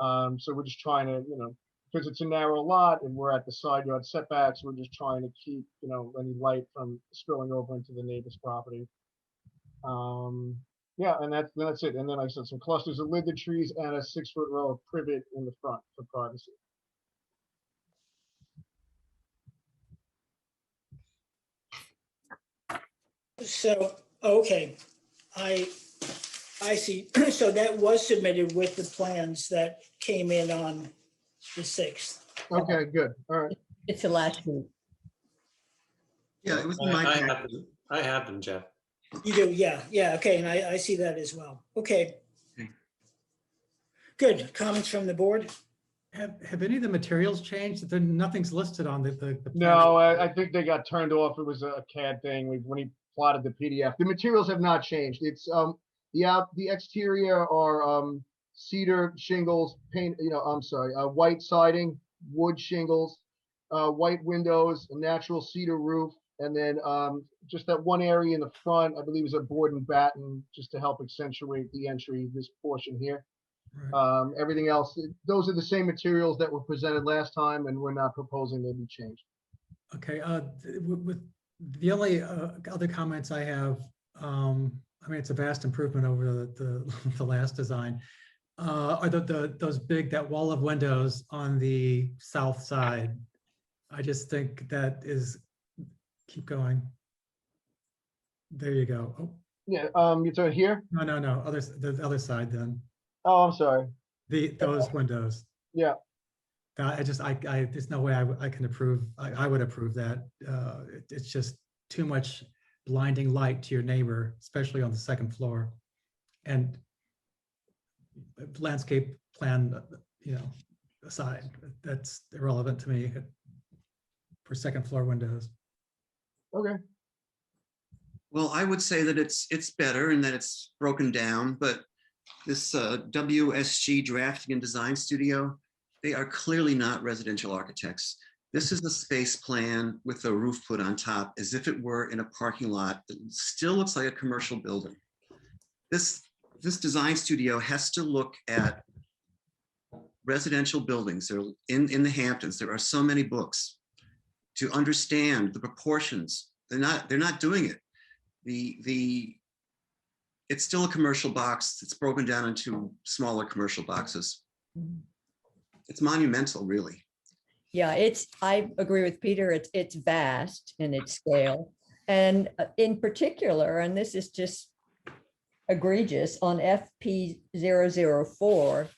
Speaker 21: So we're just trying to, because it's a narrow lot and we're at the side yard setbacks, we're just trying to keep, any light from spilling over into the neighbor's property. Yeah, and that's it. And then like I said, some clusters of linden trees and a 6-foot row of privet in the front for privacy.
Speaker 1: So, okay, I see. So that was submitted with the plans that came in on the 6th.
Speaker 21: Okay, good. All right.
Speaker 5: It's the last week.
Speaker 2: Yeah, it was in my packet.
Speaker 8: I have them, Jeff.
Speaker 1: You do, yeah, okay, and I see that as well. Okay. Good. Comments from the board?
Speaker 9: Have any of the materials changed? Nothing's listed on the plan.
Speaker 21: No, I think they got turned off. It was a CAD thing when he plotted the PDF. The materials have not changed. It's the exterior are cedar shingles, white siding, wood shingles, white windows, a natural cedar roof, and then just that one area in the front, I believe, is a board and batten just to help accentuate the entry, this portion here. Everything else, those are the same materials that were presented last time, and we're not proposing they be changed.
Speaker 9: Okay, with the only other comments I have, I mean, it's a vast improvement over the last design. Are that wall of windows on the south side? I just think that is, keep going. There you go. Oh,
Speaker 21: Yeah, you're talking here?
Speaker 9: no, the other side then.
Speaker 21: Oh, I'm sorry.
Speaker 9: Those windows.
Speaker 21: Yeah.
Speaker 9: There's no way I can approve, I would approve that. It's just too much blinding light to your neighbor, especially on the second floor. And landscape plan, aside, that's irrelevant to me for second floor windows.
Speaker 21: Okay.
Speaker 2: Well, I would say that it's better and that it's broken down, but this WSG Drafting and Design Studio, they are clearly not residential architects. This is a space plan with a roof put on top as if it were in a parking lot that still looks like a commercial building. This design studio has to look at residential buildings. They're in the Hamptons. There are so many books to understand the proportions. They're not doing it. It's still a commercial box. It's broken down into smaller commercial boxes. It's monumental, really.
Speaker 5: Yeah, I agree with Peter. It's vast in its scale. And in particular, and this is just egregious, on FP 004,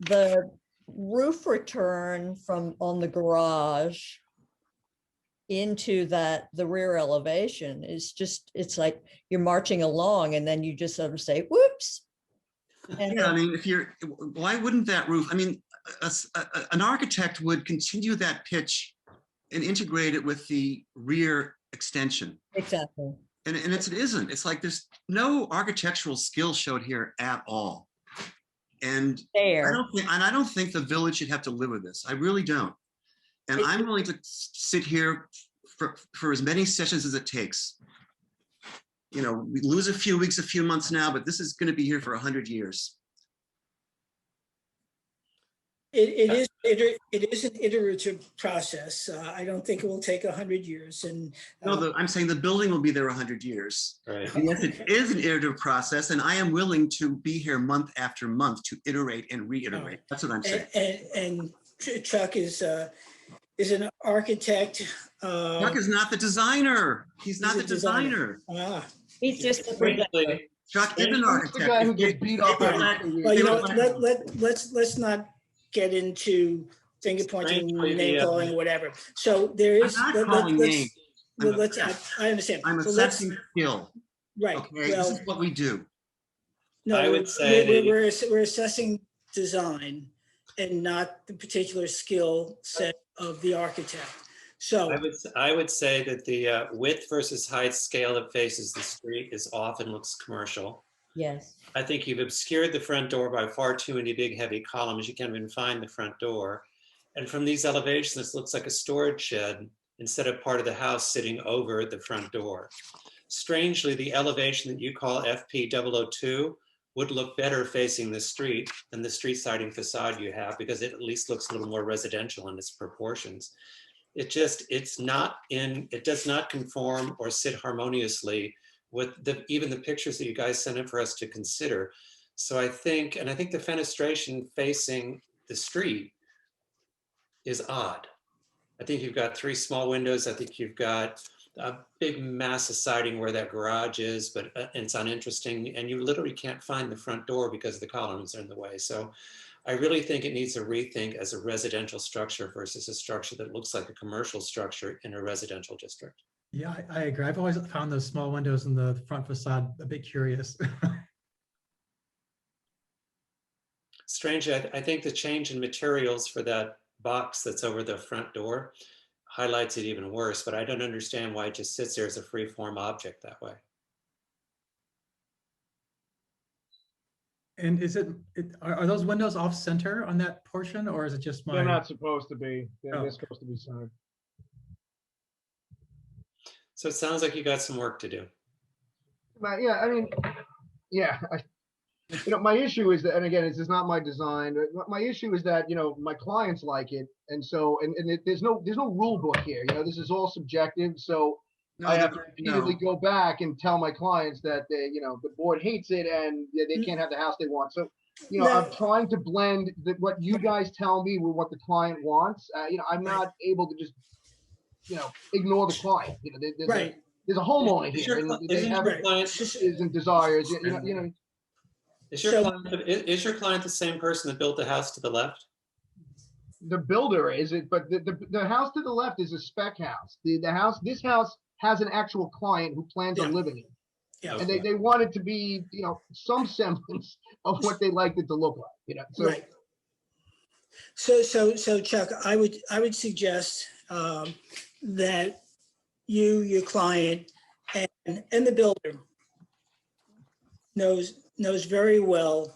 Speaker 5: the roof return from on the garage into the rear elevation is just, it's like you're marching along and then you just sort of say, whoops. And
Speaker 2: yeah, I mean, why wouldn't that roof, I mean, an architect would continue that pitch and integrate it with the rear extension.
Speaker 5: Exactly.
Speaker 2: And it isn't. It's like there's no architectural skill showed here at all. And I don't think the village should have to live with this. I really don't. And I'm willing to sit here for as many sessions as it takes. We lose a few weeks, a few months now, but this is going to be here for 100 years.
Speaker 1: It is an iterative process. I don't think it will take 100 years. And
Speaker 2: no, I'm saying the building will be there 100 years.
Speaker 8: Right.
Speaker 2: And yes, it is an iterative process, and I am willing to be here month after month to iterate and reiterate. That's what I'm saying.
Speaker 1: And Chuck is an architect.
Speaker 2: Chuck is not the designer. He's not the designer.
Speaker 5: He's just a
Speaker 2: Chuck is an architect.
Speaker 21: The guy who gets beat up.
Speaker 1: Well, let's not get into finger pointing, name calling, whatever. So there is.
Speaker 2: I'm not calling names.
Speaker 1: I understand.
Speaker 2: I'm assessing skill.
Speaker 1: Right.
Speaker 2: Okay. This is what we do.
Speaker 1: No,
Speaker 8: I would say
Speaker 1: we're assessing design and not the particular skill set of the architect. So
Speaker 8: I would say that the width versus height scale that faces the street often looks commercial.
Speaker 5: Yes.
Speaker 8: I think you've obscured the front door by far too many big heavy columns. You can't even find the front door. And from these elevations, this looks like a storage shed instead of part of the house sitting over the front door. Strangely, the elevation that you call FP 002 would look better facing the street than the street siding facade you have, because it at least looks a little more residential in its proportions. It does not conform or sit harmoniously with even the pictures that you guys sent in for us to consider. So I think the fenestration facing the street is odd. I think you've got 3 small windows. I think you've got a big mass of siding where that garage is, but it's uninteresting. And you literally can't find the front door because the columns are in the way. So I really think it needs a rethink as a residential structure versus a structure that looks like a commercial structure in a residential district.
Speaker 9: Yeah, I agree. I've always found those small windows in the front facade a bit curious.
Speaker 8: Strangely, I think the change in materials for that box that's over the front door highlights it even worse, but I don't understand why it just sits there as a free-form object that way.
Speaker 9: And are those windows off center on that portion, or is it just my?
Speaker 21: They're not supposed to be. They're supposed to be centered.
Speaker 8: So it sounds like you got some work to do.
Speaker 21: But yeah, I mean, yeah, My issue is that, and again, this is not my design. My issue is that, my clients like it. And so, there's no rule book here, this is all subjective. So
Speaker 2: No,
Speaker 21: I have to
Speaker 2: no.
Speaker 21: repeatedly go back and tell my clients that the board hates it and they can't have the house they want. So, I'm trying to blend what you guys tell me with what the client wants. I'm not able to just, ignore the client. There's a homeowner here and they have wishes and desires,
Speaker 8: Is your client the same person that built the house to the left?
Speaker 21: The builder is it, but the house to the left is a spec house. This house has an actual client who plans on living in.
Speaker 1: Yeah.
Speaker 21: And they want it to be, some semblance of what they like it to look like, So,
Speaker 1: Right. So Chuck, I would suggest that your client and the builder knows very well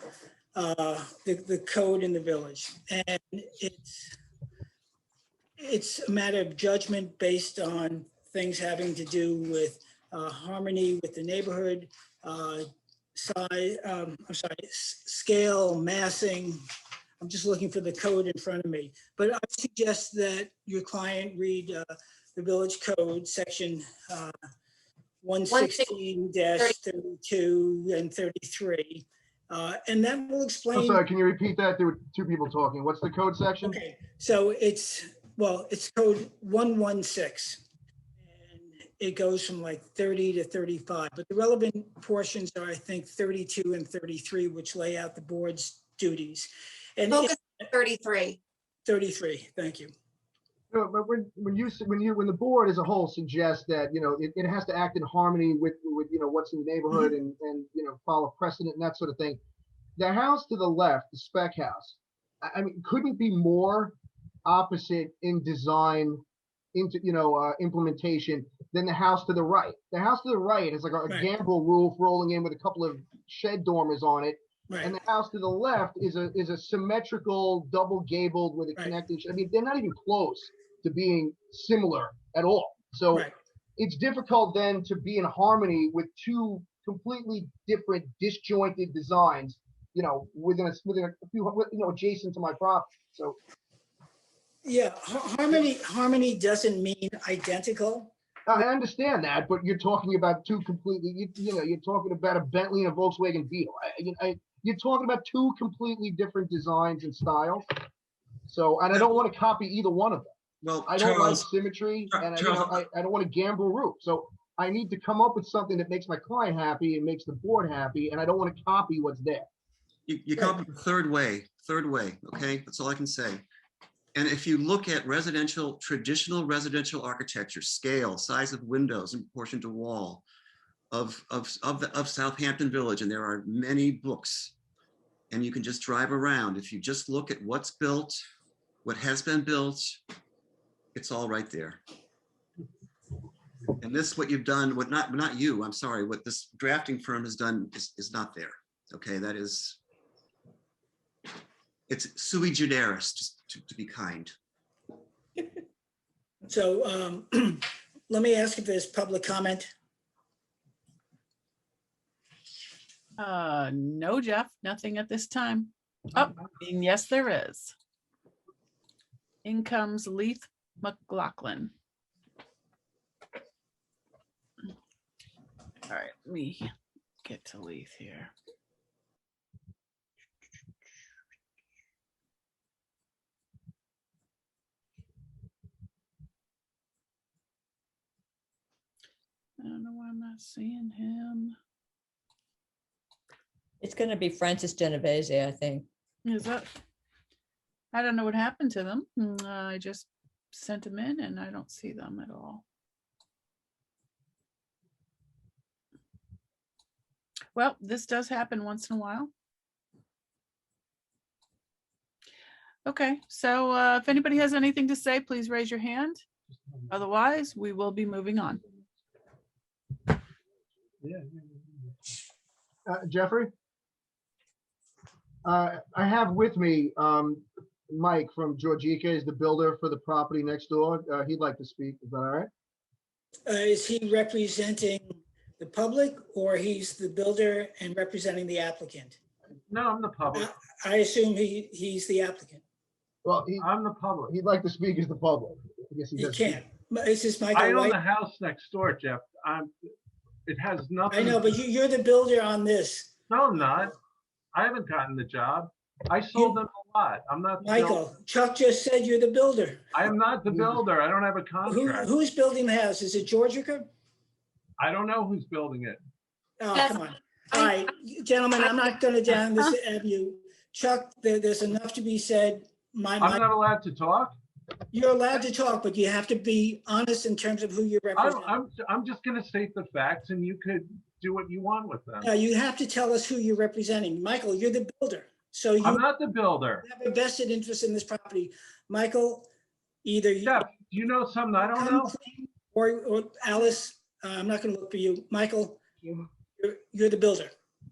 Speaker 1: the code in the village, and it's a matter of judgment based on things having to do with harmony with the neighborhood, scale, massing. I'm just looking for the code in front of me, but I suggest that your client read the village code section 116-32 and 33. And that will explain.
Speaker 21: I'm sorry, can you repeat that? There were two people talking. What's the code section?
Speaker 1: Okay, so it's code 116. And it goes from like 30 to 35, but the relevant portions are, I think, 32 and 33, which lay out the board's duties. And
Speaker 4: Focus on 33.
Speaker 1: 33, thank you.
Speaker 21: No, but when the board as a whole suggests that it has to act in harmony with what's in the neighborhood and follow precedent and that sort of thing, the house to the left, the spec house, I mean, couldn't be more opposite in design, into implementation than the house to the right. The house to the right is like a gambrel roof rolling in with a couple of shed dormers on it.
Speaker 1: Right.
Speaker 21: And the house to the left is a symmetrical double gabled with a connecting. I mean, they're not even close to being similar at all. So it's difficult then to be in harmony with two completely different disjointed designs, within a few, adjacent to my property. So
Speaker 1: yeah, harmony doesn't mean identical.
Speaker 21: I understand that, but you're talking about two completely, you're talking about a Bentley and a Volkswagen Beetle. You're talking about two completely different designs and styles. So, and I don't want to copy either one of them.
Speaker 2: Well,
Speaker 21: I don't like symmetry, and I don't want to gamble roof. So I need to come up with something that makes my client happy and makes the board happy, and I don't want to copy what's there.
Speaker 2: You come up with a third way, okay? That's all I can say. And if you look at traditional residential architecture, scale, size of windows in proportion to wall of Southampton Village, and there are many books, and you can just drive around. If you just look at what's built, what has been built, it's all right there. And this, what you've done, not you, I'm sorry, what this drafting firm has done is not there. Okay, it's sui generis, just to be kind.
Speaker 1: So let me ask if there's public comment.
Speaker 3: No, Jeff, nothing at this time. Oh, and yes, there is. In comes Leith McLaughlin. All right, let me get to Leith here. I don't know why I'm not seeing him.
Speaker 5: It's going to be Francis Genovese, I think.
Speaker 3: Is that? I don't know what happened to them. I just sent them in and I don't see them at all. Well, this does happen once in a while. Okay, so if anybody has anything to say, please raise your hand. Otherwise, we will be moving on.
Speaker 21: Jeffrey? I have with me Mike from Georgica, is the builder for the property next door. He'd like to speak. Is that all right?
Speaker 1: Is he representing the public, or he's the builder and representing the applicant?
Speaker 10: No, I'm the public.
Speaker 1: I assume he's the applicant.
Speaker 21: Well,
Speaker 10: I'm the public.
Speaker 21: he'd like to speak as the public. I guess he
Speaker 1: You
Speaker 21: does.
Speaker 1: can't. This is Michael
Speaker 10: I own
Speaker 1: White.
Speaker 10: the house next door, Jeff. It has nothing.
Speaker 1: I know, but you're the builder on this.
Speaker 10: No, I'm not. I haven't gotten the job. I sold them a lot. I'm not.
Speaker 1: Michael, Chuck just said you're the builder.
Speaker 10: I am not the builder. I don't have a contract.
Speaker 1: Who's building the house? Is it Georgica?
Speaker 10: I don't know who's building it.
Speaker 1: Oh, come on. All right, gentlemen, I'm not going to down this avenue. Chuck, there's enough to be said.
Speaker 10: I'm not allowed to talk.
Speaker 1: You're allowed to talk, but you have to be honest in terms of who you're representing.
Speaker 10: I'm just going to state the facts, and you could do what you want with them.
Speaker 1: No, you have to tell us who you're representing. Michael, you're the builder. So
Speaker 10: I'm not the builder.
Speaker 1: You have a vested interest in this property. Michael, either
Speaker 10: Jeff, do you know something I don't know?
Speaker 1: Or Alice, I'm not going to look for you. Michael, you're the builder.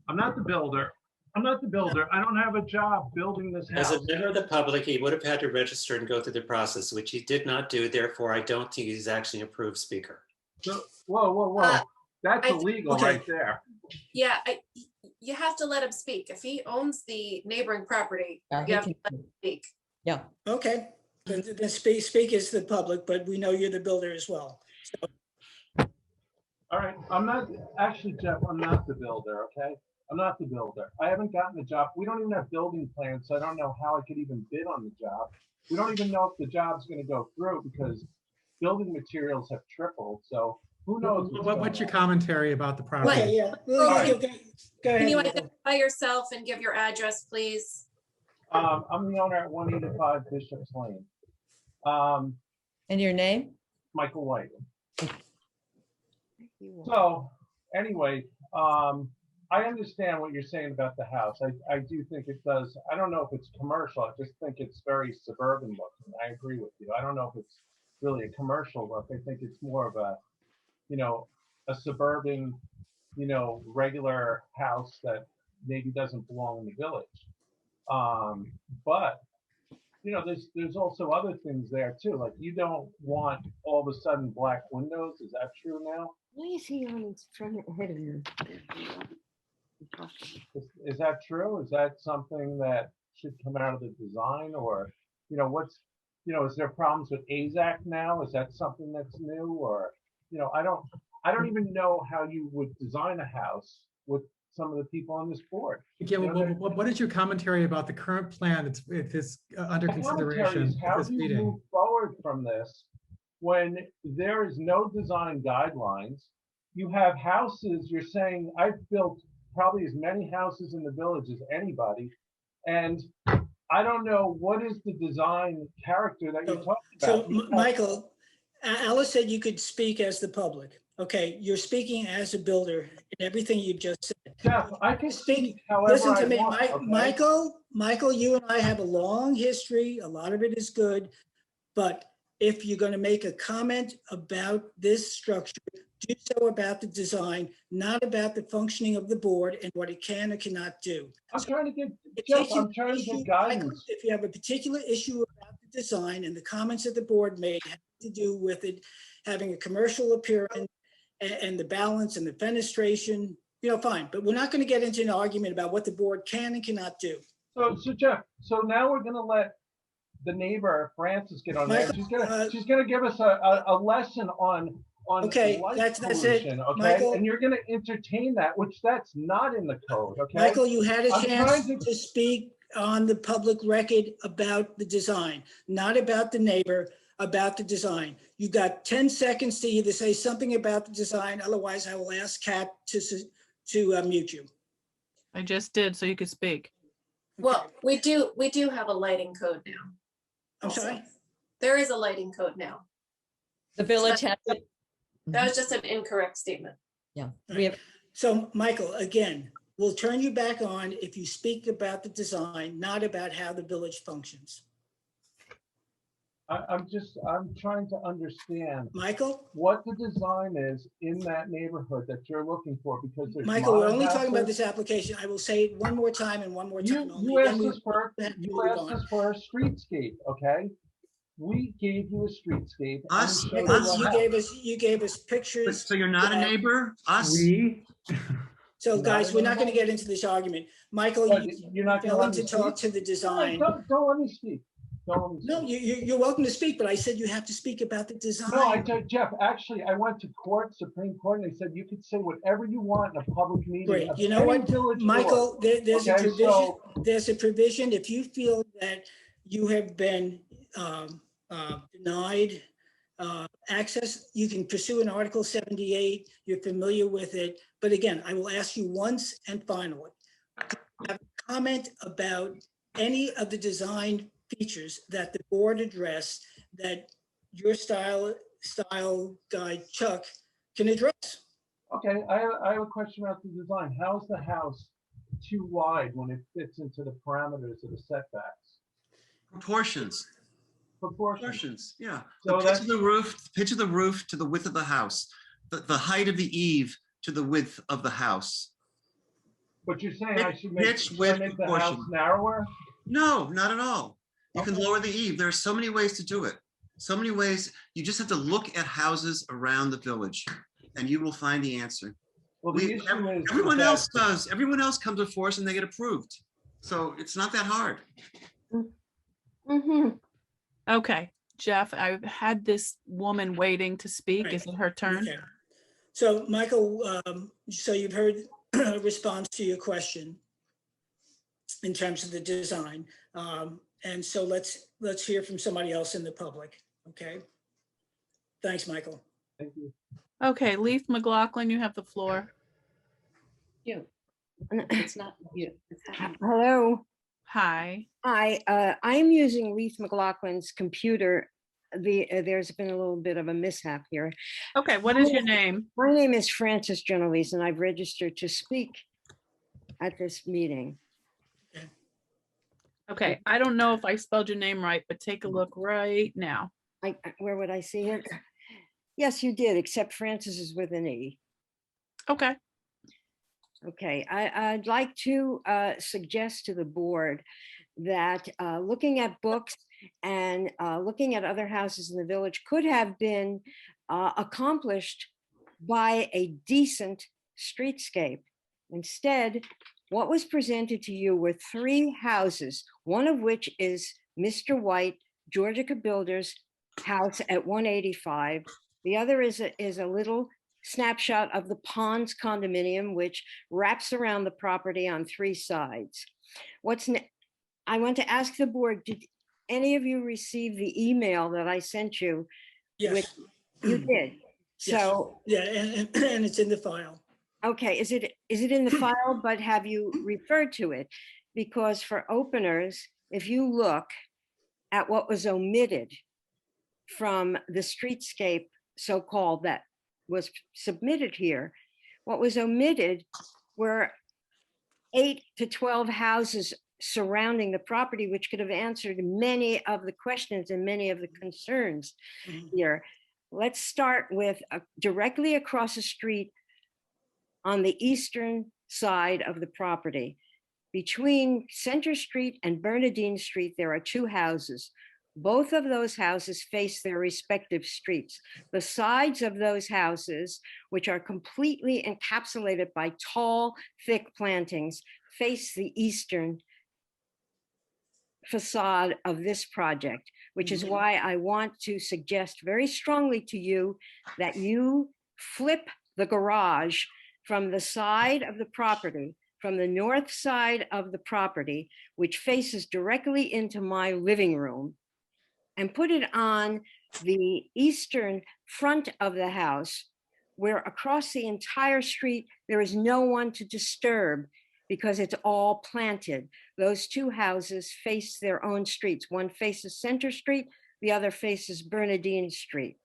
Speaker 10: I'm not the builder. I'm not the builder. I don't have a job building this house.
Speaker 8: As a member of the public, he would have had to register and go through the process, which he did not do. Therefore, I don't think he's actually an approved speaker.
Speaker 10: So, whoa. That's illegal right there.
Speaker 4: Yeah, you have to let him speak. If he owns the neighboring property, you have to let him speak.
Speaker 5: Yeah.
Speaker 1: Okay. Then speak as the public, but we know you're the builder as well. So.
Speaker 10: All right. I'm not, actually, Jeff, I'm not the builder, okay? I'm not the builder. I haven't gotten the job. We don't even have building plans, so I don't know how I could even bid on the job. We don't even know if the job's going to go through because building materials have tripled. So who knows?
Speaker 9: What's your commentary about the property?
Speaker 1: Yeah.
Speaker 4: Go
Speaker 1: ahead.
Speaker 4: Can you
Speaker 1: Michael.
Speaker 4: identify yourself and give your address, please?
Speaker 10: I'm the owner at 185 Bishop's Lane.
Speaker 5: And your name?
Speaker 10: Michael White. So anyway, I understand what you're saying about the house. I do think it does. I don't know if it's commercial. I just think it's very suburban looking. I agree with you. I don't know if it's really a commercial look. I think it's more of a, a suburban, regular house that maybe doesn't belong in the village. But there's also other things there too. Like you don't want all of a sudden black windows. Is that true now?
Speaker 12: Why is he on his front ahead of you?
Speaker 10: Is that true? Is that something that should come out of the design, or is there problems with AZAC now? Is that something that's new, or I don't even know how you would design a house with some of the people on this board.
Speaker 9: Yeah, what is your commentary about the current plan? It's under consideration.
Speaker 10: How do you move forward from this when there is no design guidelines? You have houses. You're saying I've built probably as many houses in the village as anybody, and I don't know what is the design character that you're talking about.
Speaker 1: So, Michael, Alice said you could speak as the public. Okay, you're speaking as a builder in everything you just said.
Speaker 10: Jeff, I can speak however
Speaker 1: Listen to
Speaker 10: I
Speaker 1: me,
Speaker 10: want, okay?
Speaker 1: Michael, you and I have a long history. A lot of it is good. But if you're going to make a comment about this structure, do so about the design, not about the functioning of the board and what it can or cannot do.
Speaker 10: I'm trying to get, Jeff, I'm trying to get guidance.
Speaker 1: If you have a particular issue about the design and the comments that the board made have to do with it having a commercial appearance and the balance and the fenestration, fine. But we're not going to get into an argument about what the board can and cannot do.
Speaker 10: So Jeff, so now we're going to let the neighbor Frances get on there. She's going to give us a lesson on
Speaker 1: okay,
Speaker 10: light
Speaker 1: that's
Speaker 10: pollution,
Speaker 1: it.
Speaker 10: okay?
Speaker 1: Michael,
Speaker 10: and you're going to entertain that, which that's not in the code, okay?
Speaker 1: Michael, you had a
Speaker 10: I'm
Speaker 1: chance
Speaker 10: trying
Speaker 1: to speak on the public record about the design, not about the neighbor, about the design. You got 10 seconds to either say something about the design, otherwise I will ask Kat to mute you.
Speaker 3: I just did, so you could speak.
Speaker 4: Well, we do have a lighting code now.
Speaker 1: I'm sorry?
Speaker 4: There is a lighting code now.
Speaker 5: The village has it.
Speaker 4: That was just an incorrect statement.
Speaker 5: Yeah.
Speaker 1: So Michael, again, we'll turn you back on if you speak about the design, not about how the village functions.
Speaker 10: I'm trying to understand,
Speaker 1: Michael,
Speaker 10: what the design is in that neighborhood that you're looking for, because there's
Speaker 1: Michael, we're
Speaker 10: modern
Speaker 1: only talking about
Speaker 10: houses.
Speaker 1: this application. I will say it one more time and one more time.
Speaker 10: You asked us for a streetscape, okay? We gave you a streetscape.
Speaker 1: You gave us pictures.
Speaker 2: So you're not a neighbor? Us?
Speaker 1: So
Speaker 10: No,
Speaker 1: guys,
Speaker 10: no,
Speaker 1: we're not
Speaker 10: no.
Speaker 1: going to get into this argument. Michael,
Speaker 10: What,
Speaker 1: you
Speaker 10: you're not gonna
Speaker 1: failing
Speaker 10: let me
Speaker 1: to talk
Speaker 10: speak?
Speaker 1: to the
Speaker 10: No,
Speaker 1: design.
Speaker 10: don't let me speak. Don't let me
Speaker 1: No,
Speaker 10: speak.
Speaker 1: you're welcome to speak, but I said you have to speak about the design.
Speaker 10: No, I told Jeff, actually, I went to court, Supreme Court, and they said you could say whatever you want in a public meeting.
Speaker 1: Great.
Speaker 10: of
Speaker 1: You know
Speaker 10: any
Speaker 1: what,
Speaker 10: village
Speaker 1: Michael,
Speaker 10: board.
Speaker 1: there's a
Speaker 10: Okay,
Speaker 1: provision,
Speaker 10: so-
Speaker 1: there's a provision, if you feel that you have been denied access, you can pursue an Article 78, you're familiar with it. But again, I will ask you once and finally, have a comment about any of the design features that the board addressed that your style guy Chuck can address.
Speaker 10: Okay, I have a question about the design. How's the house too wide when it fits into the parameters of the setbacks?
Speaker 2: Proportions.
Speaker 10: Proportions.
Speaker 2: Yeah.
Speaker 10: So
Speaker 2: The pitch
Speaker 10: that's-
Speaker 2: of the roof to the width of the house, the height of the eave to the width of the house.
Speaker 10: But you're saying I should make,
Speaker 2: Pitch,
Speaker 10: should I
Speaker 2: width,
Speaker 10: make the house
Speaker 2: proportion.
Speaker 10: narrower?
Speaker 2: No, not at all. You can
Speaker 10: Okay.
Speaker 2: lower the eave. There are so many ways to do it. So many ways. You just have to look at houses around the village and you will find the answer.
Speaker 10: Well, the issue is
Speaker 2: Everyone
Speaker 10: that-
Speaker 2: else does. Everyone else comes before us and they get approved. So it's not that hard.
Speaker 12: Mm-hmm.
Speaker 3: Okay, Jeff, I've had this woman waiting to speak.
Speaker 1: Right.
Speaker 3: Is it her turn?
Speaker 1: Okay. So Michael, so you've heard a response to your question in terms of the design. And so let's hear from somebody else in the public, okay? Thanks, Michael.
Speaker 10: Thank you.
Speaker 3: Okay, Leith McLaughlin, you have the floor.
Speaker 7: It's not you.
Speaker 17: Hello.
Speaker 3: Hi.
Speaker 17: Hi, I'm using Leith McLaughlin's computer. There's been a little bit of a mishap here.
Speaker 3: Okay, what is your name?
Speaker 17: My name is Frances Genovese and I've registered to speak at this meeting.
Speaker 3: Okay, I don't know if I spelled your name right, but take a look right now.
Speaker 17: Where would I see it? Yes, you did, except Frances is with an E.
Speaker 3: Okay.
Speaker 17: Okay, I'd like to suggest to the board that looking at books and looking at other houses in the village could have been accomplished by a decent streetscape. Instead, what was presented to you were 3 houses, one of which is Mr. White, Georgica Builders house at 185. The other is a little snapshot of the Ponds condominium, which wraps around the property on 3 sides. I want to ask the board, did any of you receive the email that I sent you?
Speaker 1: Yes.
Speaker 17: You did.
Speaker 1: Yes.
Speaker 17: So,
Speaker 1: yeah, and it's in the file.
Speaker 17: okay, is it in the file, but have you referred to it? Because for openers, if you look at what was omitted from the streetscape so-called that was submitted here, what was omitted were 8 to 12 houses surrounding the property, which could have answered many of the questions and many of the concerns here. Let's start with directly across the street on the eastern side of the property. Between Center Street and Bernadine Street, there are 2 houses. Both of those houses face their respective streets. The sides of those houses, which are completely encapsulated by tall, thick plantings, face the eastern facade of this project, which is why I want to suggest very strongly to you that you flip the garage from the side of the property, from the north side of the property, which faces directly into my living room, and put it on the eastern front of the house, where across the entire street, there is no one to disturb because it's all planted. Those 2 houses face their own streets. One faces Center Street, the other faces Bernadine Street.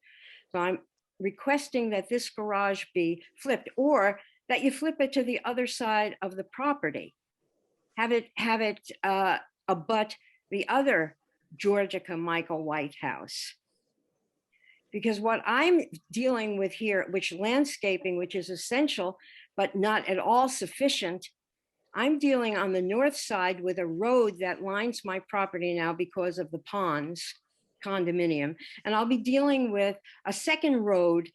Speaker 17: So I'm requesting that this garage be flipped, or that you flip it to the other side of the property. Have it abut the other Georgica Michael White house. Because what I'm dealing with here, which landscaping, which is essential, but not at all sufficient, I'm dealing on the north side with a road that lines my property now because of the Ponds condominium. And I'll be dealing with a second road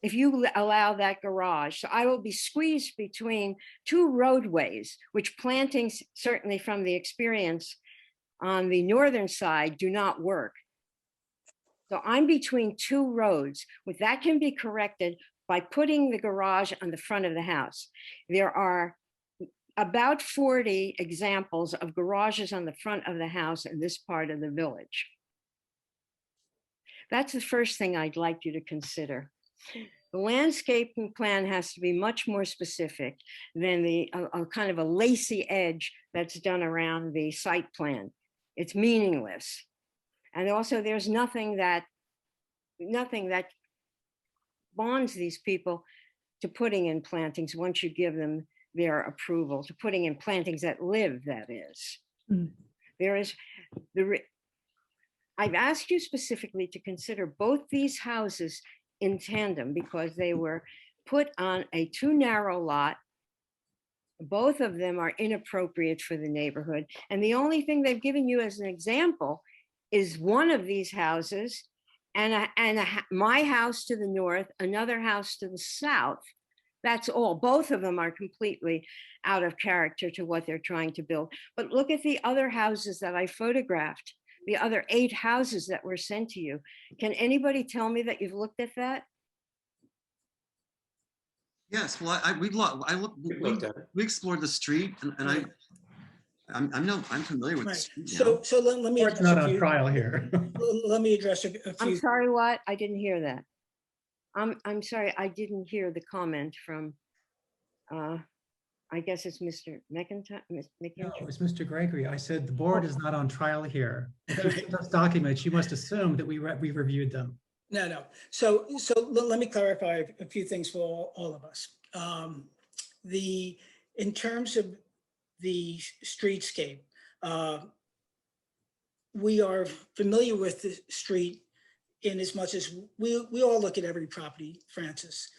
Speaker 17: if you allow that garage. So I will be squeezed between two roadways, which plantings, certainly from the experience on the northern side, do not work. So I'm between two roads. That can be corrected by putting the garage on the front of the house. There are about 40 examples of garages on the front of the house in this part of the village. That's the first thing I'd like you to consider. The landscaping plan has to be much more specific than the kind of a lacy edge that's done around the site plan. It's meaningless. And also there's nothing that bonds these people to putting in plantings once you give them their approval, to putting in plantings that live, that is. There is I've asked you specifically to consider both these houses in tandem because they were put on a too narrow lot. Both of them are inappropriate for the neighborhood. And the only thing they've given you as an example is one of these houses and my house to the north, another house to the south. That's all. Both of them are completely out of character to what they're trying to build. But look at the other houses that I photographed, the other 8 houses that were sent to you. Can anybody tell me that you've looked at that?
Speaker 2: Yes, well, we explored the street, and I'm familiar with the street now.
Speaker 1: So let me.
Speaker 9: It's not on trial here.
Speaker 1: Let me address a few.
Speaker 17: I'm sorry, what? I didn't hear that. I'm sorry, I didn't hear the comment from, I guess it's Mr. McIntyre.
Speaker 9: No, it's Mr. Gregory. I said the board is not on trial here. Those documents, you must assume that we reviewed them.
Speaker 1: No. So let me clarify a few things for all of us. In terms of the streetscape, we are familiar with the street in as much as we all look at every property, Francis,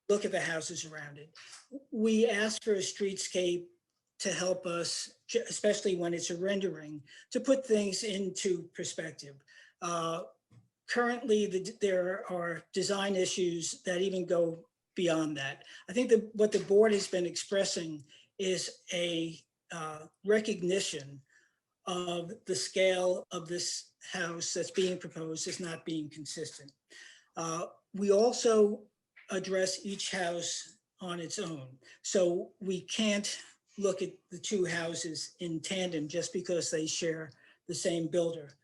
Speaker 1: look at the houses around it. We ask for a streetscape to help us, especially when it's a rendering, to put things into perspective. Currently, there are design issues that even go beyond that. I think that what the board has been expressing is a recognition of the scale of this house that's being proposed as not being consistent. We also address each house on its own. So we can't look at the 2 houses in tandem just because they share the same builder.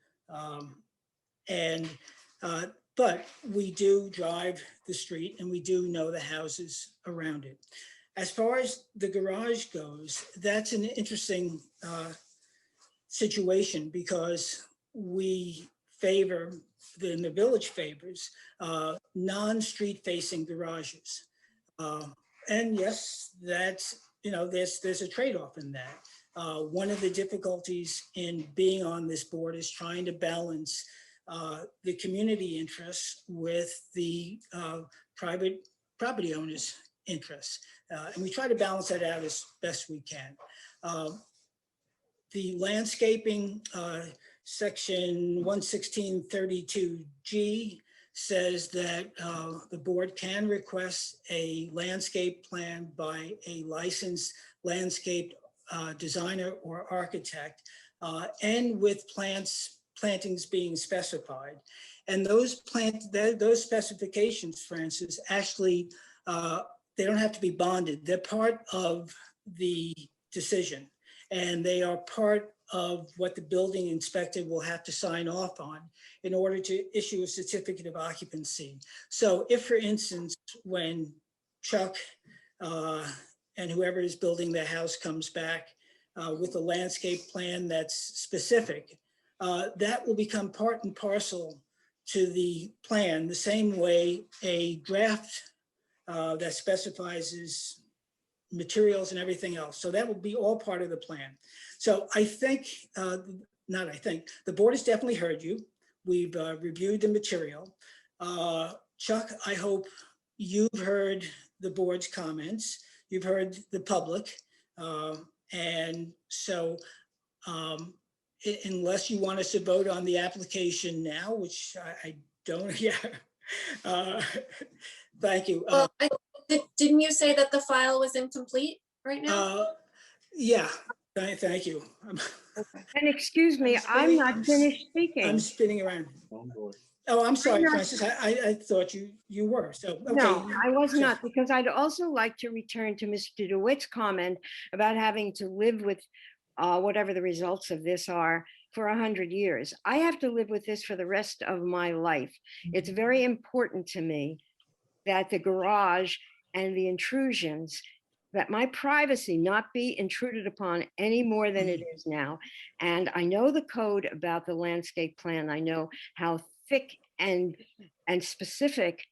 Speaker 1: But we do drive the street and we do know the houses around it. As far as the garage goes, that's an interesting situation because we favor, the village favors, non-street facing garages. And yes, that's, there's a trade-off in that. One of the difficulties in being on this board is trying to balance the community interests with the private property owners' interests. And we try to balance that out as best we can. The landscaping, section 11632G says that the board can request a landscape plan by a licensed landscape designer or architect, and with plantings being specified. And those specifications, Francis, actually, they don't have to be bonded. They're part of the decision, and they are part of what the building inspector will have to sign off on in order to issue a certificate of occupancy. So if, for instance, when Chuck and whoever is building the house comes back with a landscape plan that's specific, that will become part and parcel to the plan, the same way a draft that specifies materials and everything else. So that will be all part of the plan. So I think, the board has definitely heard you. We've reviewed the material. Chuck, I hope you've heard the board's comments. You've heard the public. And so unless you want us to vote on the application now, which I don't, Thank you.
Speaker 4: Well, didn't you say that the file was incomplete right now?
Speaker 1: Yeah, thank you.
Speaker 17: And excuse me, I'm not finished speaking.
Speaker 1: I'm spinning around. Oh, I'm sorry, Francis. I thought you were. So, okay.
Speaker 17: No, I was
Speaker 1: So-
Speaker 17: not, because I'd also like to return to Mr. DeWitt's comment about having to live with whatever the results of this are for 100 years. I have to live with this for the rest of my life. It's very important to me that the garage and the intrusions, that my privacy not be intruded upon any more than it is now. And I know the code about the landscape plan. I know how thick and specific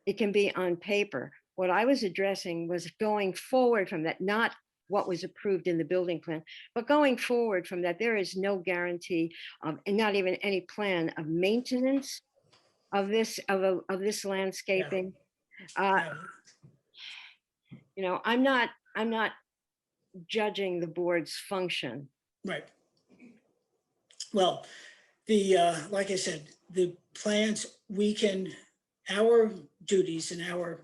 Speaker 17: it can be on paper. What I was addressing was going forward from that, not what was approved in the building plan, but going forward from that, there is no guarantee of, and not even any plan of maintenance of this, of this landscaping. You know, I'm not judging the board's function.
Speaker 1: Right. Well, like I said, the plans, our duties and our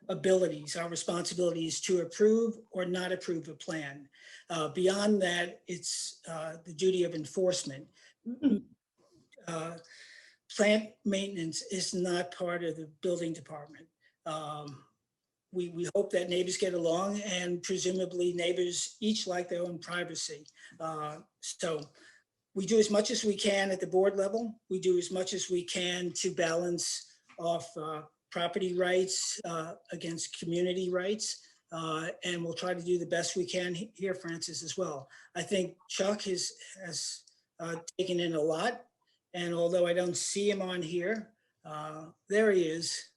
Speaker 1: abilities, our responsibilities to approve or not approve a plan. Beyond that, it's the duty of enforcement. Plant maintenance is not part of the building department. We hope that neighbors get along, and presumably neighbors each like their own privacy. So we do as much as we can at the board level. We do as much as we can to balance off property rights against community rights. And we'll try to do the best we can here, Francis, as well. I think Chuck has taken in a lot. And although I don't see him on here, there he is.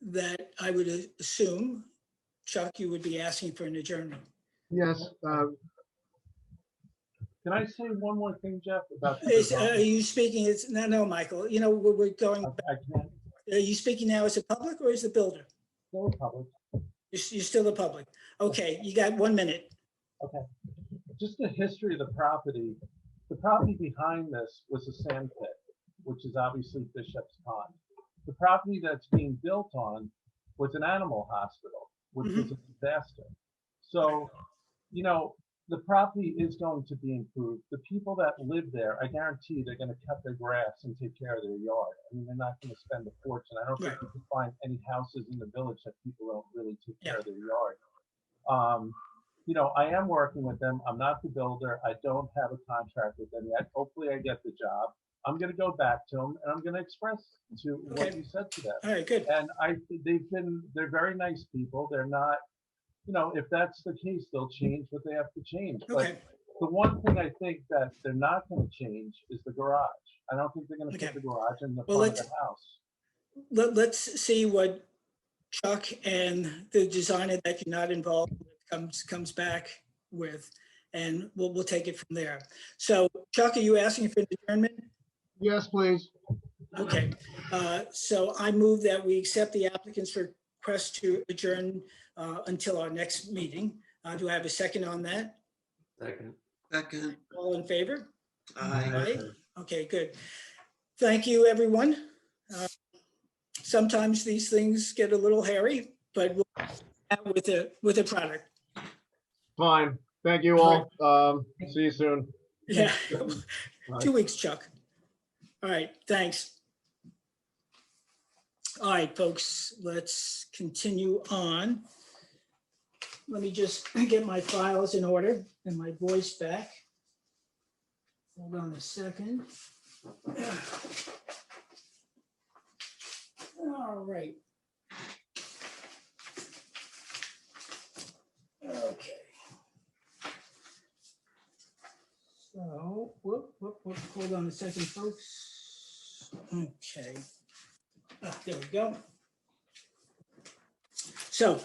Speaker 1: That I would assume, Chuck, you would be asking for an adjournment.
Speaker 10: Yes. Can I say one more thing, Jeff, about
Speaker 1: Are you speaking? No, Michael. You know, we're going.
Speaker 10: I can't.
Speaker 1: Are you speaking now as a public or as the builder?
Speaker 10: Still public.
Speaker 1: You're still the public. Okay, you got 1 minute.
Speaker 10: Okay. Just the history of the property. The property behind this was a sand pit, which is obviously Bishop's Pond. The property that's being built on was an animal hospital, which was a disaster. So, you know, the property is going to be improved. The people that live there, I guarantee they're going to cut their grass and take care of their yard. I mean, they're not going to spend a fortune. I don't think you can find any houses in the village that people don't really take care of their yard. You know, I am working with them. I'm not the builder. I don't have a contract with them yet. Hopefully I get the job. I'm going to go back to them and I'm going to express to what you said to them.
Speaker 1: All right, good.
Speaker 10: And they're very nice people. They're not, you know, if that's the case, they'll change what they have to change.
Speaker 1: Okay.
Speaker 10: But the one thing I think that they're not going to change is the garage. I don't think they're going to put the garage in the front of the house.
Speaker 1: Let's see what Chuck and the designer that you're not involved with comes back with, and we'll take it from there. So Chuck, are you asking for an adjournment?
Speaker 21: Yes, please.
Speaker 1: Okay, so I move that we accept the applicant's request to adjourn until our next meeting. Do I have a second on that?
Speaker 2: Second.
Speaker 1: All in favor?
Speaker 2: Aye.
Speaker 1: Okay, good. Thank you, everyone. Sometimes these things get a little hairy, but we'll out with a product.
Speaker 21: Fine. Thank you all. See you soon.
Speaker 1: Yeah,
Speaker 21: Bye.
Speaker 1: 2 weeks, Chuck. All right, thanks. All right, folks, let's continue on. Let me just get my files in order and my voice back. Hold on a second. All right. Okay. So, whoop, hold on a second, folks. Okay. There we go. So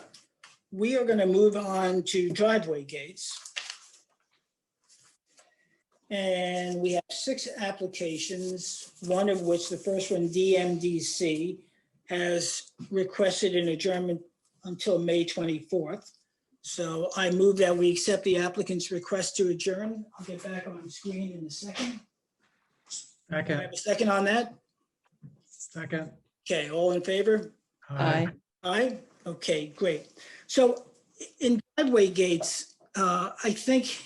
Speaker 1: we are going to move on to driveway gates. And we have 6 applications, one of which, the first one, DMDC, has requested an adjournment until May 24th. So I move that we accept the applicant's request to adjourn. I'll get back on screen in a second. Do I
Speaker 9: Second,
Speaker 1: have a second on that?
Speaker 9: second.
Speaker 1: Okay, all in favor?
Speaker 5: Aye.
Speaker 1: Aye, okay, great. So in driveway gates, I think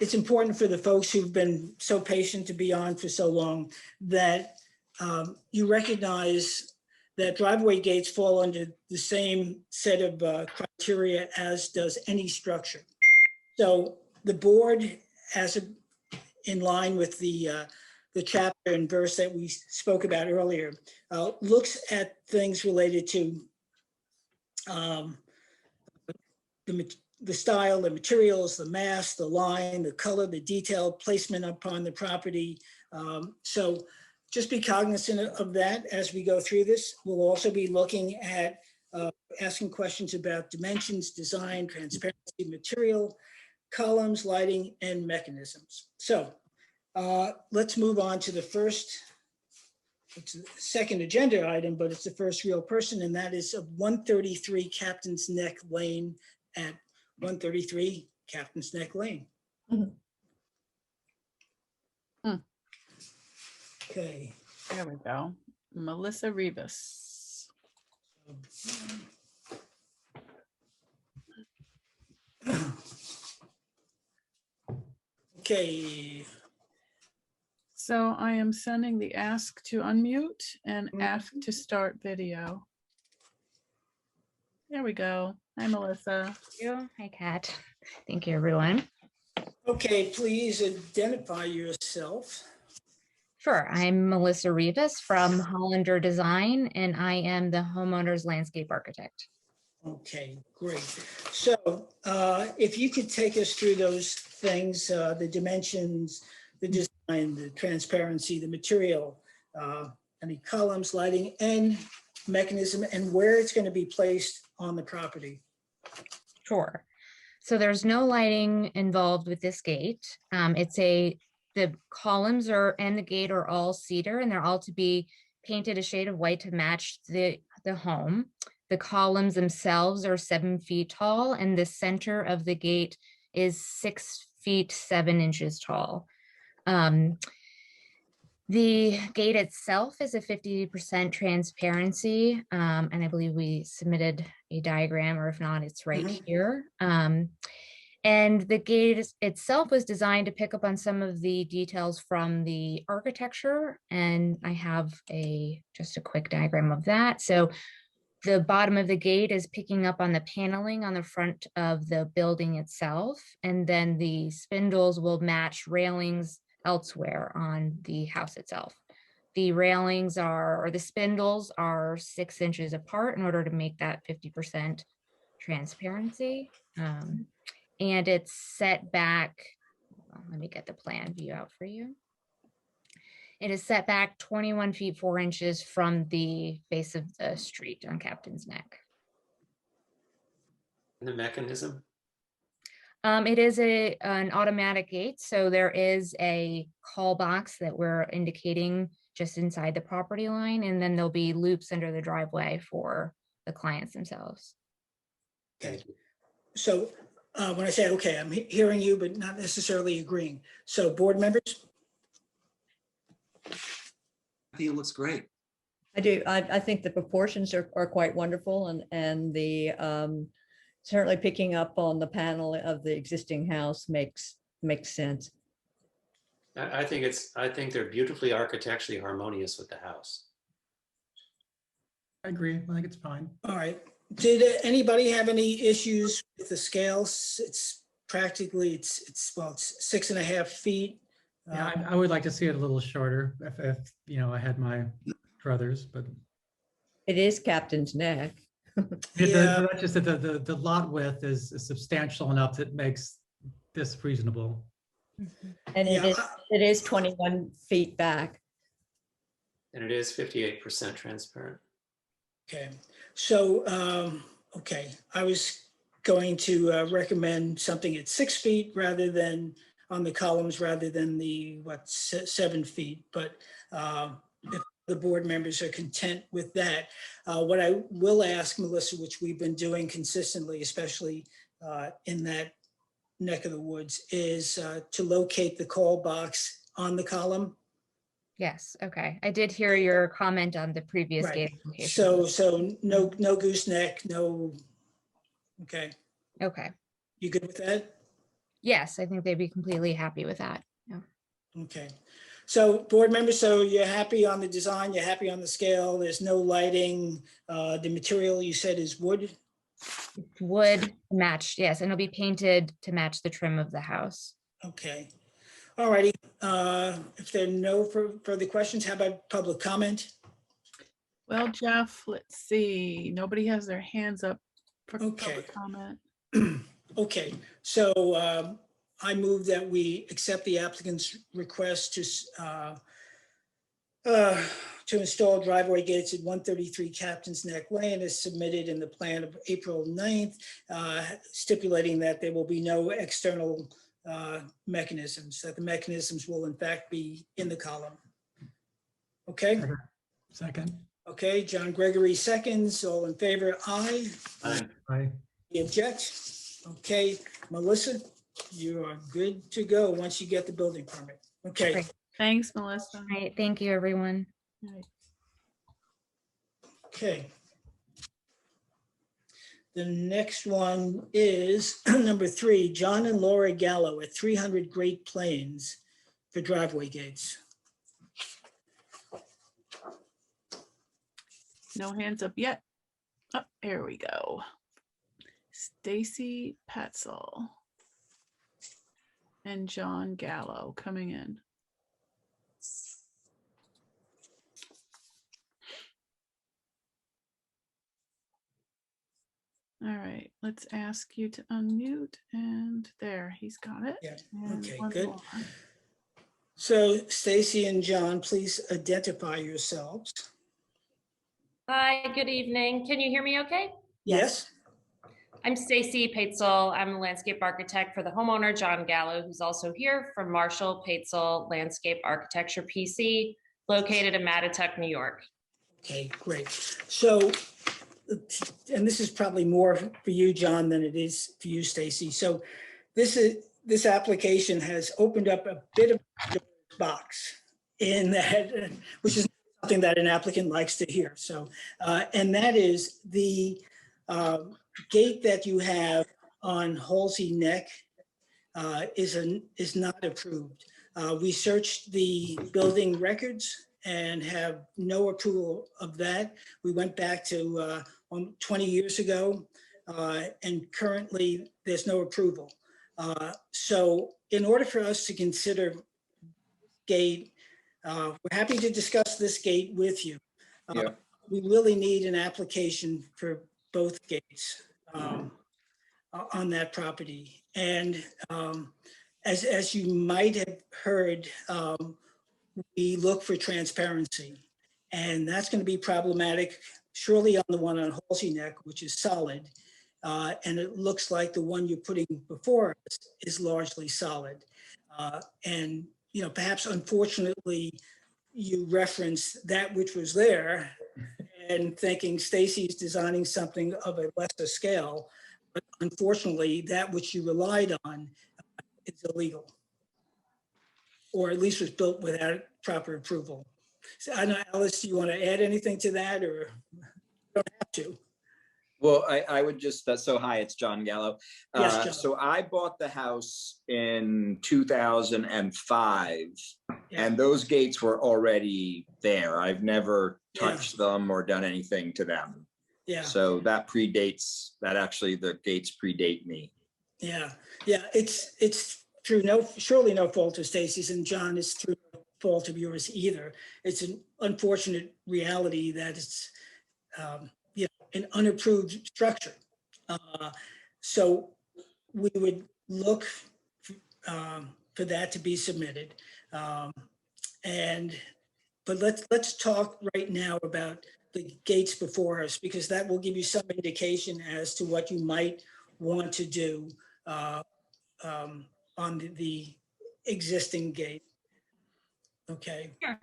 Speaker 1: it's important for the folks who've been so patient to be on for so long that you recognize that driveway gates fall under the same set of criteria as does any structure. So the board, in line with the chapter and verse that we spoke about earlier, looks at things related to the style, the materials, the mass, the line, the color, the detail, placement upon the property. So just be cognizant of that as we go through this. We'll also be looking at asking questions about dimensions, design, transparency, material, columns, lighting, and mechanisms. So let's move on to the first, it's the second agenda item, but it's the first real person, and that is of 133 Captain's Neck Lane at 133 Captain's Neck Lane. Okay.
Speaker 3: There we go. Melissa Rivas.
Speaker 1: Okay.
Speaker 3: So I am sending the ask to unmute and ask to start video. There we go. Hi, Melissa.
Speaker 7: Thank you. Hi, Kat. Thank you, everyone.
Speaker 1: Okay, please identify yourself.
Speaker 7: Sure. I'm Melissa Rivas from Hollander Design, and I am the homeowner's landscape architect.
Speaker 1: Okay, great. So if you could take us through those things, the dimensions, the design, the transparency, the material, any columns, lighting, and mechanism, and where it's going to be placed on the property.
Speaker 7: Sure. So there's no lighting involved with this gate. The columns and the gate are all cedar, and they're all to be painted a shade of white to match the home. The columns themselves are 7 feet tall, and the center of the gate is 6 feet 7 inches tall. The gate itself is a 50% transparency, and I believe we submitted a diagram, or if not, it's right here. And the gate itself was designed to pick up on some of the details from the architecture, and I have just a quick diagram of that. So the bottom of the gate is picking up on the paneling on the front of the building itself, and then the spindles will match railings elsewhere on the house itself. The railings or the spindles are 6 inches apart in order to make that 50% transparency. And it's set back, let me get the plan view out for you. It is set back 21 feet 4 inches from the base of the street on Captain's Neck.
Speaker 8: And the mechanism?
Speaker 7: It is an automatic gate, so there is a call box that we're indicating just inside the property line, and then there'll be loops under the driveway for the clients themselves.
Speaker 1: Okay. So when I say, okay, I'm hearing you, but not necessarily agreeing. So board members?
Speaker 2: I think it looks great.
Speaker 5: I do. I think the proportions are quite wonderful, and the certainly picking up on the panel of the existing house makes sense.
Speaker 8: I think they're beautifully architecturally harmonious with the house.
Speaker 9: I agree. I think it's fine.
Speaker 1: All right. Did anybody have any issues with the scales? It's practically, it's 6.5 feet.
Speaker 9: Yeah, I would like to see it a little shorter if I had my druthers, but.
Speaker 5: It is Captain's Neck.
Speaker 9: Yeah. That's just that the lot width is substantial enough that makes this reasonable.
Speaker 5: And it is 21 feet back.
Speaker 8: And it is 58% transparent.
Speaker 1: Okay, so, okay, I was going to recommend something at 6 feet rather than on the columns rather than the, 7 feet. But if the board members are content with that, what I will ask Melissa, which we've been doing consistently, especially in that neck of the woods, is to locate the call box on the column
Speaker 7: Yes, okay. I did hear your comment on the previous
Speaker 1: Right.
Speaker 7: gate location.
Speaker 1: So no gooseneck, no, okay.
Speaker 7: Okay.
Speaker 1: You good with that?
Speaker 7: Yes, I think they'd be completely happy with that. Yeah.
Speaker 1: Okay. So board members, so you're happy on the design, you're happy on the scale, there's no lighting, the material you said is wood?
Speaker 7: Wood matched, yes, and it'll be painted to match the trim of the house.
Speaker 1: Okay. All righty. If there are no further questions, how about public comment?
Speaker 3: Well, Jeff, let's see. Nobody has their hands up for
Speaker 1: Okay.
Speaker 3: public comment.
Speaker 1: Okay, so I move that we accept the applicant's request to install driveway gates at 133 Captain's Neck Lane as submitted in the plan of April 9th, stipulating that there will be no external mechanisms, that the mechanisms will in fact be in the column. Okay?
Speaker 9: Second.
Speaker 1: Okay, John Gregory seconds. All in favor, aye.
Speaker 9: Aye.
Speaker 1: You object? Okay, Melissa, you are good to go once you get the building permit. Okay.
Speaker 7: Great.
Speaker 3: Thanks, Melissa.
Speaker 7: All right, thank you, everyone.
Speaker 3: All right.
Speaker 1: Okay. The next one is number 3, John and Laura Gallo at 300 Great Plains for driveway gates.
Speaker 3: No hands up yet. Oh, here we go. Stacy Petzel and John Gallo coming in. All right, let's ask you to unmute, and there, he's got it.
Speaker 1: Yeah,
Speaker 3: And
Speaker 1: okay,
Speaker 3: one
Speaker 1: good.
Speaker 3: more.
Speaker 1: So Stacy and John, please identify yourselves.
Speaker 6: Hi, good evening. Can you hear me okay?
Speaker 1: Yes.
Speaker 6: I'm Stacy Paetzel. I'm a landscape architect for the homeowner, John Gallo, who's also here from Marshall Paetzel Landscape Architecture PC, located in Mattituck, New York.
Speaker 1: Okay, great. So, and this is probably more for you, John, than it is for you, Stacy. So this application has opened up a bit of a box in that, which is something that an applicant likes to hear. So, and that is the gate that you have on Halsey Neck is not approved. We searched the building records and have no approval of that. We went back to 20 years ago, and currently there's no approval. So in order for us to consider gate, we're happy to discuss this gate with you.
Speaker 13: Yeah.
Speaker 1: We really need an application for both gates on that property. And as you might have heard, we look for transparency, and that's going to be problematic surely on the one on Halsey Neck, which is solid. And it looks like the one you're putting before us is largely solid. And, you know, perhaps unfortunately, you referenced that which was there and thinking Stacy's designing something of a lesser scale. But unfortunately, that which you relied on is illegal, or at least was built without proper approval. So I don't know, Alice, do you want to add anything to that, or you don't have to?
Speaker 22: Well, I would just, so hi, it's John Gallo.
Speaker 1: Yes, John.
Speaker 22: So I bought the house in 2005, and those gates were already there. I've never touched them or done anything to them.
Speaker 1: Yeah.
Speaker 22: So that predates, that actually the gates predate me.
Speaker 1: Yeah, it's through surely no fault of Stacy's, and John, it's through no fault of yours either. It's an unfortunate reality that it's an unapproved structure. So we would look for that to be submitted. But let's talk right now about the gates before us, because that will give you some indication as to what you might want to do on the existing gate. Okay.
Speaker 6: Sure.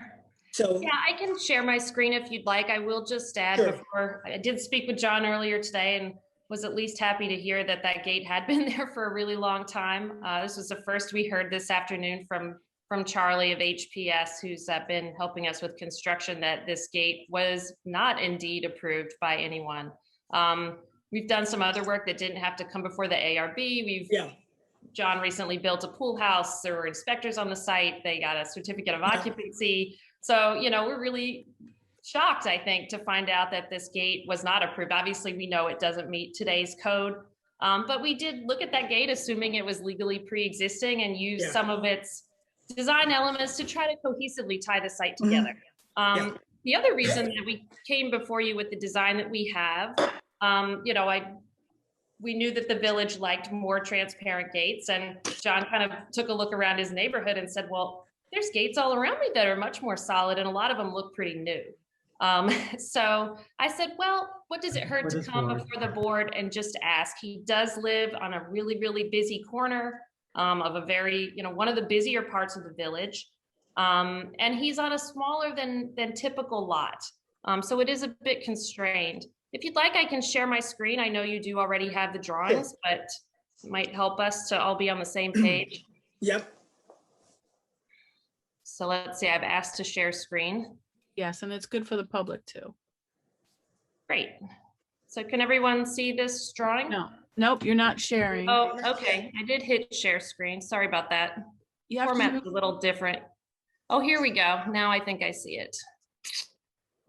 Speaker 1: So
Speaker 6: yeah, I can share my screen if you'd like. I will just add
Speaker 1: Sure.
Speaker 6: before, I did speak with John earlier today and was at least happy to hear that that gate had been there for a really long time. This was the first we heard this afternoon from from Charlie of HPS, who's been helping us with construction, that this gate was not indeed approved by anyone. We've done some other work that didn't have to come before the ARB. John recently built a pool house. There were inspectors on the site. They got a certificate of occupancy. So, you know, we're really shocked, I think, to find out that this gate was not approved. Obviously, we know it doesn't meet today's code, but we did look at that gate, assuming it was legally pre-existing, and use some of its design elements to try to cohesively tie the site together. The other reason that we came before you with the design that we have, you know, we knew that the village liked more transparent gates, and John kind of took a look around his neighborhood and said, well, there's gates all around me that are much more solid, and a lot of them look pretty new. So I said, well, what does it hurt to come before the board and just ask? He does live on a really, really busy corner of a very, you know, one of the busier parts of the village. And he's on a smaller than typical lot. So it is a bit constrained. If you'd like, I can share my screen. I know you do already have the drawings, but it might help us to all be on the same page.
Speaker 1: Yep.
Speaker 6: So let's see, I've asked to share screen.
Speaker 3: Yes, and it's good for the public too.
Speaker 6: Great. So can everyone see this drawing?
Speaker 3: No, nope, you're not sharing.
Speaker 6: Oh, okay. I did hit share screen. Sorry about that. Format's a little different. Oh, here we go. Now I think I see it.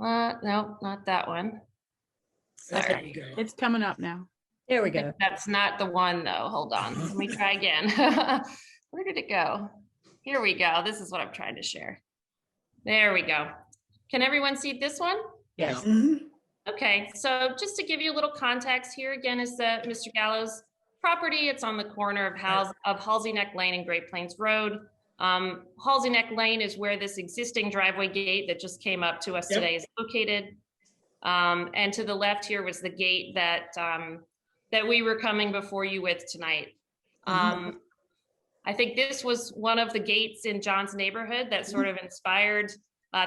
Speaker 6: No, not that one. Sorry.
Speaker 3: It's coming up now.
Speaker 5: There we go.
Speaker 6: That's not the one though. Hold on. Let me try again. Where did it go? Here we go. This is what I'm trying to share. There we go. Can everyone see this one?
Speaker 3: Yes.
Speaker 6: Okay, so just to give you a little context, here again is Mr. Gallo's property. It's on the corner of Halsey Neck Lane and Great Plains Road. Halsey Neck Lane is where this existing driveway gate that just came up to us today is located. And to the left here was the gate that that we were coming before you with tonight. I think this was one of the gates in John's neighborhood that sort of inspired.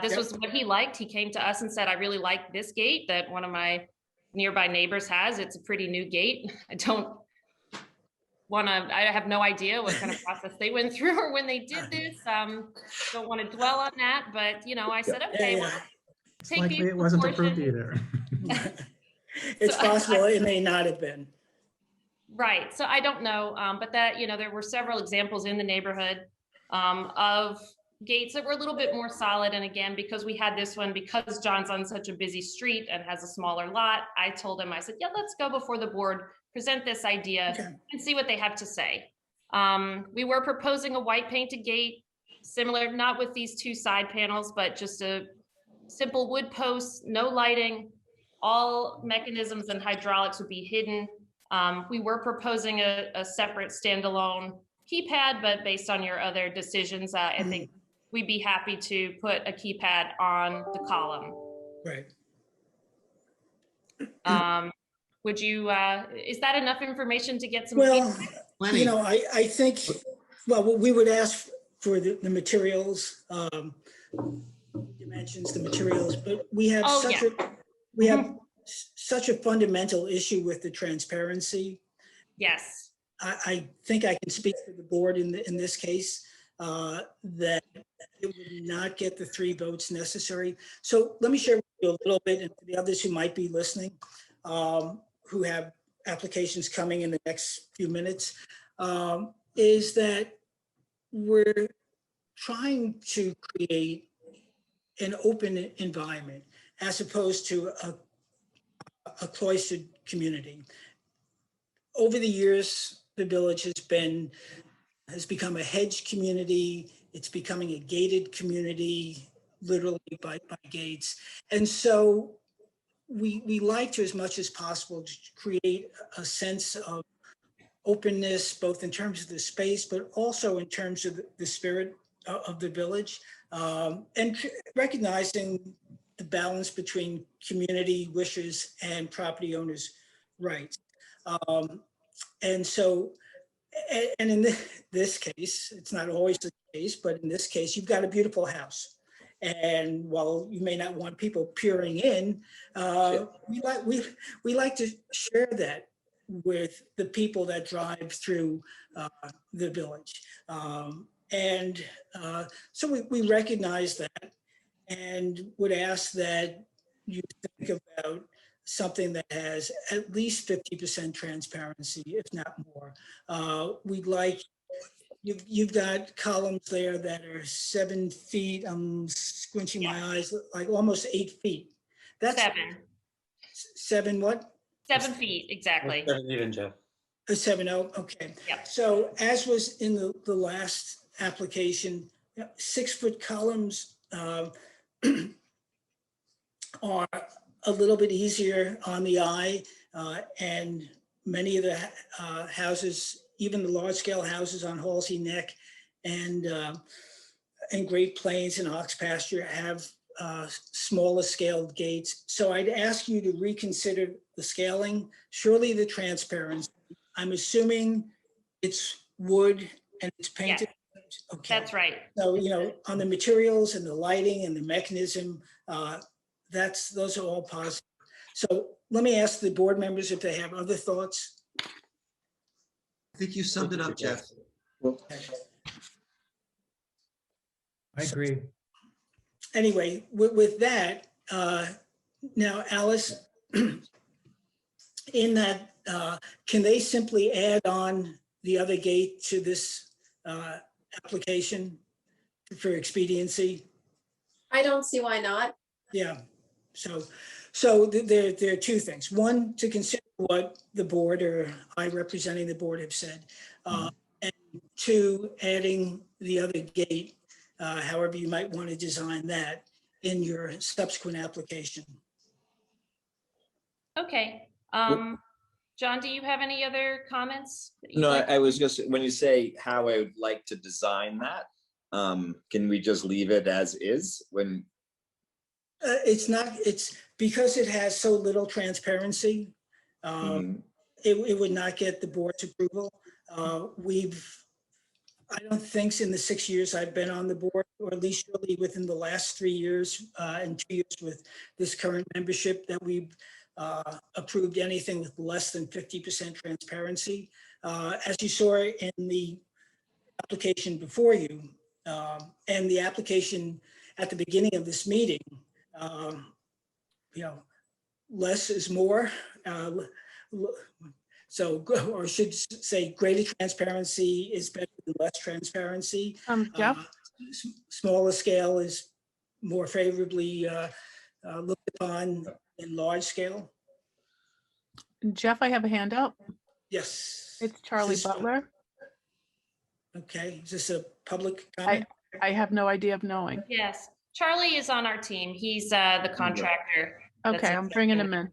Speaker 6: This was what he liked. He came to us and said, I really like this gate that one of my nearby neighbors has. It's a pretty new gate. I have no idea what kind of process they went through or when they did this. Don't want to dwell on that, but you know, I said, okay, well, take
Speaker 9: Likely it wasn't approved either.
Speaker 1: It's possible it may not have been.
Speaker 6: Right. So I don't know, but that, you know, there were several examples in the neighborhood of gates that were a little bit more solid. And again, because we had this one, because John's on such a busy street and has a smaller lot, I told him, I said, yeah, let's go before the board, present this idea and see what they have to say. We were proposing a white painted gate, similar, not with these two side panels, but just a simple wood post, no lighting, all mechanisms and hydraulics would be hidden. We were proposing a separate standalone keypad, but based on your other decisions, I think we'd be happy to put a keypad on the column.
Speaker 1: Right.
Speaker 6: Would you, is that enough information to get some?
Speaker 1: Well,
Speaker 6: feedback?
Speaker 1: you know, I think, well, we would ask for the materials, dimensions, the materials, but we have such a fundamental issue with the transparency.
Speaker 6: Yes.
Speaker 1: I think I can speak for the board in this case, that it would not get the 3 votes necessary. So let me share with you a little bit, and for the others who might be listening, who have applications coming in the next few minutes, is that we're trying to create an open environment as opposed to a cloistered community. Over the years, the village has become a hedge community. It's becoming a gated community, literally by gates. And so we like to, as much as possible, to create a sense of openness, both in terms of the space, but also in terms of the spirit of the village, and recognizing the balance between community wishes and property owners' rights. And so, and in this case, it's not always the case, but in this case, you've got a beautiful house. And while you may not want people peering in, we like to share that with the people that drive through the village. And so we recognize that and would ask that you think about something that has at least 50% transparency, if not more. We'd like, you've got columns there that are 7 feet. I'm squinching my eyes, like almost 8 feet. That's 7 what?
Speaker 6: 7 feet, exactly.
Speaker 8: 7 even, Jeff.
Speaker 1: 7, oh, okay.
Speaker 6: Yep.
Speaker 1: So as was in the last application, 6-foot columns are a little bit easier on the eye, and many of the houses, even the large scale houses on Halsey Neck and Great Plains and Ox Pasture have smaller scaled gates. So I'd ask you to reconsider the scaling, surely the transparency. I'm assuming it's wood and it's painted. Okay.
Speaker 6: That's right.
Speaker 1: So, you know, on the materials and the lighting and the mechanism, those are all positive. So let me ask the board members if they have other thoughts.
Speaker 2: I think you summed it up, Jeff.
Speaker 9: I agree.
Speaker 1: Anyway, with that, now Alice, in that, can they simply add on the other gate to this application for expediency?
Speaker 4: I don't see why not.
Speaker 1: Yeah, so there are 2 things. One, to consider what the board or I representing the board have said. And 2, adding the other gate, however you might want to design that in your subsequent application.
Speaker 6: Okay. John, do you have any other comments?
Speaker 22: No, I was just, when you say how I would like to design that, can we just leave it as is when?
Speaker 1: It's because it has so little transparency, it would not get the board's approval. I don't think in the 6 years I've been on the board, or at least really within the last 3 years and 2 years with this current membership, that we've approved anything with less than 50% transparency. As you saw in the application before you, and the application at the beginning of this meeting, you know, less is more. So, or I should say greater transparency is better than less transparency.
Speaker 3: Jeff?
Speaker 1: Smaller scale is more favorably looked upon in large scale.
Speaker 3: Jeff, I have a hand up.
Speaker 1: Yes.
Speaker 3: It's Charlie Butler.
Speaker 1: Okay, is this a public comment?
Speaker 3: I have no idea of knowing.
Speaker 6: Yes, Charlie is on our team. He's the contractor.
Speaker 3: Okay, I'm bringing him in.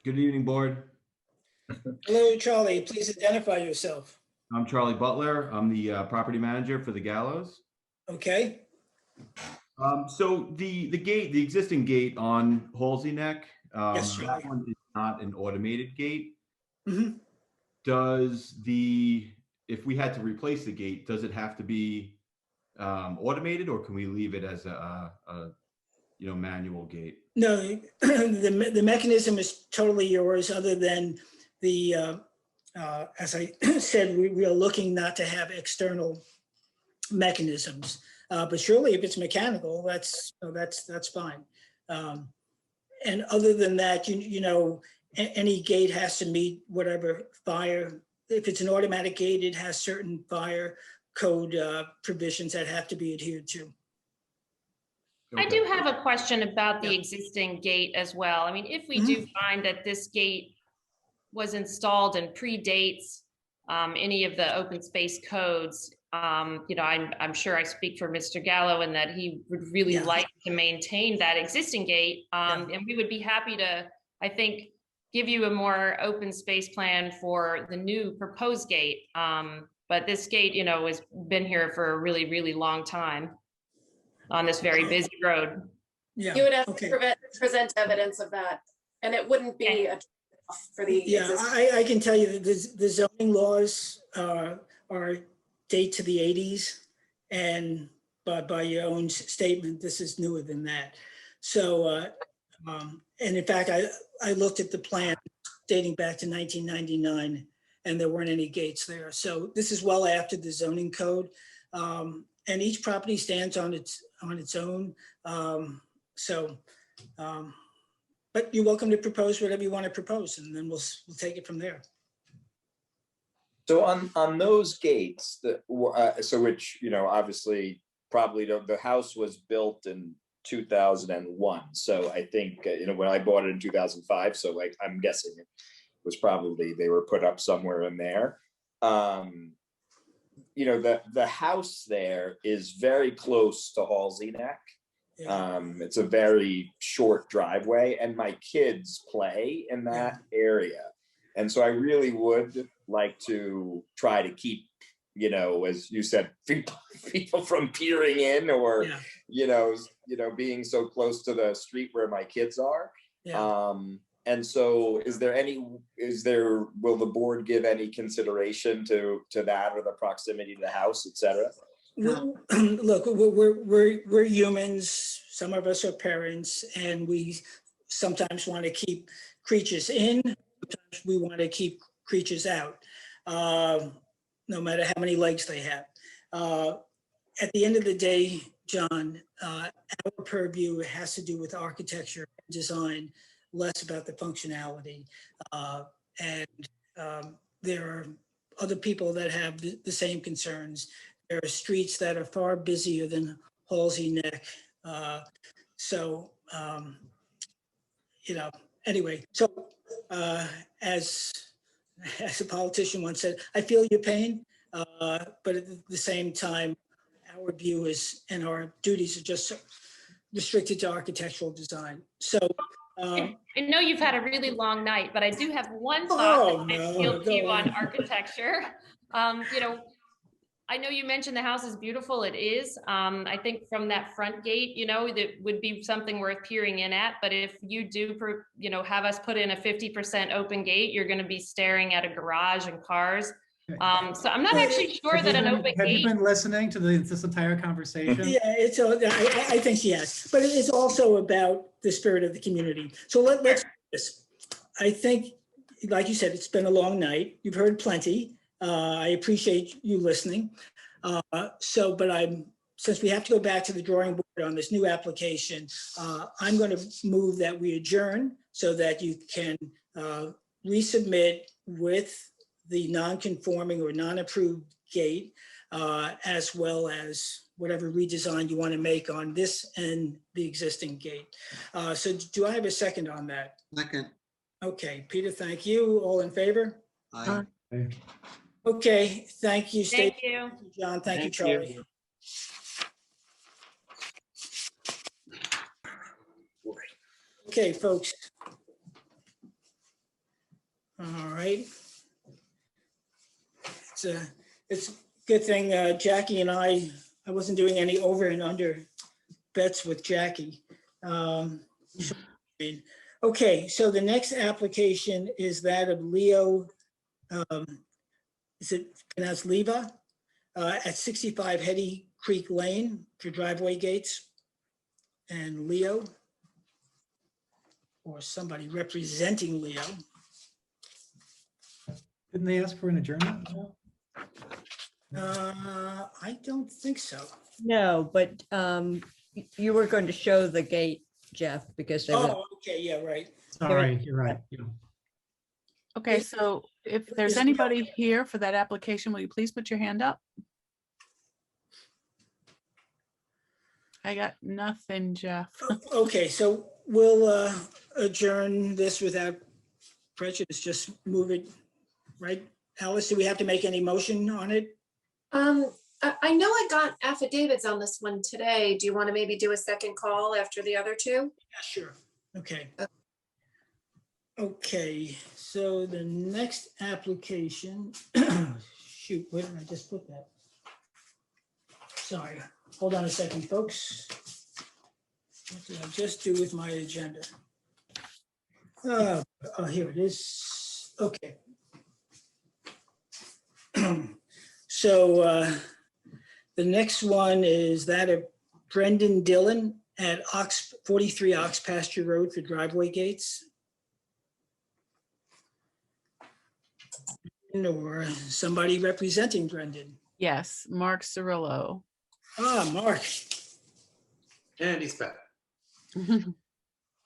Speaker 11: Good evening, board.
Speaker 1: Hello, Charlie. Please identify yourself.
Speaker 11: I'm Charlie Butler. I'm the property manager for the Gallows.
Speaker 1: Okay.
Speaker 11: So the gate, the existing gate on Halsey Neck,
Speaker 1: Yes,
Speaker 11: that
Speaker 1: Charlie.
Speaker 11: one is not an automated gate.
Speaker 1: Mhm.
Speaker 11: If we had to replace the gate, does it have to be automated, or can we leave it as a manual gate?
Speaker 1: No, the mechanism is totally yours, other than the, as I said, we are looking not to have external mechanisms. But surely if it's mechanical, that's fine. And other than that, you know, any gate has to meet whatever fire. If it's an automatic gate, it has certain fire code provisions that have to be adhered to.
Speaker 6: I do have a question about the existing gate as well. I mean, if we do find that this gate was installed and predates any of the open space codes, you know, I'm sure I speak for Mr. Gallo in that he would really like to maintain that existing gate. And we would be happy to, I think, give you a more open space plan for the new proposed gate. But this gate, you know, has been here for a really, really long time on this very busy road.
Speaker 1: Yeah.
Speaker 4: You would have to present evidence of that, and it wouldn't be a for the
Speaker 1: Yeah, I can tell you that the zoning laws are date to the 80s. And by your own statement, this is newer than that. So, and in fact, I looked at the plan dating back to 1999, and there weren't any gates there. So this is well after the zoning code. And each property stands on its own. But you're welcome to propose whatever you want to propose, and then we'll take it from there.
Speaker 22: So on those gates, so which, you know, obviously probably the house was built in 2001. So I think, you know, when I bought it in 2005, so like, I'm guessing it was probably, they were put up somewhere in there. You know, the house there is very close to Halsey Neck. It's a very short driveway, and my kids play in that area. And so I really would like to try to keep, you know, as you said, people from peering in or, you know, being so close to the street where my kids are. And so will the board give any consideration to that, or the proximity to the house, et cetera?
Speaker 1: Look, we're humans. Some of us are parents, and we sometimes want to keep creatures in. Sometimes we want to keep creatures out, no matter how many legs they have. At the end of the day, John, our purview has to do with architecture and design, less about the functionality. There are other people that have the same concerns. There are streets that are far busier than Halsey Neck. You know, anyway, so as a politician once said, I feel your pain, but at the same time, our view is, and our duties are just restricted to architectural design. So
Speaker 6: I know you've had a really long night, but I do have one thought that I feel to you on architecture. You know, I know you mentioned the house is beautiful. It is. I think from that front gate, you know, that would be something worth peering in at. But if you do, you know, have us put in a 50% open gate, you're going to be staring at a garage and cars. So I'm not actually sure that an open gate.
Speaker 9: Have you been listening to this entire conversation?
Speaker 1: Yeah, I think she has, but it's also about the spirit of the community. So let's do this. I think, like you said, it's been a long night. You've heard plenty. I appreciate you listening. Since we have to go back to the drawing board on this new application, I'm going to move that we adjourn so that you can resubmit with the non-conforming or non-approved gate, as well as whatever redesign you want to make on this and the existing gate. So do I have a second on that?
Speaker 2: Second.
Speaker 1: Okay, Peter, thank you. All in favor?
Speaker 2: Aye.
Speaker 1: Okay, thank you, Stacey.
Speaker 6: Thank you.
Speaker 1: Thank you, John. Thank you,
Speaker 8: Thank
Speaker 1: Charlie. Okay, folks. All right. It's a good thing Jackie and I wasn't doing any over and under bets with Jackie. Okay, so the next application is that of Leo, is it pronounced Leva? At 65 Hetty Creek Lane for driveway gates. And Leo, or somebody representing Leo.
Speaker 9: Didn't they ask for an adjournment?
Speaker 1: I don't think so.
Speaker 5: No, but you were going to show the gate, Jeff, because there was.
Speaker 1: Oh, okay, yeah, right.
Speaker 9: Sorry, you're right. Yeah.
Speaker 3: Okay, so if there's anybody here for that application, will you please put your hand up? I got nothing, Jeff.
Speaker 1: Okay, so we'll adjourn this without prejudice, just move it, right? Alice, do we have to make any motion on it?
Speaker 4: I know I got affidavits on this one today. Do you want to maybe do a second call after the other two?
Speaker 1: Yeah, sure. Okay. Okay, so the next application, shoot, where did I just put that? Sorry, hold on a second, folks. What did I just do with my agenda? Oh, here it is. Okay. So the next one is that of Brendan Dillon at 43 Ox Pasture Road for driveway gates. Or somebody representing Brendan.
Speaker 3: Yes, Mark Cirillo.
Speaker 1: Ah, Mark.
Speaker 8: And he's back.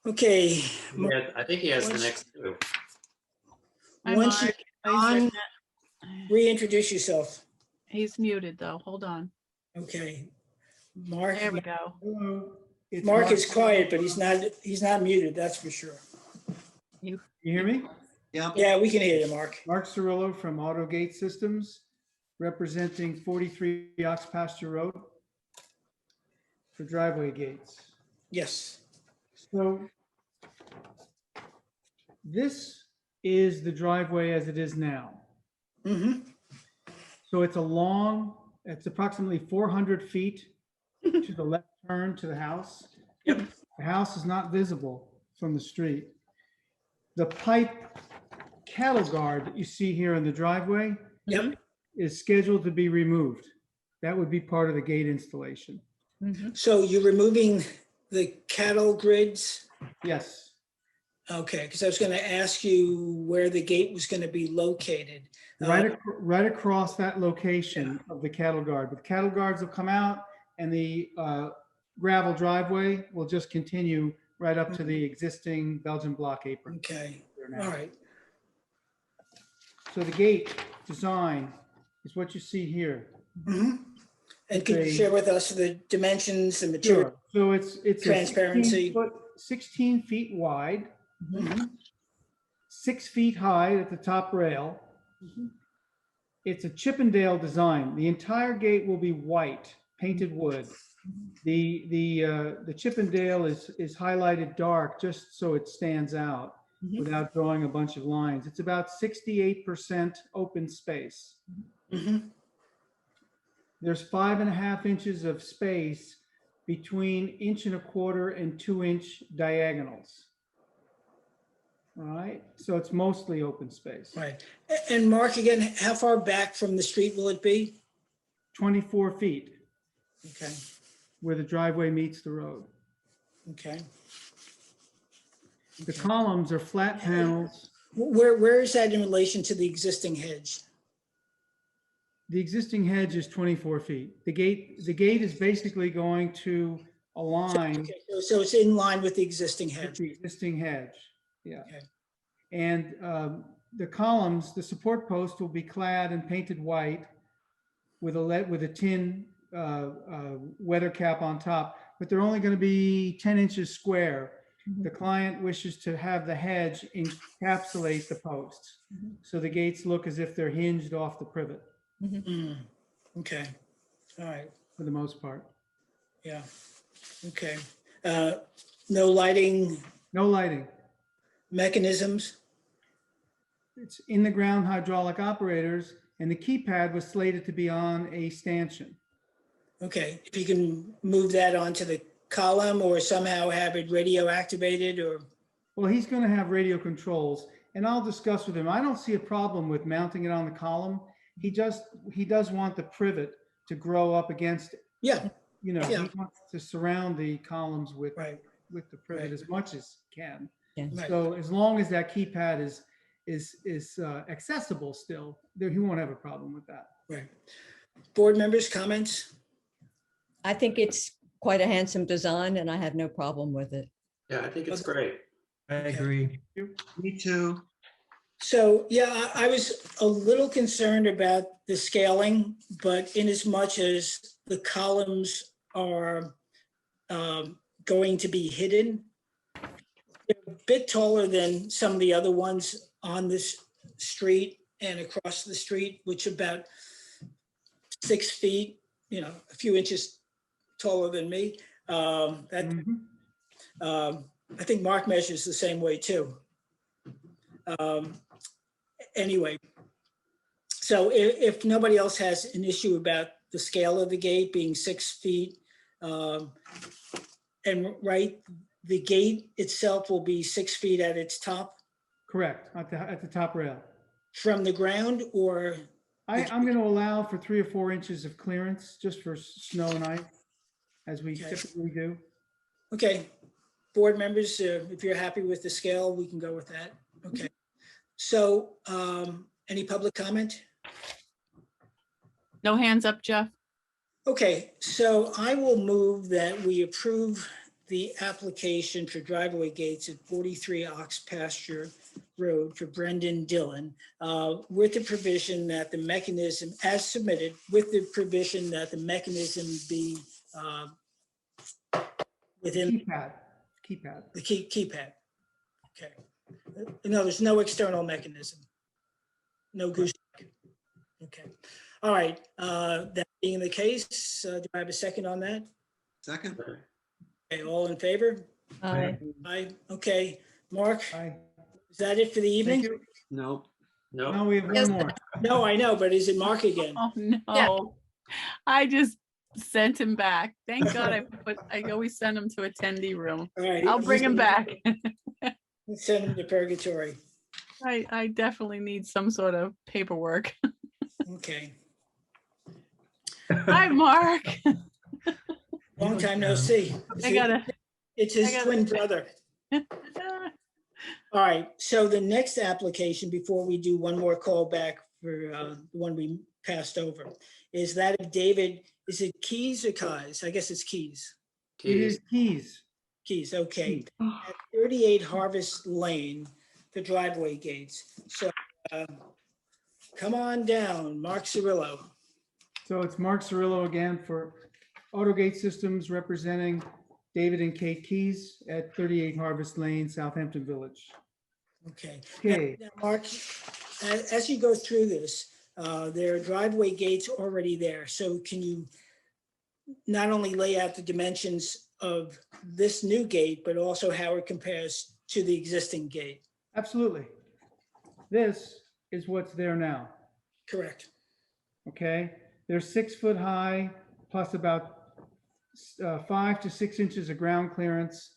Speaker 1: Okay.
Speaker 8: Yeah, I think he has the next two.
Speaker 3: Hi,
Speaker 1: Once you
Speaker 3: Mark.
Speaker 1: get on, reintroduce yourself.
Speaker 3: He's muted though. Hold on.
Speaker 1: Okay. Mark.
Speaker 3: There we go.
Speaker 14: Hello. It's
Speaker 1: Mark is quiet, but he's not muted, that's for sure.
Speaker 3: You
Speaker 14: hear me?
Speaker 1: Yeah, we can hear you, Mark.
Speaker 14: Mark Cirillo from AutoGate Systems, representing 43 Ox Pasture Road for driveway gates.
Speaker 1: Yes.
Speaker 14: So this is the driveway as it is now. So it's approximately 400 feet to the left turn to the house.
Speaker 1: Yep.
Speaker 14: The house is not visible from the street. The pipe cattle guard that you see here in the driveway is scheduled to be removed. That would be part of the gate installation.
Speaker 1: So you're removing the cattle grids?
Speaker 14: Yes.
Speaker 1: Okay, because I was going to ask you where the gate was going to be located.
Speaker 14: Right across that location of the cattle guard. But the cattle guards will come out and the gravel driveway will just continue right up to the existing Belgian block apron.
Speaker 1: Okay, all right.
Speaker 14: So the gate design is what you see here.
Speaker 1: And can you share with us the dimensions, the material?
Speaker 14: Sure. So it's
Speaker 1: transparency.
Speaker 14: 16 feet wide, 6 feet high at the top rail. It's a Chippendale design. The entire gate will be white, painted wood. The Chippendale is highlighted dark just so it stands out without drawing a bunch of lines. It's about 68% open space. There's 5.5 inches of space between 1.25 and 2-inch diagonals. All right, so it's mostly open space.
Speaker 1: Right. And Mark, again, how far back from the street will it be?
Speaker 14: 24 feet.
Speaker 1: Okay.
Speaker 14: Where the driveway meets the road.
Speaker 1: Okay.
Speaker 14: The columns are flat panels.
Speaker 1: Where is that in relation to the existing hedge?
Speaker 14: The existing hedge is 24 feet. The gate is basically going to align.
Speaker 1: So it's in line with the existing hedge.
Speaker 14: The existing hedge, yeah.
Speaker 1: Okay.
Speaker 14: And the columns, the support post will be clad and painted white with a tin weather cap on top, but they're only going to be 10 inches square. The client wishes to have the hedge encapsulate the posts. So the gates look as if they're hinged off the privet.
Speaker 1: Okay, all right.
Speaker 14: For the most part.
Speaker 1: Yeah, okay. No lighting?
Speaker 14: No lighting.
Speaker 1: Mechanisms?
Speaker 14: It's in the ground hydraulic operators, and the keypad was slated to be on a stanchion.
Speaker 1: Okay, if you can move that onto the column or somehow have it radio activated or?
Speaker 14: Well, he's going to have radio controls, and I'll discuss with him. I don't see a problem with mounting it on the column. He does want the privet to grow up against it.
Speaker 1: Yeah.
Speaker 14: You know, he wants to surround the columns with the privet as much as he can.
Speaker 5: Yeah.
Speaker 14: So as long as that keypad is accessible still, he won't have a problem with that.
Speaker 1: Right. Board members, comments?
Speaker 5: I think it's quite a handsome design and I have no problem with it.
Speaker 8: Yeah, I think it's great.
Speaker 9: I agree.
Speaker 2: Me too.
Speaker 1: So, yeah, I was a little concerned about the scaling, but in as much as the columns are going to be hidden, they're a bit taller than some of the other ones on this street and across the street, which are about 6 feet, a few inches taller than me. I think Mark measures the same way too. Anyway, so if nobody else has an issue about the scale of the gate being 6 feet, and the gate itself will be 6 feet at its top?
Speaker 14: Correct, at the top rail.
Speaker 1: From the ground or
Speaker 14: I'm going to allow for 3 or 4 inches of clearance just for snow and ice, as we
Speaker 1: Okay.
Speaker 14: typically do.
Speaker 1: Okay, board members, if you're happy with the scale, we can go with that. Okay. So, any public comment?
Speaker 3: No hands up, Jeff.
Speaker 1: Okay, so I will move that we approve the application for driveway gates at 43 Ox Pasture Road for Brendan Dillon, with the provision that the mechanism, as submitted, with the provision that the mechanism be within
Speaker 14: Keypad.
Speaker 1: the keypad. Okay. No, there's no external mechanism. No goose. Okay. All right. That being the case, do I have a second on that?
Speaker 2: Second.
Speaker 1: Okay, all in favor?
Speaker 5: Aye.
Speaker 1: Aye. Okay. Mark,
Speaker 14: Aye.
Speaker 1: is that it for the
Speaker 14: Thank
Speaker 1: evening?
Speaker 14: you.
Speaker 2: No.
Speaker 8: No.
Speaker 14: Now we have
Speaker 4: Yes.
Speaker 14: one more.
Speaker 1: No, I know, but is it Mark again?
Speaker 3: Oh, no. I just sent him back. Thank God I always send him to attendee room.
Speaker 1: All right.
Speaker 3: I'll bring him back.
Speaker 1: Send him to purgatory.
Speaker 3: I definitely need some sort of paperwork.
Speaker 1: Okay.
Speaker 3: Hi, Mark.
Speaker 1: Long time no see. It's his twin brother. All right, so the next application, before we do one more call back for the one we passed over, is that of David, is it Keys or Keyes? I guess it's Keys.
Speaker 14: It is Keys.
Speaker 1: Keys, okay. At 38 Harvest Lane, the driveway gates. So come on down, Mark Cirillo.
Speaker 14: So it's Mark Cirillo again for AutoGate Systems, representing David and Kate Keys at 38 Harvest Lane, Southampton Village.
Speaker 1: Okay.
Speaker 14: Okay.
Speaker 1: Now, Mark, as you go through this, there are driveway gates already there. So can you not only lay out the dimensions of this new gate, but also how it compares to the existing gate?
Speaker 14: Absolutely. This is what's there now.
Speaker 1: Correct.
Speaker 14: Okay. They're 6 foot high, plus about 5 to 6 inches of ground clearance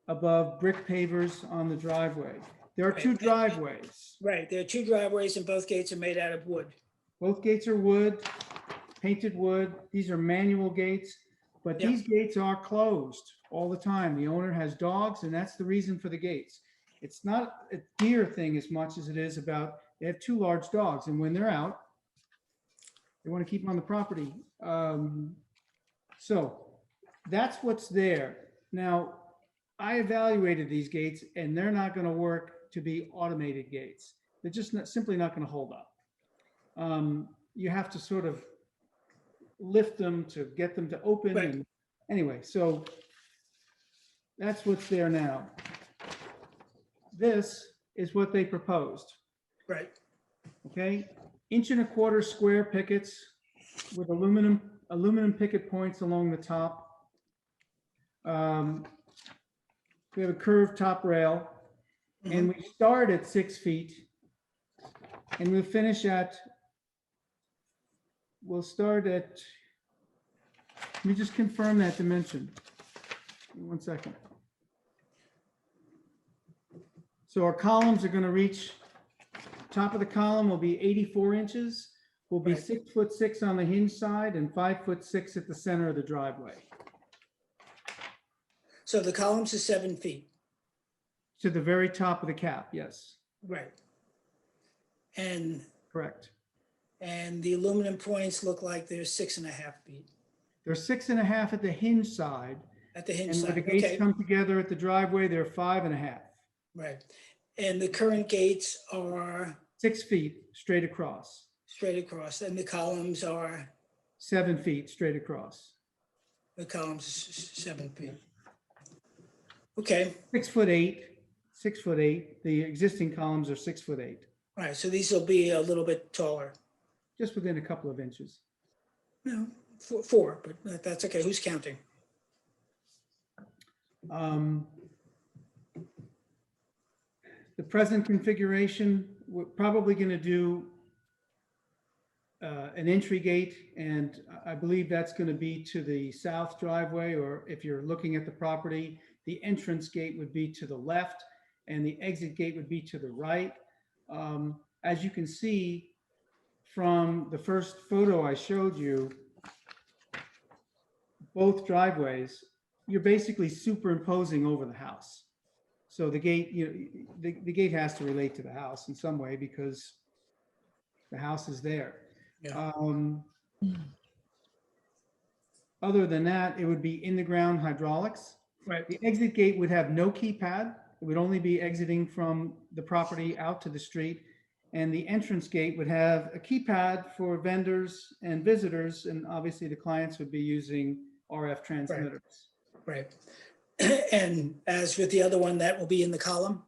Speaker 14: above brick pavers on the driveway. There are 2 driveways.
Speaker 1: Right. There are 2 driveways and both gates are made out of wood.
Speaker 14: Both gates are wood, painted wood. These are manual gates, but these gates are closed all the time. The owner has dogs, and that's the reason for the gates. It's not a deer thing as much as it is about, they have 2 large dogs, and when they're out, they want to keep them on the property. So that's what's there. Now, I evaluated these gates, and they're not going to work to be automated gates. They're just simply not going to hold up. You have to sort of lift them to get them to open.
Speaker 1: Right.
Speaker 14: And anyway, so that's what's there now. This is what they proposed.
Speaker 1: Right.
Speaker 14: Okay, 1.25 inch square pickets with aluminum picket points along the top. We have a curved top rail, and we start at 6 feet, and we'll finish at, let me just confirm that dimension. 1 second. So our columns are going to reach, top of the column will be 84 inches. Will be 6'6" on the hinge side and 5'6" at the center of the driveway.
Speaker 1: So the columns are 7 feet.
Speaker 14: To the very top of the cap, yes.
Speaker 1: Right. And
Speaker 14: correct.
Speaker 1: And the aluminum points look like they're 6.5 feet.
Speaker 14: They're 6.5 at the hinge side.
Speaker 1: At the hinge
Speaker 14: and
Speaker 1: side.
Speaker 14: when the gates
Speaker 1: Okay.
Speaker 14: come together at the driveway, they're 5.5.
Speaker 1: Right. And the current gates are
Speaker 14: 6 feet straight across.
Speaker 1: straight across, and the columns are,
Speaker 14: 7 feet straight across.
Speaker 1: the columns 7 feet. Okay.
Speaker 14: 6'8", 6'8". The existing columns are 6'8".
Speaker 1: All right. So these will be a little bit taller.
Speaker 14: Just within a couple of inches.
Speaker 1: No, four, but that's okay. Who's counting?
Speaker 14: The present configuration, we're probably going to do an entry gate, and I believe that's going to be to the south driveway, or if you're looking at the property, the entrance gate would be to the left and the exit gate would be to the right. As you can see from the first photo I showed you, both driveways, you're basically superimposing over the house. So the gate, the gate has to relate to the house in some way because the house is there.
Speaker 1: Yeah.
Speaker 14: Other than that, it would be in the ground hydraulics.
Speaker 1: Right.
Speaker 14: The exit gate would have no keypad. It would only be exiting from the property out to the street. And the entrance gate would have a keypad for vendors and visitors. And obviously the clients would be using RF transmitters.
Speaker 1: Right. And as with the other one, that will be in the column?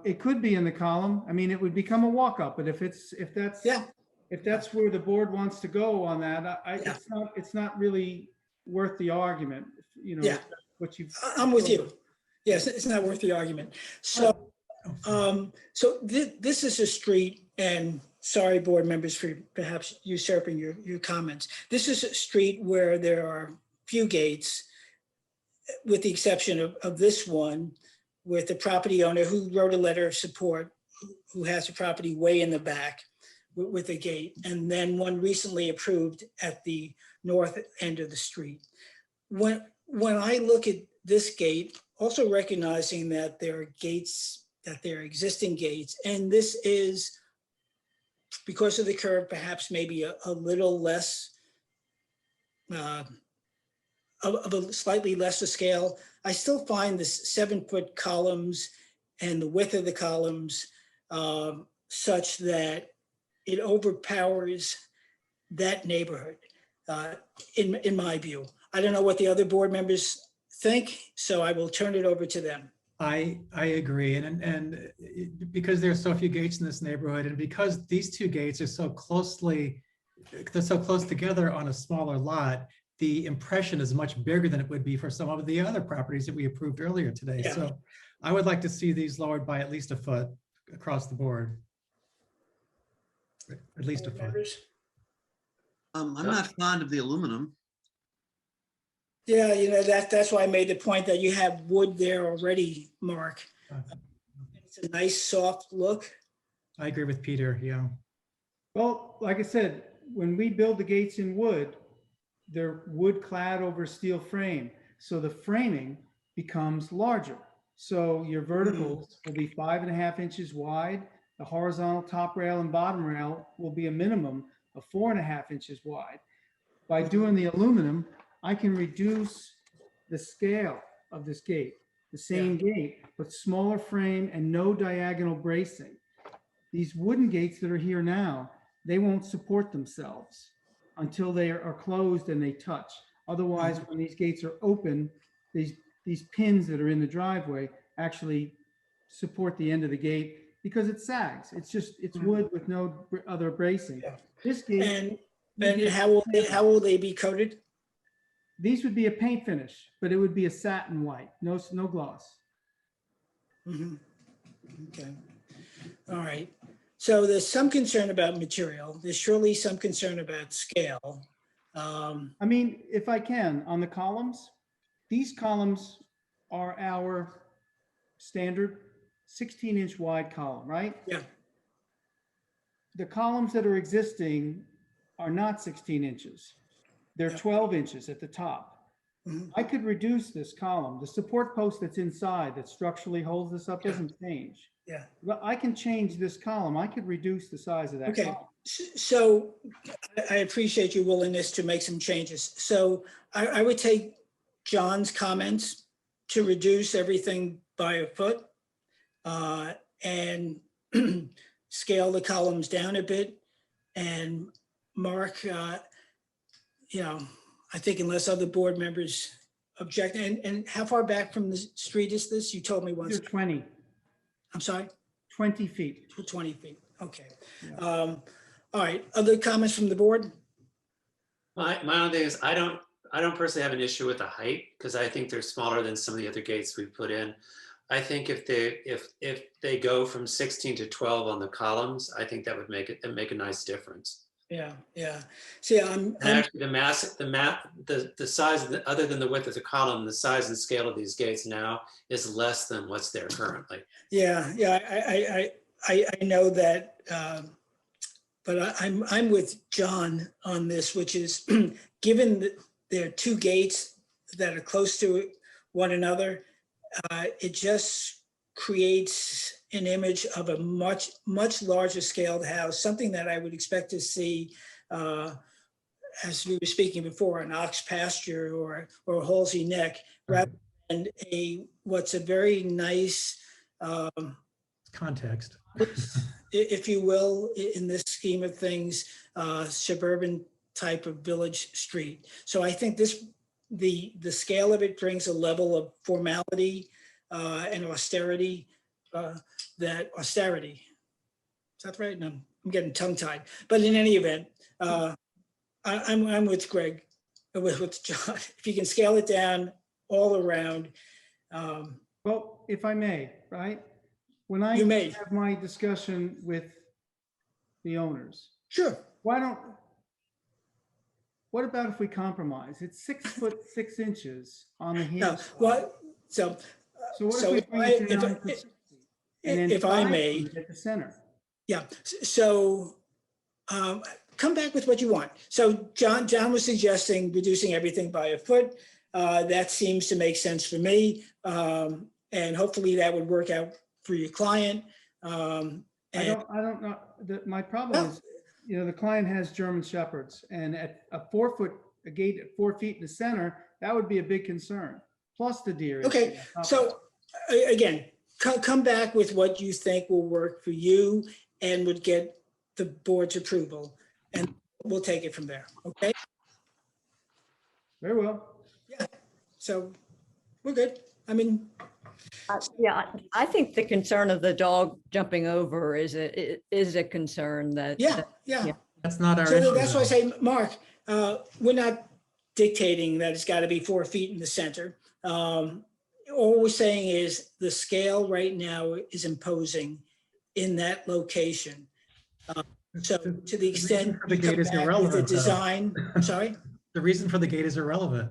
Speaker 14: It could be in the column. I mean, it would become a walk-up, but if that's where the board wants to go on that, it's not really worth the argument, you know.
Speaker 1: Yeah.
Speaker 14: What you
Speaker 1: I'm with you. Yes, it's not worth the argument. So, this is a street, and sorry, board members, for perhaps usurping your comments. This is a street where there are few gates, with the exception of this one, with the property owner who wrote a letter of support, who has the property way in the back with a gate, and then one recently approved at the north end of the street. When I look at this gate, also recognizing that there are gates, that there are existing gates, and this is, because of the curve, perhaps maybe a little less, of a slightly lesser scale, I still find this 7-foot columns and the width of the columns such that it overpowers that neighborhood, in my view. I don't know what the other board members think, so I will turn it over to them.
Speaker 9: I agree, and because there's so few gates in this neighborhood, and because these two gates are so close together on a smaller lot, the impression is much bigger than it would be for some of the other properties that we approved earlier today.
Speaker 1: Yeah.
Speaker 9: So I would like to see these lowered by at least a foot across the board. At least a foot.
Speaker 2: I'm not fond of the aluminum.
Speaker 1: Yeah, you know, that's why I made the point that you have wood there already, Mark. It's a nice, soft look.
Speaker 9: I agree with Peter, yeah.
Speaker 14: Well, like I said, when we build the gates in wood, they're wood clad over steel frame. So the framing becomes larger. So your verticals will be 5.5 inches wide. The horizontal top rail and bottom rail will be a minimum of 4.5 inches wide. By doing the aluminum, I can reduce the scale of this gate, the same gate, but smaller frame and no diagonal bracing. These wooden gates that are here now, they won't support themselves until they are closed and they touch. Otherwise, when these gates are open, these pins that are in the driveway actually support the end of the gate because it sags. It's wood with no other bracing. This gate.
Speaker 1: And how will they be coated?
Speaker 14: These would be a paint finish, but it would be a satin white, no gloss.
Speaker 1: Okay. All right. So there's some concern about material. There's surely some concern about scale.
Speaker 14: I mean, if I can, on the columns, these columns are our standard 16-inch wide column, right?
Speaker 1: Yeah.
Speaker 14: The columns that are existing are not 16 inches. They're 12 inches at the top. I could reduce this column. The support post that's inside that structurally holds this up doesn't change.
Speaker 1: Yeah.
Speaker 14: But I can change this column. I could reduce the size of that
Speaker 1: Okay.
Speaker 14: column.
Speaker 1: So I appreciate your willingness to make some changes. So I would take John's comments to reduce everything by a foot and scale the columns down a bit. And Mark, you know, I think unless other board members object, and how far back from the street is this? You told me once.
Speaker 14: You're 20.
Speaker 1: I'm sorry?
Speaker 14: 20 feet.
Speaker 1: 20 feet, okay. All right, other comments from the board?
Speaker 8: My only thing is, I don't personally have an issue with the height because I think they're smaller than some of the other gates we put in. I think if they go from 16 to 12 on the columns, I think that would make a nice difference.
Speaker 1: Yeah, yeah. See,
Speaker 8: Actually, the size, other than the width of the column, the size and scale of these gates now is less than what's there currently.
Speaker 1: Yeah, yeah. I know that but I'm with John on this, which is given that there are two gates that are close to one another, it just creates an image of a much larger scaled house, something that I would expect to see, as we were speaking before, an ox pasture or a Halsey Neck, rather than what's a very nice
Speaker 9: context,
Speaker 1: if you will, in this scheme of things, suburban type of village street. So I think the scale of it brings a level of formality and austerity. Austerity. Is that right? No, I'm getting tongue tied. But in any event, I'm with Greg, with John. If you can scale it down all around.
Speaker 14: Well, if I may, right? When I have my discussion with the owners.
Speaker 1: Sure.
Speaker 14: What about if we compromise? It's 6'6" on the hinge.
Speaker 1: So
Speaker 14: what if we bring it down to 60 and then
Speaker 1: if I
Speaker 14: 5
Speaker 1: may,
Speaker 14: feet at the center?
Speaker 1: Yeah. So come back with what you want. So John was suggesting reducing everything by a foot. That seems to make sense for me. And hopefully that would work out for your client.
Speaker 14: I don't know. My problem is, the client has German Shepherds, and at a gate at 4 feet in the center, that would be a big concern. Plus the deer.
Speaker 1: Okay. So again, come back with what you think will work for you and would get the board's approval, and we'll take it from there. Okay.
Speaker 14: Very well.
Speaker 1: Yeah. So we're good. I mean,
Speaker 5: yeah, I think the concern of the dog jumping over is a concern that.
Speaker 1: Yeah.
Speaker 9: That's not our
Speaker 1: so
Speaker 9: issue.
Speaker 1: That's why I say, Mark, we're not dictating that it's got to be 4 feet in the center. All we're saying is the scale right now is imposing in that location. So to the extent
Speaker 9: the gate is irrelevant.
Speaker 1: The design, sorry?
Speaker 9: The reason for the gate is irrelevant.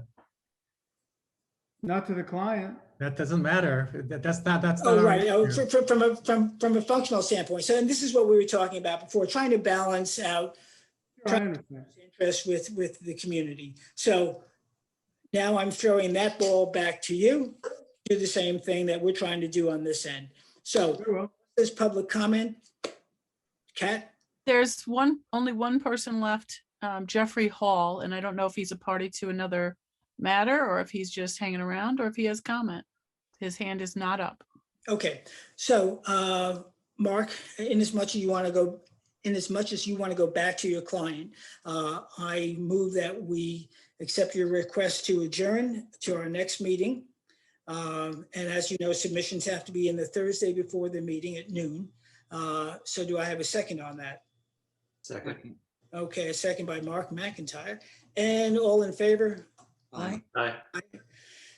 Speaker 14: Not to the client.
Speaker 9: That doesn't matter. That's not.
Speaker 1: Oh, right. From a functional standpoint. So, and this is what we were talking about before, trying to balance out interest with the community. So now I'm throwing that ball back to you. Do the same thing that we're trying to do on this end. So there's public comment. Kat?
Speaker 3: There's only one person left, Jeffrey Hall, and I don't know if he's a party to another matter or if he's just hanging around or if he has comment. His hand is not up.
Speaker 1: Okay, so Mark, in as much as you want to go back to your client, I move that we accept your request to adjourn to our next meeting. And as you know, submissions have to be in the Thursday before the meeting at noon. So do I have a second on that?
Speaker 8: Second.
Speaker 1: Okay, a second by Mark McIntyre. And all in favor? Aye.
Speaker 8: Aye.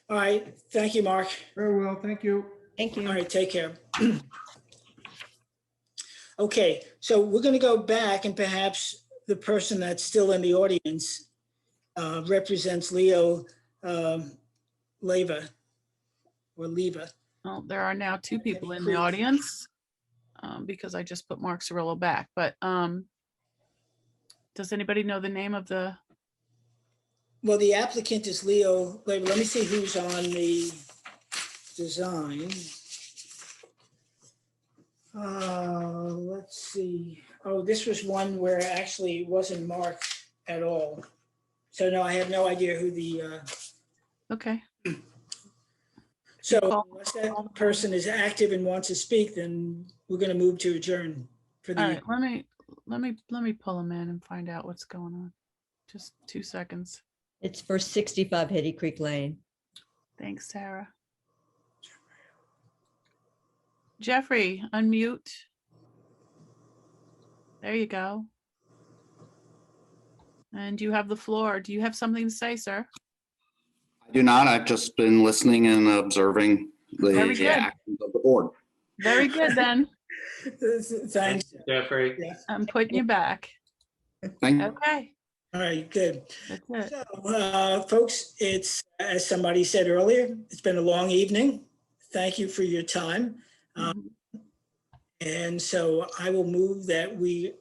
Speaker 1: All right, thank you, Mark.
Speaker 14: Very well, thank you.
Speaker 5: Thank you.
Speaker 1: All right, take care. Okay, so we're going to go back, and perhaps the person that's still in the audience represents Leo Leva or Leva.
Speaker 3: Well, there are now two people in the audience because I just put Mark Cirillo back. But does anybody know the name of the?
Speaker 1: Well, the applicant is Leo Leva. Let me see who's on the design. Let's see. Oh, this was one where actually it wasn't marked at all. So no, I have no idea who the.
Speaker 3: Okay.
Speaker 1: So unless that person is active and wants to speak, then we're going to move to adjourn for the.
Speaker 3: All right, let me pull him in and find out what's going on. Just 2 seconds.
Speaker 5: It's for 65 Hetty Creek Lane.
Speaker 3: Thanks, Sarah. Jeffrey, unmute. There you go. And you have the floor. Do you have something to say, sir?
Speaker 15: I do not. I've just been listening and observing the actions of the board.
Speaker 3: Very good, then.
Speaker 1: Thanks,
Speaker 8: Jeffrey.
Speaker 3: I'm putting you back.
Speaker 15: Thank you.
Speaker 3: Okay.
Speaker 1: All right, good.
Speaker 3: That's it.
Speaker 1: So, folks, it's, as somebody said earlier, it's been a long evening. Thank you for your time. And so I will move that we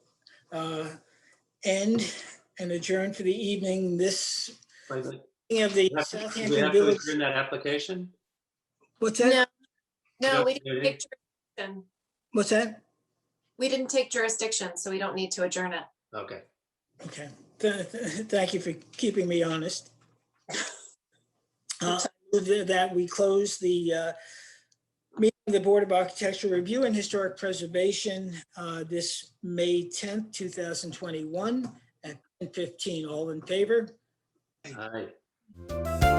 Speaker 1: end and adjourn for the evening. This
Speaker 8: Wait, wait.
Speaker 1: meeting of the
Speaker 8: Do we
Speaker 1: Southampton
Speaker 8: have to
Speaker 1: Village.
Speaker 8: adjourn that application?
Speaker 1: What's that?
Speaker 4: No, we
Speaker 8: Yeah,
Speaker 4: didn't take jurisdiction.
Speaker 1: What's that?
Speaker 4: We didn't take jurisdiction, so we don't need to adjourn it.
Speaker 8: Okay.
Speaker 1: Okay. Thank you for keeping me honest. With that, we close the meeting of the Board of Architectural Review and Historic Preservation this May 10th, 2021 at 10:15. All in favor?
Speaker 8: All right.